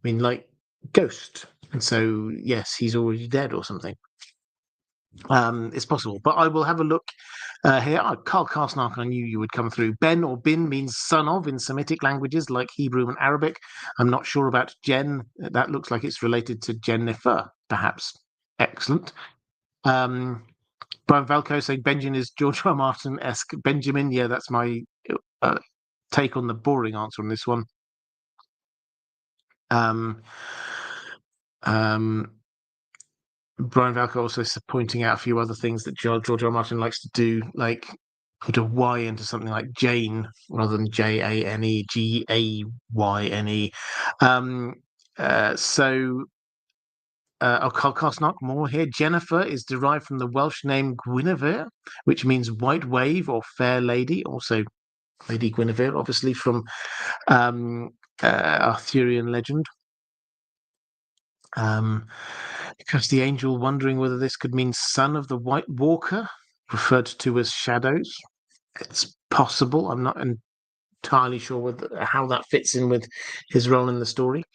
like Ghost, and so yes, he's already dead or something. It's possible, but I will have a look here. Karl Karsnark, I knew you would come through. Ben or Bin means son of in Semitic languages like Hebrew and Arabic. I'm not sure about Jen. That looks like it's related to Jennifer, perhaps. Excellent. Brian Valco saying Benjen is George R. R. Martin-esque Benjamin. Yeah, that's my take on the boring answer on this one. Brian Valco also pointing out a few other things that George R. R. Martin likes to do, like put a Y into something like Jane rather than Jane, Gayyne. Karl Karsnark, more here. Jennifer is derived from the Welsh name Guinevere, which means white wave or fair lady. Also, Lady Guinevere, obviously from Arthurian legend. Because the angel wondering whether this could mean son of the White Walker, referred to as shadows. It's possible. I'm not entirely sure how that fits in with his role in the story.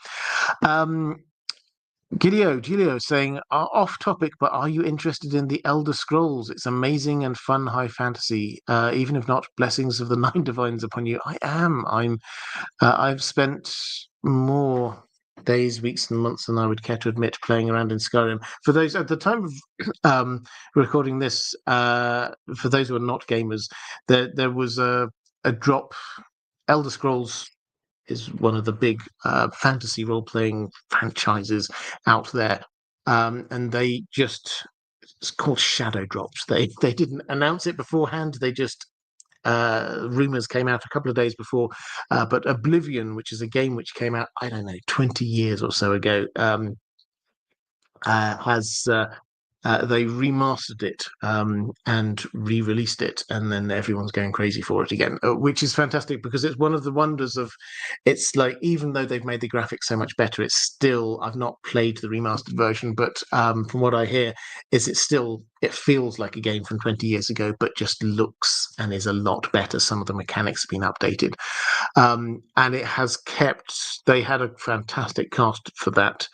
Giulio saying, off topic, but are you interested in the Elder Scrolls? It's amazing and fun high fantasy. Even if not, blessings of the Nine Divines upon you. I am. I've spent more days, weeks, and months than I would care to admit playing around in Skyrim. For those at the time of recording this, for those who are not gamers, there was a drop. Elder Scrolls is one of the big fantasy role-playing franchises out there, and they just it's called Shadow Drops. They didn't announce it beforehand. They just rumors came out a couple of days before, but Oblivion, which is a game which came out, I don't know, 20 years or so ago, has they remastered it and re-released it, and then everyone's going crazy for it again, which is fantastic because it's one of the wonders of. It's like even though they've made the graphics so much better, it's still. I've not played the remastered version, but from what I hear, it feels like a game from 20 years ago, but just looks and is a lot better. Some of the mechanics have been updated, and it has kept. They had a fantastic cast for that,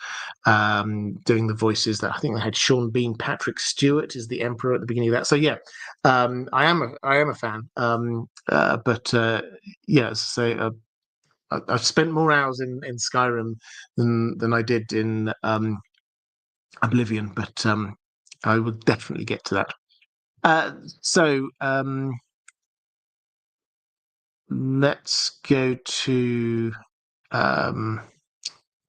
doing the voices. That I think they had Sean Bean, Patrick Stewart is the Emperor at the beginning of that. So yeah, I am a fan. But yeah, so I've spent more hours in Skyrim than I did in Oblivion, but I will definitely get to that. So let's go to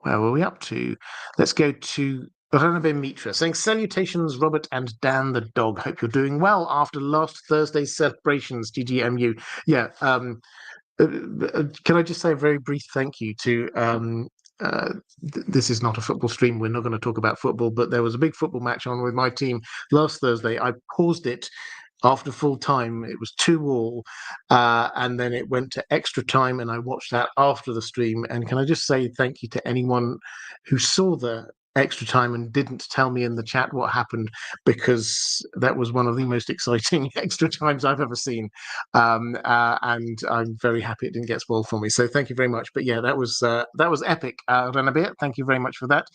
where were we up to? Let's go to Ranabin Mitra saying, salutations, Robert and Dan the dog. Hope you're doing well after last Thursday's celebrations, GGMU. Yeah, can I just say a very brief thank you to this is not a football stream. We're not going to talk about football, but there was a big football match on with my team last Thursday. I paused it after full time. It was 2-2, and then it went to extra time, and I watched that after the stream. And can I just say thank you to anyone who saw the extra time and didn't tell me in the chat what happened, because that was one of the most exciting extra times I've ever seen, and I'm very happy it didn't get spoiled for me. So thank you very much. But yeah, that was epic, Renabir. Thank you very much for that.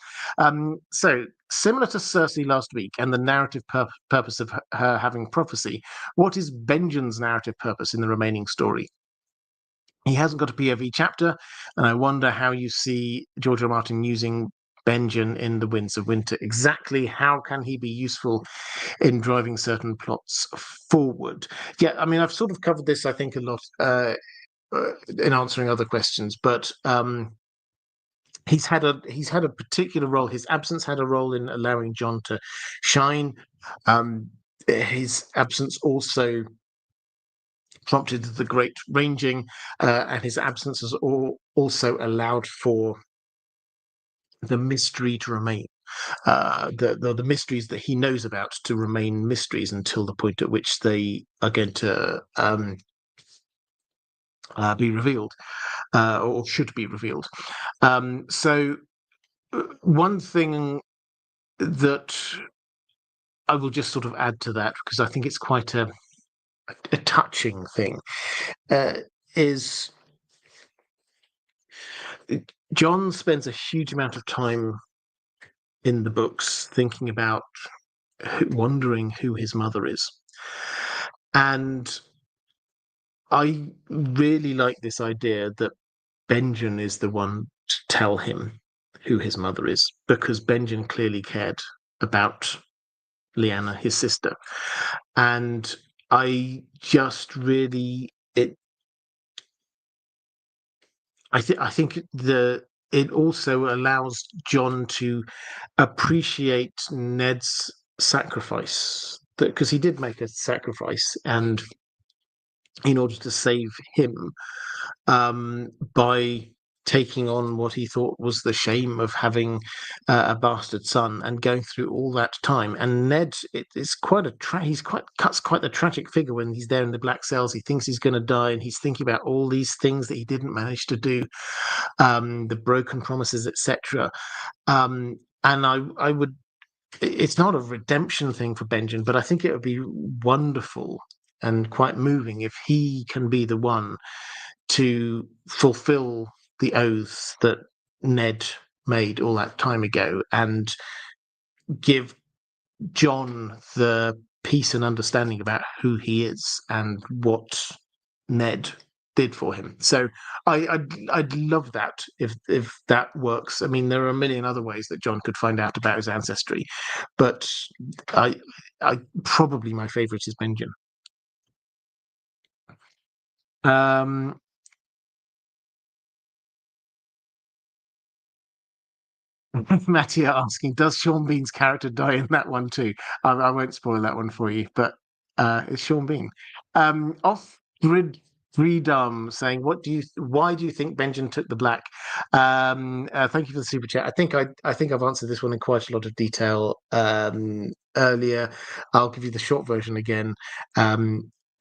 So similar to Cersei last week and the narrative purpose of her having prophecy, what is Benjen's narrative purpose in the remaining story? He hasn't got a POV chapter, and I wonder how you see George R. Martin using Benjen in The Winds of Winter. Exactly how can he be useful in driving certain plots forward? Yeah, I mean, I've sort of covered this, I think, a lot in answering other questions, but he's had a particular role. His absence had a role in allowing Jon to shine. His absence also prompted the great ranging, and his absence has also allowed for the mystery to remain. The mysteries that he knows about to remain mysteries until the point at which they are going to be revealed, or should be revealed. So one thing that I will just sort of add to that, because I think it's quite a touching thing, is Jon spends a huge amount of time in the books thinking about, wondering who his mother is. And I really like this idea that Benjen is the one to tell him who his mother is, because Benjen clearly cared about Lyanna, his sister. And I just really I think it also allows Jon to appreciate Ned's sacrifice, because he did make a sacrifice, and in order to save him, by taking on what he thought was the shame of having a bastard son and going through all that time. And Ned, it's quite cuts quite the tragic figure when he's there in the black cells. He thinks he's going to die, and he's thinking about all these things that he didn't manage to do, the broken promises, etc. And I would. It's not a redemption thing for Benjen, but I think it would be wonderful and quite moving if he can be the one to fulfill the oaths that Ned made all that time ago, and give Jon the peace and understanding about who he is and what Ned did for him. So I'd love that if that works. I mean, there are a million other ways that Jon could find out about his ancestry, but I probably my favorite is Benjen. Mattia asking, does Sean Bean's character die in that one too? I won't spoil that one for you, but it's Sean Bean. Off grid freedom saying, why do you think Benjen took the black? Thank you for the super chat. I think I've answered this one in quite a lot of detail earlier. I'll give you the short version again.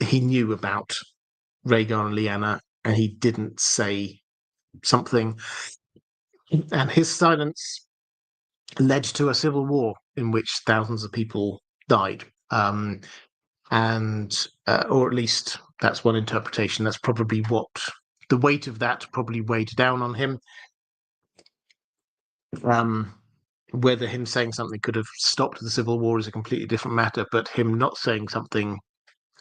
He knew about Rhaegar and Lyanna, and he didn't say something, and his silence led to a civil war in which thousands of people died. And or at least that's one interpretation. That's probably what the weight of that probably weighed down on him. Whether him saying something could have stopped the civil war is a completely different matter, but him not saying something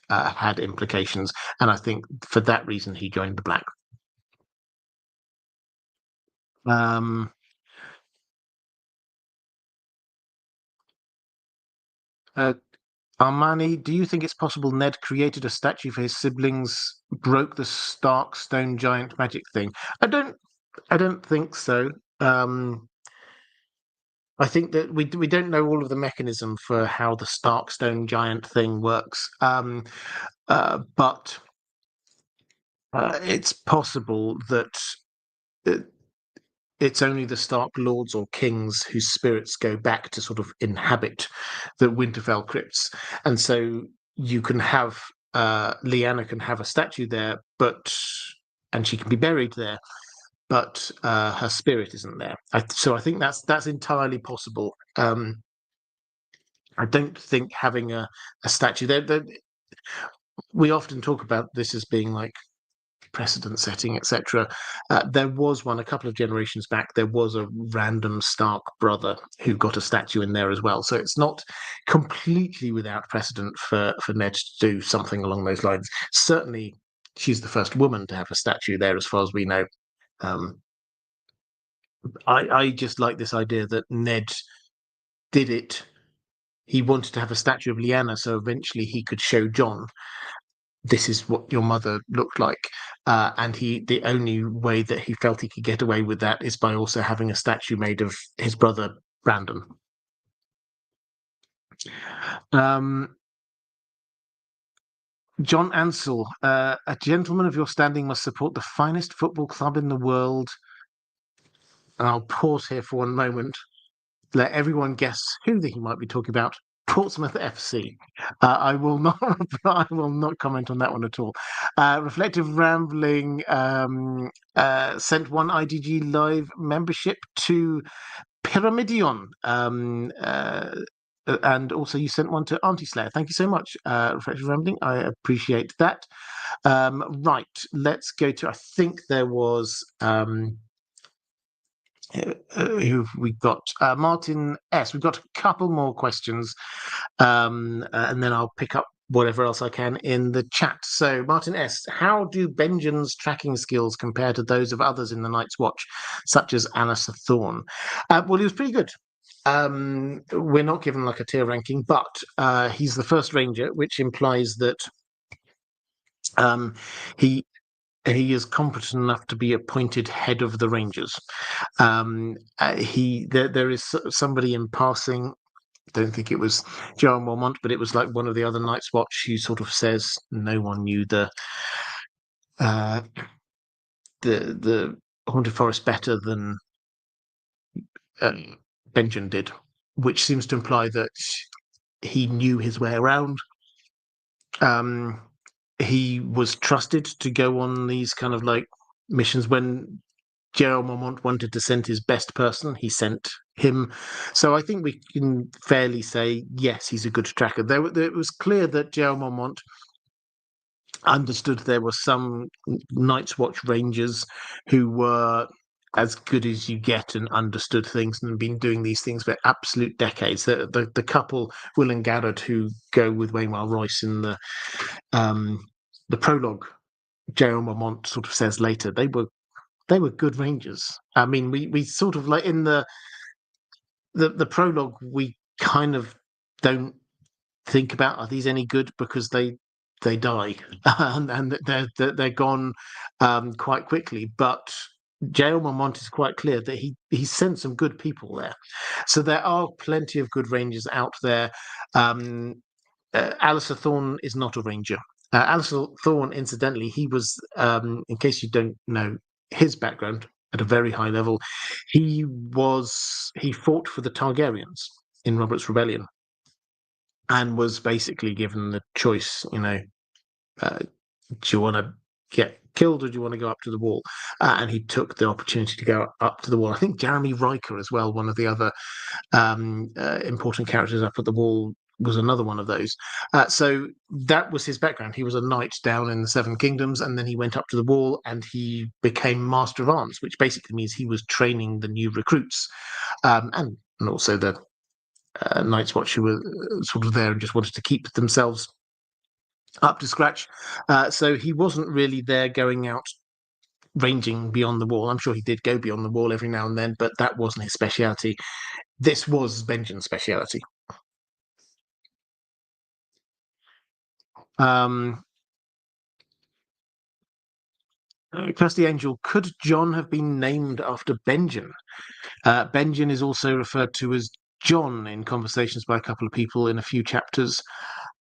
had implications, and I think for that reason he joined the Black. Armani, do you think it's possible Ned created a statue for his siblings, broke the Stark stone giant magic thing? I don't think so. I think that we don't know all of the mechanism for how the Stark stone giant thing works. But it's possible that it's only the Stark lords or kings whose spirits go back to sort of inhabit the Winterfell crypts, and so you can have Lyanna can have a statue there, and she can be buried there, but her spirit isn't there. So I think that's entirely possible. I don't think having a statue there. We often talk about this as being like precedent setting, etc. There was one a couple of generations back. There was a random Stark brother who got a statue in there as well. So it's not completely without precedent for Ned to do something along those lines. Certainly, she's the first woman to have a statue there, as far as we know. I just like this idea that Ned did it. He wanted to have a statue of Lyanna, so eventually he could show Jon, this is what your mother looked like. And the only way that he felt he could get away with that is by also having a statue made of his brother, Brandon. John Ansell, a gentleman of your standing must support the finest football club in the world. And I'll pause here for one moment, let everyone guess who he might be talking about. Portsmouth FC. I will not. I will not comment on that one at all. Reflective Rambling sent one IDG Live membership to Pyramidion, and also you sent one to Auntie Slayer. Thank you so much, Reflective Rambling. I appreciate that. Right, let's go to. I think there was. Who've we got? Martin S. We've got a couple more questions, and then I'll pick up whatever else I can in the chat. So, Martin S., how do Benjen's tracking skills compare to those of others in the Night's Watch, such as Anissa Thorne? Well, he was pretty good. We're not given like a tier ranking, but he's the first ranger, which implies that he is competent enough to be appointed head of the Rangers. There is somebody in passing. Don't think it was Joan Mormont, but it was like one of the other Night's Watch who sort of says no one knew the Haunted Forest better than Benjen did, which seems to imply that he knew his way around. He was trusted to go on these kind of like missions. When Gerald Mormont wanted to send his best person, he sent him. So I think we can fairly say, yes, he's a good tracker. It was clear that Gerald Mormont understood there were some Night's Watch Rangers who were as good as you get and understood things and been doing these things for absolute decades. The couple, Will and Garrett, who go with Waymar Royce in the prologue, Gerald Mormont sort of says later, they were good Rangers. I mean, we sort of like in the prologue, we kind of don't think about, are these any good, because they die and they're gone quite quickly. But J.L. Mormont is quite clear that he sent some good people there. So there are plenty of good rangers out there. Alistair Thorne is not a ranger. Alistair Thorne, incidentally, he was, in case you don't know his background at a very high level, he fought for the Targaryens in Robert's Rebellion and was basically given the choice, do you want to get killed or do you want to go up to the wall? And he took the opportunity to go up to the wall. I think Jeremy Riker as well, one of the other important characters up at the wall, was another one of those. So that was his background. He was a knight down in the Seven Kingdoms, and then he went up to the wall and he became Master of Arms, which basically means he was training the new recruits, and also the Night's Watch who were sort of there and just wanted to keep themselves up to scratch. So he wasn't really there going out ranging beyond the wall. I'm sure he did go beyond the wall every now and then, but that wasn't his speciality. This was Benjen's speciality. Kirsty Angel, could Jon have been named after Benjen? Benjen is also referred to as Jon in conversations by a couple of people in a few chapters.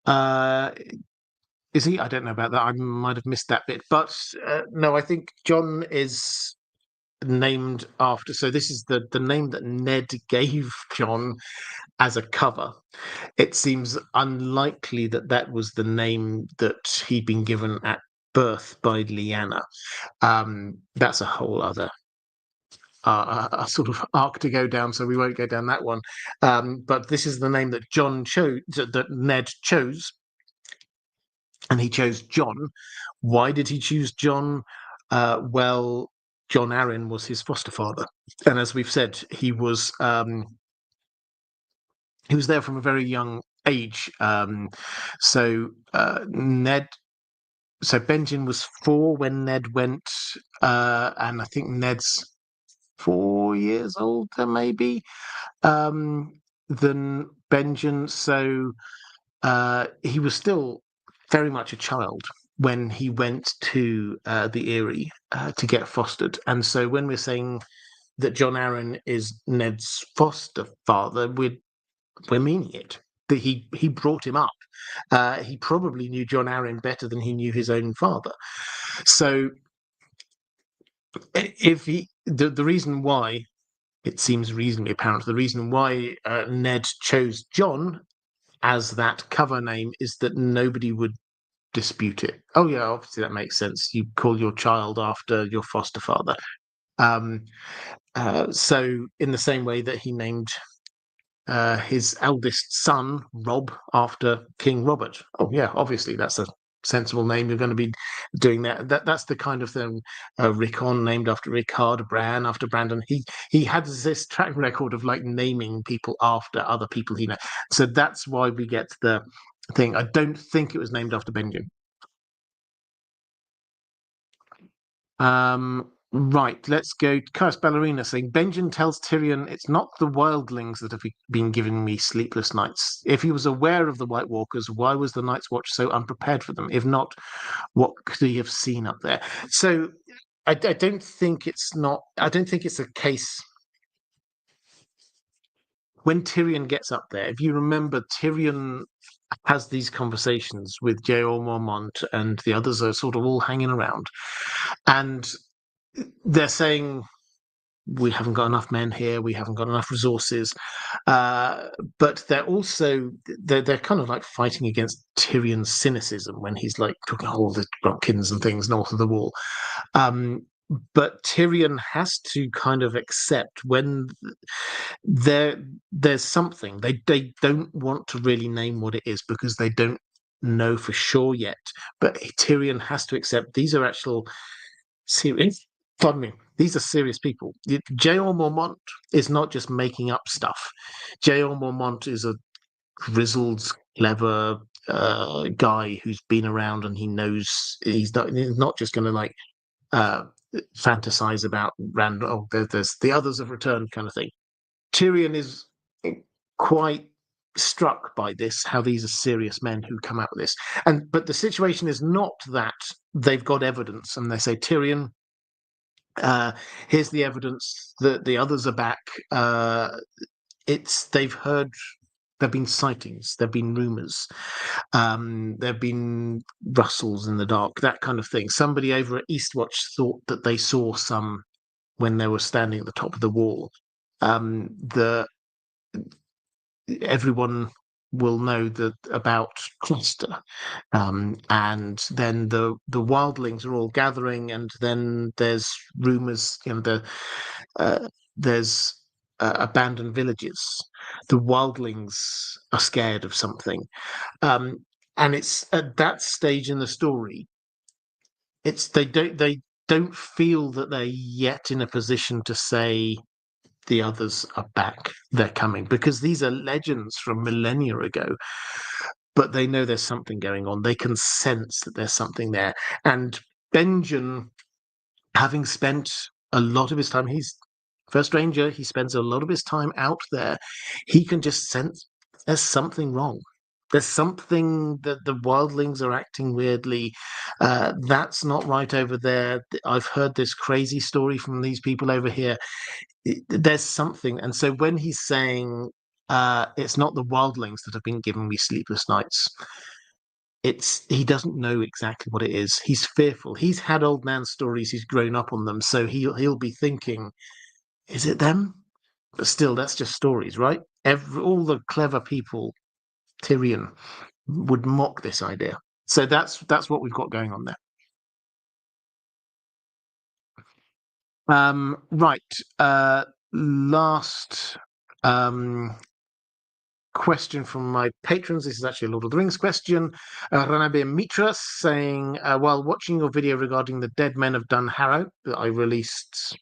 Is he? I don't know about that. I might have missed that bit. But no, I think Jon is named after. So this is the name that Ned gave Jon as a cover. It seems unlikely that that was the name that he'd been given at birth by Lyanna. That's a whole other a sort of arc to go down, so we won't go down that one. But this is the name that Jon chose, that Ned chose, and he chose Jon. Why did he choose Jon? Well, Jon Arryn was his foster father, and as we've said, he was there from a very young age. So Ned. So Benjen was 4 when Ned went, and I think Ned's 4 years older, maybe, than Benjen. So he was still very much a child when he went to the Eyrie to get fostered. And so when we're saying that Jon Arryn is Ned's foster father, we're meaning it. That he brought him up. He probably knew Jon Arryn better than he knew his own father. So if the reason why, it seems reasonably apparent, the reason why Ned chose Jon as that cover name is that nobody would dispute it. Oh yeah, obviously that makes sense. You call your child after your foster father. So in the same way that he named his eldest son Rob after King Robert. Oh yeah, obviously that's a sensible name. You're going to be doing that. That's the kind of thing. Rickon named after Rickard, Bran after Brandon. He had this track record of like naming people after other people he knows. So that's why we get the thing. I don't think it was named after Benjen. Right, let's go. Charis Ballerina saying Benjen tells Tyrion it's not the wildlings that have been giving me sleepless nights. If he was aware of the White Walkers, why was the Night's Watch so unprepared for them? If not, what could he have seen up there? So I don't think it's not. I don't think it's a case. When Tyrion gets up there, if you remember, Tyrion has these conversations with Jeor Mormont, and the others are sort of all hanging around, and they're saying, we haven't got enough men here, we haven't got enough resources, but they're kind of like fighting against Tyrion's cynicism when he's like talking all the Grotkins and things north of the wall. But Tyrion has to kind of accept when there's something they don't want to really name what it is because they don't know for sure yet. But Tyrion has to accept these are actual serious. Pardon me. These are serious people. Jeor Mormont is not just making up stuff. Jeor Mormont is a grizzled, clever guy who's been around and he knows he's not just going to like fantasize about random. Oh, there's the others have returned kind of thing. Tyrion is quite struck by this, how these are serious men who come out with this. But the situation is not that they've got evidence and they say, Tyrion, Here's the evidence that the others are back. They've heard. There've been sightings. There've been rumours. There've been rustles in the dark, that kind of thing. Somebody over at Eastwatch thought that they saw some when they were standing at the top of the wall. The Everyone will know about cluster, and then the wildlings are all gathering, and then there's rumours. There's abandoned villages. The wildlings are scared of something, um, and it's at that stage in the story. They don't feel that they're yet in a position to say the others are back, they're coming, because these are legends from millennia ago, but they know there's something going on. They can sense that there's something there. And Benjen, having spent a lot of his time, he's first ranger, he spends a lot of his time out there, he can just sense there's something wrong. There's something that the wildlings are acting weirdly. That's not right over there. I've heard this crazy story from these people over here. There's something. And so when he's saying it's not the wildlings that have been giving me sleepless nights, he doesn't know exactly what it is. He's fearful. He's had old man stories. He's grown up on them, so he'll be thinking, is it them? But still, that's just stories, right? All the clever people, Tyrion, would mock this idea. So that's what we've got going on there. Right. Last question from my patrons. This is actually a Lord of the Rings question. Ranabir Mitra saying, while watching your video regarding the dead men of Dun Harrow that I released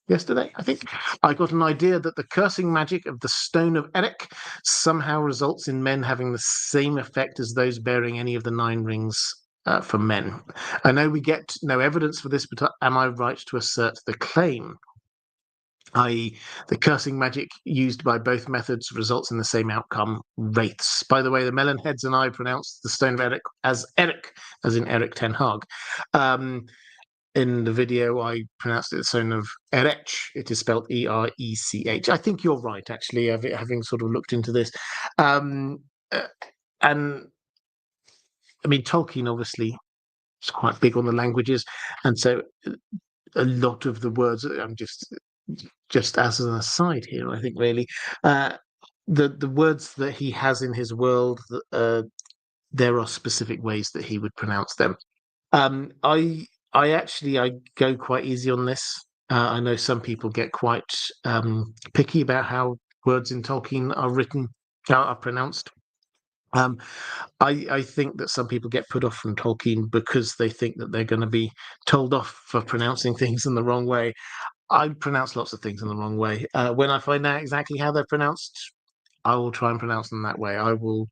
yesterday, I think, I got an idea that the cursing magic of the Stone of Eric somehow results in men having the same effect as those bearing any of the 9 rings for men. I know we get no evidence for this, but am I right to assert the claim? I.e., the cursing magic used by both methods results in the same outcome, wraiths. By the way, the Melonheads and I pronounced the Stone of Eric, as in Eric Ten Hag. In the video, I pronounced it the Stone of Erech. It is spelled Erech. I think you're right, actually, having sort of looked into this. And, I mean, Tolkien, obviously, is quite big on the languages, and so a lot of the words, I'm just as an aside here, I think really, the words that he has in his world, there are specific ways that he would pronounce them. I go quite easy on this. I know some people get quite picky about how words in Tolkien are pronounced. I think that some people get put off from Tolkien because they think that they're going to be told off for pronouncing things in the wrong way. I pronounce lots of things in the wrong way. When I find out exactly how they're pronounced, I will try and pronounce them that way. I will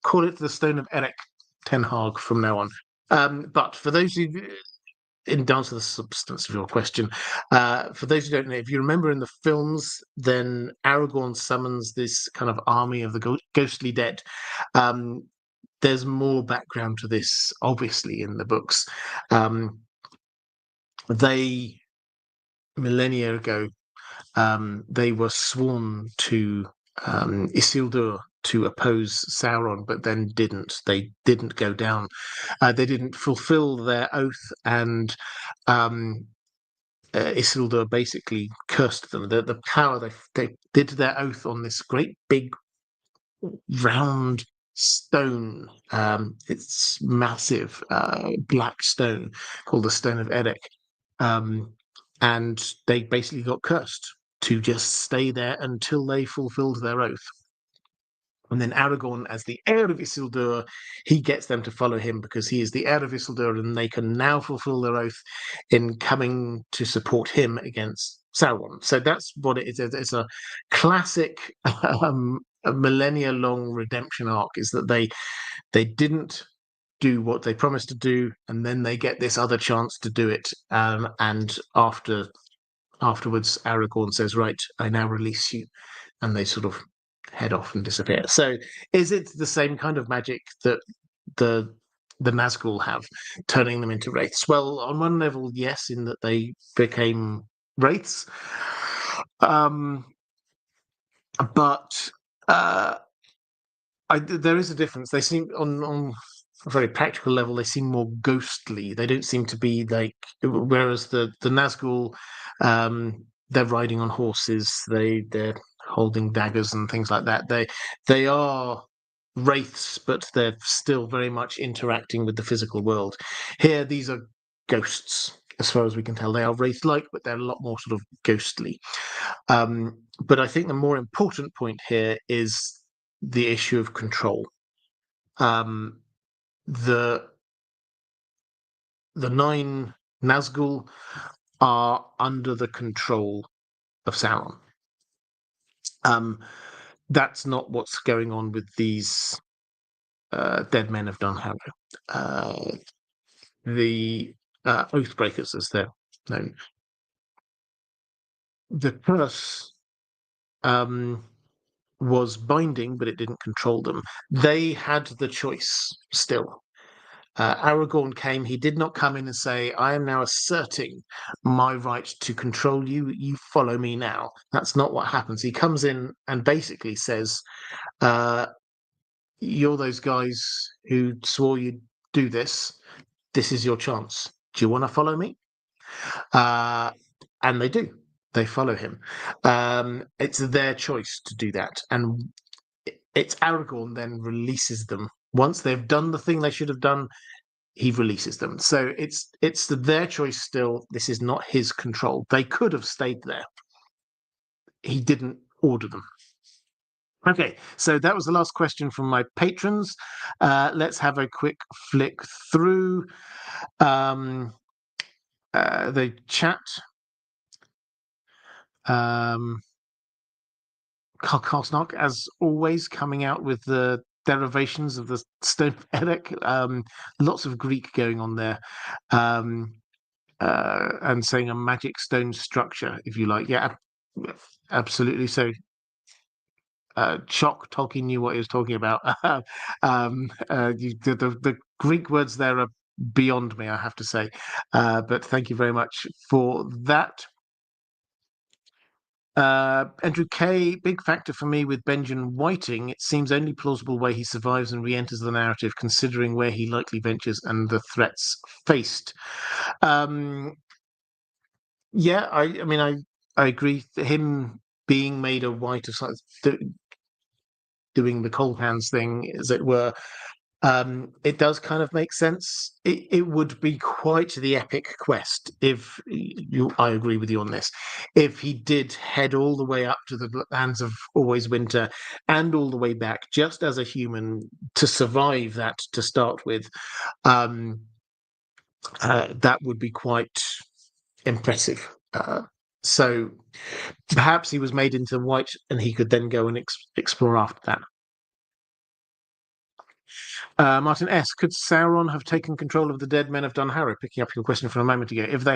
call it the Stone of Eric Ten Hag from now on. But for those who, in answer to the substance of your question, for those who don't know, if you remember in the films, then Aragorn summons this kind of army of the ghostly dead. There's more background to this, obviously, in the books. Millennia ago, they were sworn to Isildur to oppose Sauron, but then didn't. They didn't go down. They didn't fulfill their oath, and Isildur basically cursed them. The power they did their oath on this great big round stone. It's massive black stone called the Stone of Eric. And they basically got cursed to just stay there until they fulfilled their oath. And then Aragorn, as the heir of Isildur, he gets them to follow him because he is the heir of Isildur, and they can now fulfill their oath in coming to support him against Sauron. So that's what it is. It's a classic a millennia-long redemption arc, is that they didn't do what they promised to do, and then they get this other chance to do it. And afterwards, Aragorn says, "Right, I now release you," and they sort of head off and disappear. So, is it the same kind of magic that the the Nazgul have, turning them into wraiths? Well, on one level, yes, in that they became wraiths, but there is a difference. They seem on a very practical level, they seem more ghostly. They don't seem to be like, whereas the Nazgul, they're riding on horses, they're holding daggers and things like that. They are wraiths, but they're still very much interacting with the physical world. Here, these are ghosts, as far as we can tell. They are wraith-like, but they're a lot more sort of ghostly. But I think the more important point here is the issue of control. The 9 Nazgul are under the control of Sauron. That's not what's going on with these dead men of Dunharrow. The Oathbreakers, as they're known. The curse was binding, but it didn't control them. They had the choice still. Aragorn came, he did not come in and say, I am now asserting my right to control you, you follow me now. That's not what happens. He comes in and basically says, you're those guys who swore you'd do this. This is your chance. Do you want to follow me? And they do. They follow him. It's their choice to do that. And it's Aragorn then releases them. Once they've done the thing they should have done, he releases them. So it's their choice still. This is not his control. They could have stayed there. He didn't order them. Okay, so that was the last question from my patrons. Let's have a quick flick through the chat. Karlsnock, as always, coming out with the derivations of the stone Eric. Lots of Greek going on there. And saying a magic stone structure, if you like. Yeah, absolutely. So Chock, Tolkien knew what he was talking about. The Greek words there are beyond me, I have to say. But thank you very much for that. Andrew K, big factor for me with Benjen Whiting. It seems only plausible way he survives and re-enters the narrative, considering where he likely ventures and the threats faced. Yeah, I mean, I agree. Him being made a white of doing the cold hands thing, as it were, it does kind of make sense. It would be quite the epic quest if I agree with you on this. If he did head all the way up to the lands of Always Winter and all the way back, just as a human, to survive that to start with, that would be quite impressive. So perhaps he was made into white and he could then go and explore after that. Martin S. Could Sauron have taken control of the dead men of Dunharrow? Picking up your question from a moment ago. If they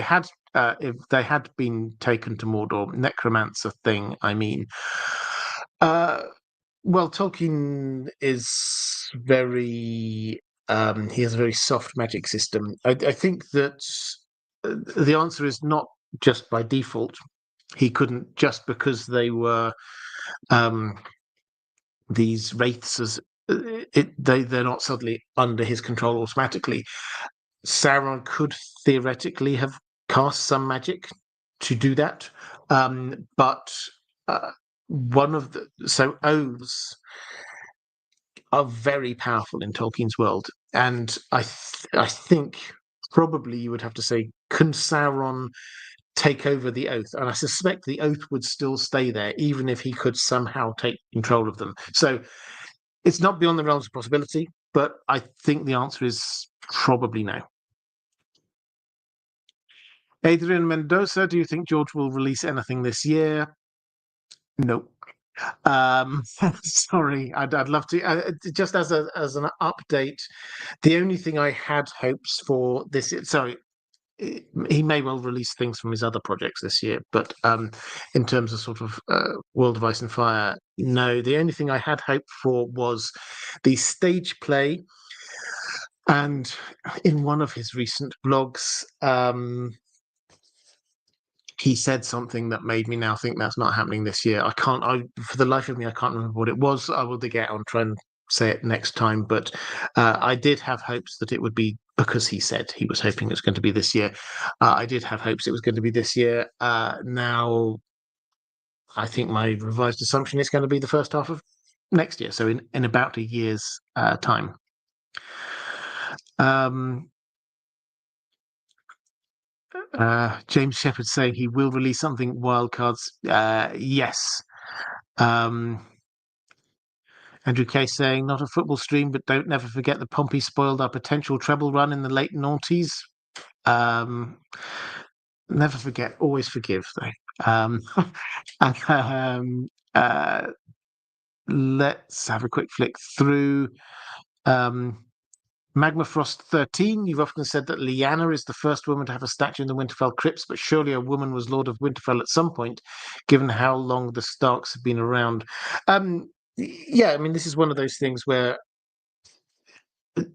had been taken to Mordor, necromancer thing, I mean. Well, Tolkien is very. He has a very soft magic system. I think that the answer is not just by default. He couldn't, just because they were these wraiths, as they're not suddenly under his control automatically. Sauron could theoretically have cast some magic to do that, but one of the oaths are very powerful in Tolkien's world, and I think probably you would have to say, can Sauron take over the oath? And I suspect the oath would still stay there, even if he could somehow take control of them. So it's not beyond the realms of possibility, but I think the answer is probably no. Adrian Mendoza, do you think George will release anything this year? No. Sorry, I'd love to. Just as an update, the only thing I had hopes for this. Sorry, he may well release things from his other projects this year, but in terms of sort of World of Ice and Fire, no. The only thing I had hope for was the stage play And in one of his recent blogs, he said something that made me now think that's not happening this year. For the life of me, I can't remember what it was. I will dig it out and try and say it next time. But I did have hopes that it would be, because he said he was hoping it was going to be this year. I did have hopes it was going to be this year. Now, I think my revised assumption is going to be the first half of next year. So in about a year's time. James Shepherd saying he will release something wildcards. Yes. Andrew Kay saying not a football stream, but don't never forget the Pompey spoiled our potential treble run in the late noughties. Never forget, always forgive though. Let's have a quick flick through. Magma Frost 13, you've often said that Lyanna is the first woman to have a statue in the Winterfell crypts, but surely a woman was Lord of Winterfell at some point, given how long the Starks have been around. Yeah, I mean, this is one of those things where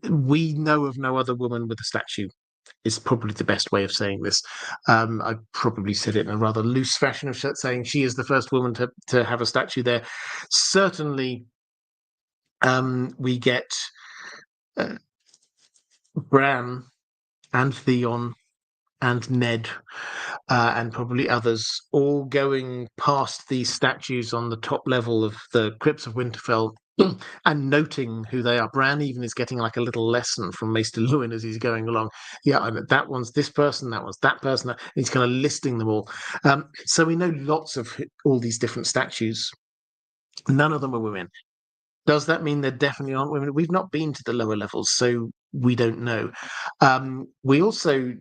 we know of no other woman with a statue, is probably the best way of saying this. I probably said it in a rather loose fashion of saying she is the first woman to have a statue there. Certainly, we get Bran and Theon and Ned and probably others all going past these statues on the top level of the crypts of Winterfell and noting who they are. Bran even is getting like a little lesson from Maester Luwin as he's going along. Yeah, that one's this person, that one's that person. And he's kind of listing them all. So we know lots of all these different statues. None of them are women. Does that mean there definitely aren't women? We've not been to the lower levels, so we don't know. We also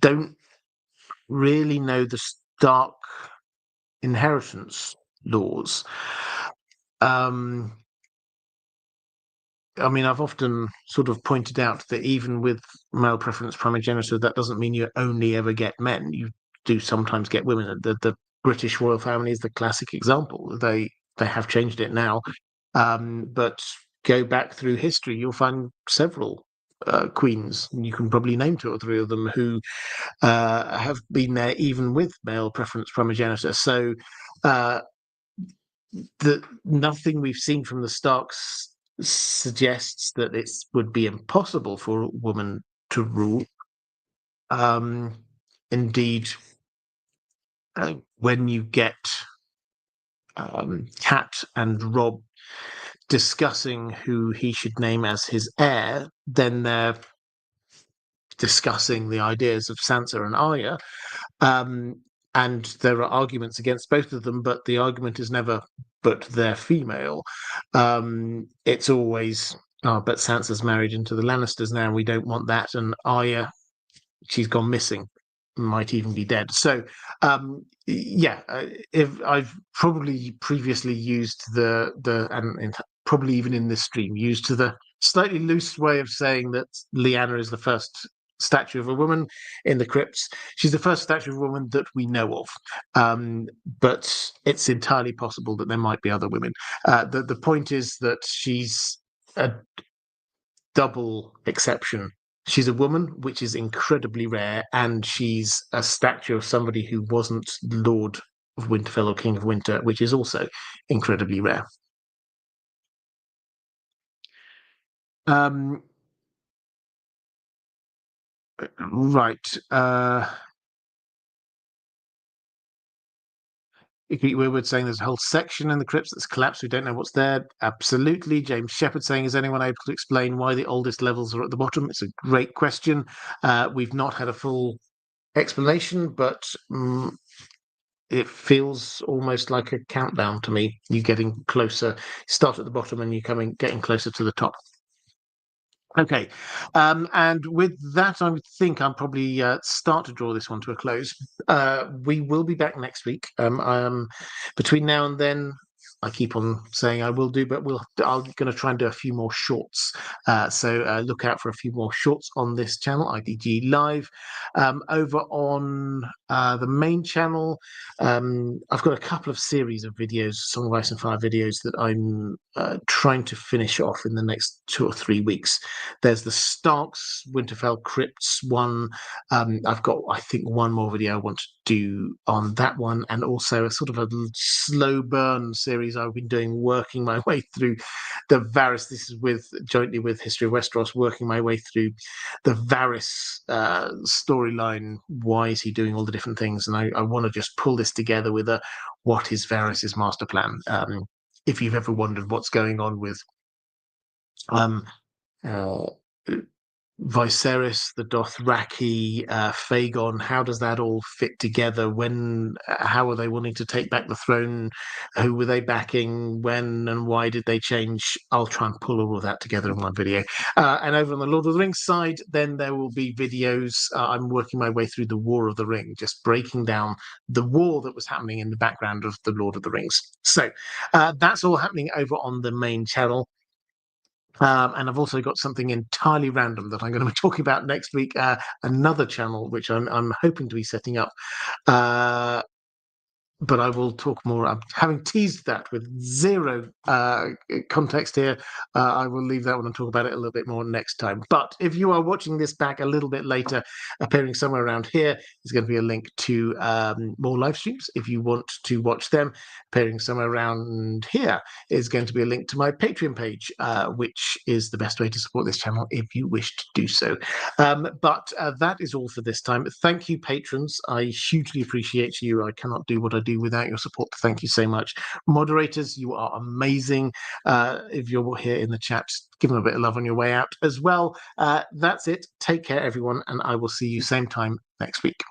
don't really know the Stark inheritance laws. I mean, I've often sort of pointed out that even with male preference primogeniture, that doesn't mean you only ever get men. You do sometimes get women. The British royal family is the classic example. They have changed it now, but go back through history, you'll find several queens. You can probably name 2 or 3 of them who have been there even with male preference primogeniture. So nothing we've seen from the Starks suggests that it would be impossible for a woman to rule. Indeed, when you get Cat and Rob discussing who he should name as his heir, then they're discussing the ideas of Sansa and Arya. And there are arguments against both of them, but the argument is never, but they're female. It's always, but Sansa's married into the Lannisters now, and we don't want that. And Arya, she's gone missing, might even be dead. So, yeah, if I've probably previously used and probably even in this stream, used to the slightly loose way of saying that Lyanna is the first statue of a woman in the crypts. She's the first statue of a woman that we know of, but it's entirely possible that there might be other women. The point is that she's a double exception. She's a woman, which is incredibly rare, and she's a statue of somebody who wasn't Lord of Winterfell or King of Winter, which is also incredibly rare. Right. We're saying there's a whole section in the crypts that's collapsed. We don't know what's there. Absolutely. James Shepherd saying, is anyone able to explain why the oldest levels are at the bottom? It's a great question. We've not had a full explanation, but it feels almost like a countdown to me. You're getting closer. Start at the bottom and you're getting closer to the top. Okay, and with that, I would think I'll probably start to draw this one to a close. We will be back next week. Between now and then, I keep on saying I will do, but I'm going to try and do a few more shorts. So look out for a few more shorts on this channel, IDG Live. Over on The main channel, I've got a couple of series of videos, Song of Ice and Fire videos, that I'm trying to finish off in the next 2 or 3 weeks. There's the Starks Winterfell Crypts one. I've got, I think, one more video I want to do on that one, and also a sort of a slow burn series I've been doing, working my way through the Varys. This is jointly with History of Westeros, working my way through the Varys storyline. Why is he doing all the different things? And I want to just pull this together with what is Varys's master plan. If you've ever wondered what's going on with uh, Viserys, the Dothraki, Phaegon, how does that all fit together? How are they wanting to take back the throne? Who were they backing? When and why did they change? I'll try and pull all of that together in one video. And over on the Lord of the Rings side, then there will be videos. I'm working my way through the War of the Ring, just breaking down the war that was happening in the background of the Lord of the Rings. So that's all happening over on the main channel. And I've also got something entirely random that I'm going to be talking about next week. Another channel which I'm hoping to be setting up. But I will talk more. I'm having teased that with zero context here. I will leave that one and talk about it a little bit more next time. But if you are watching this back a little bit later, appearing somewhere around here, is going to be a link to more live streams if you want to watch them. Appearing somewhere around here is going to be a link to my Patreon page, which is the best way to support this channel if you wish to do so. But that is all for this time. Thank you, patrons. I hugely appreciate you. I cannot do what I do without your support. Thank you so much. Moderators, you are amazing. If you're here in the chat, give them a bit of love on your way out as well. That's it. Take care, everyone, and I will see you same time next week.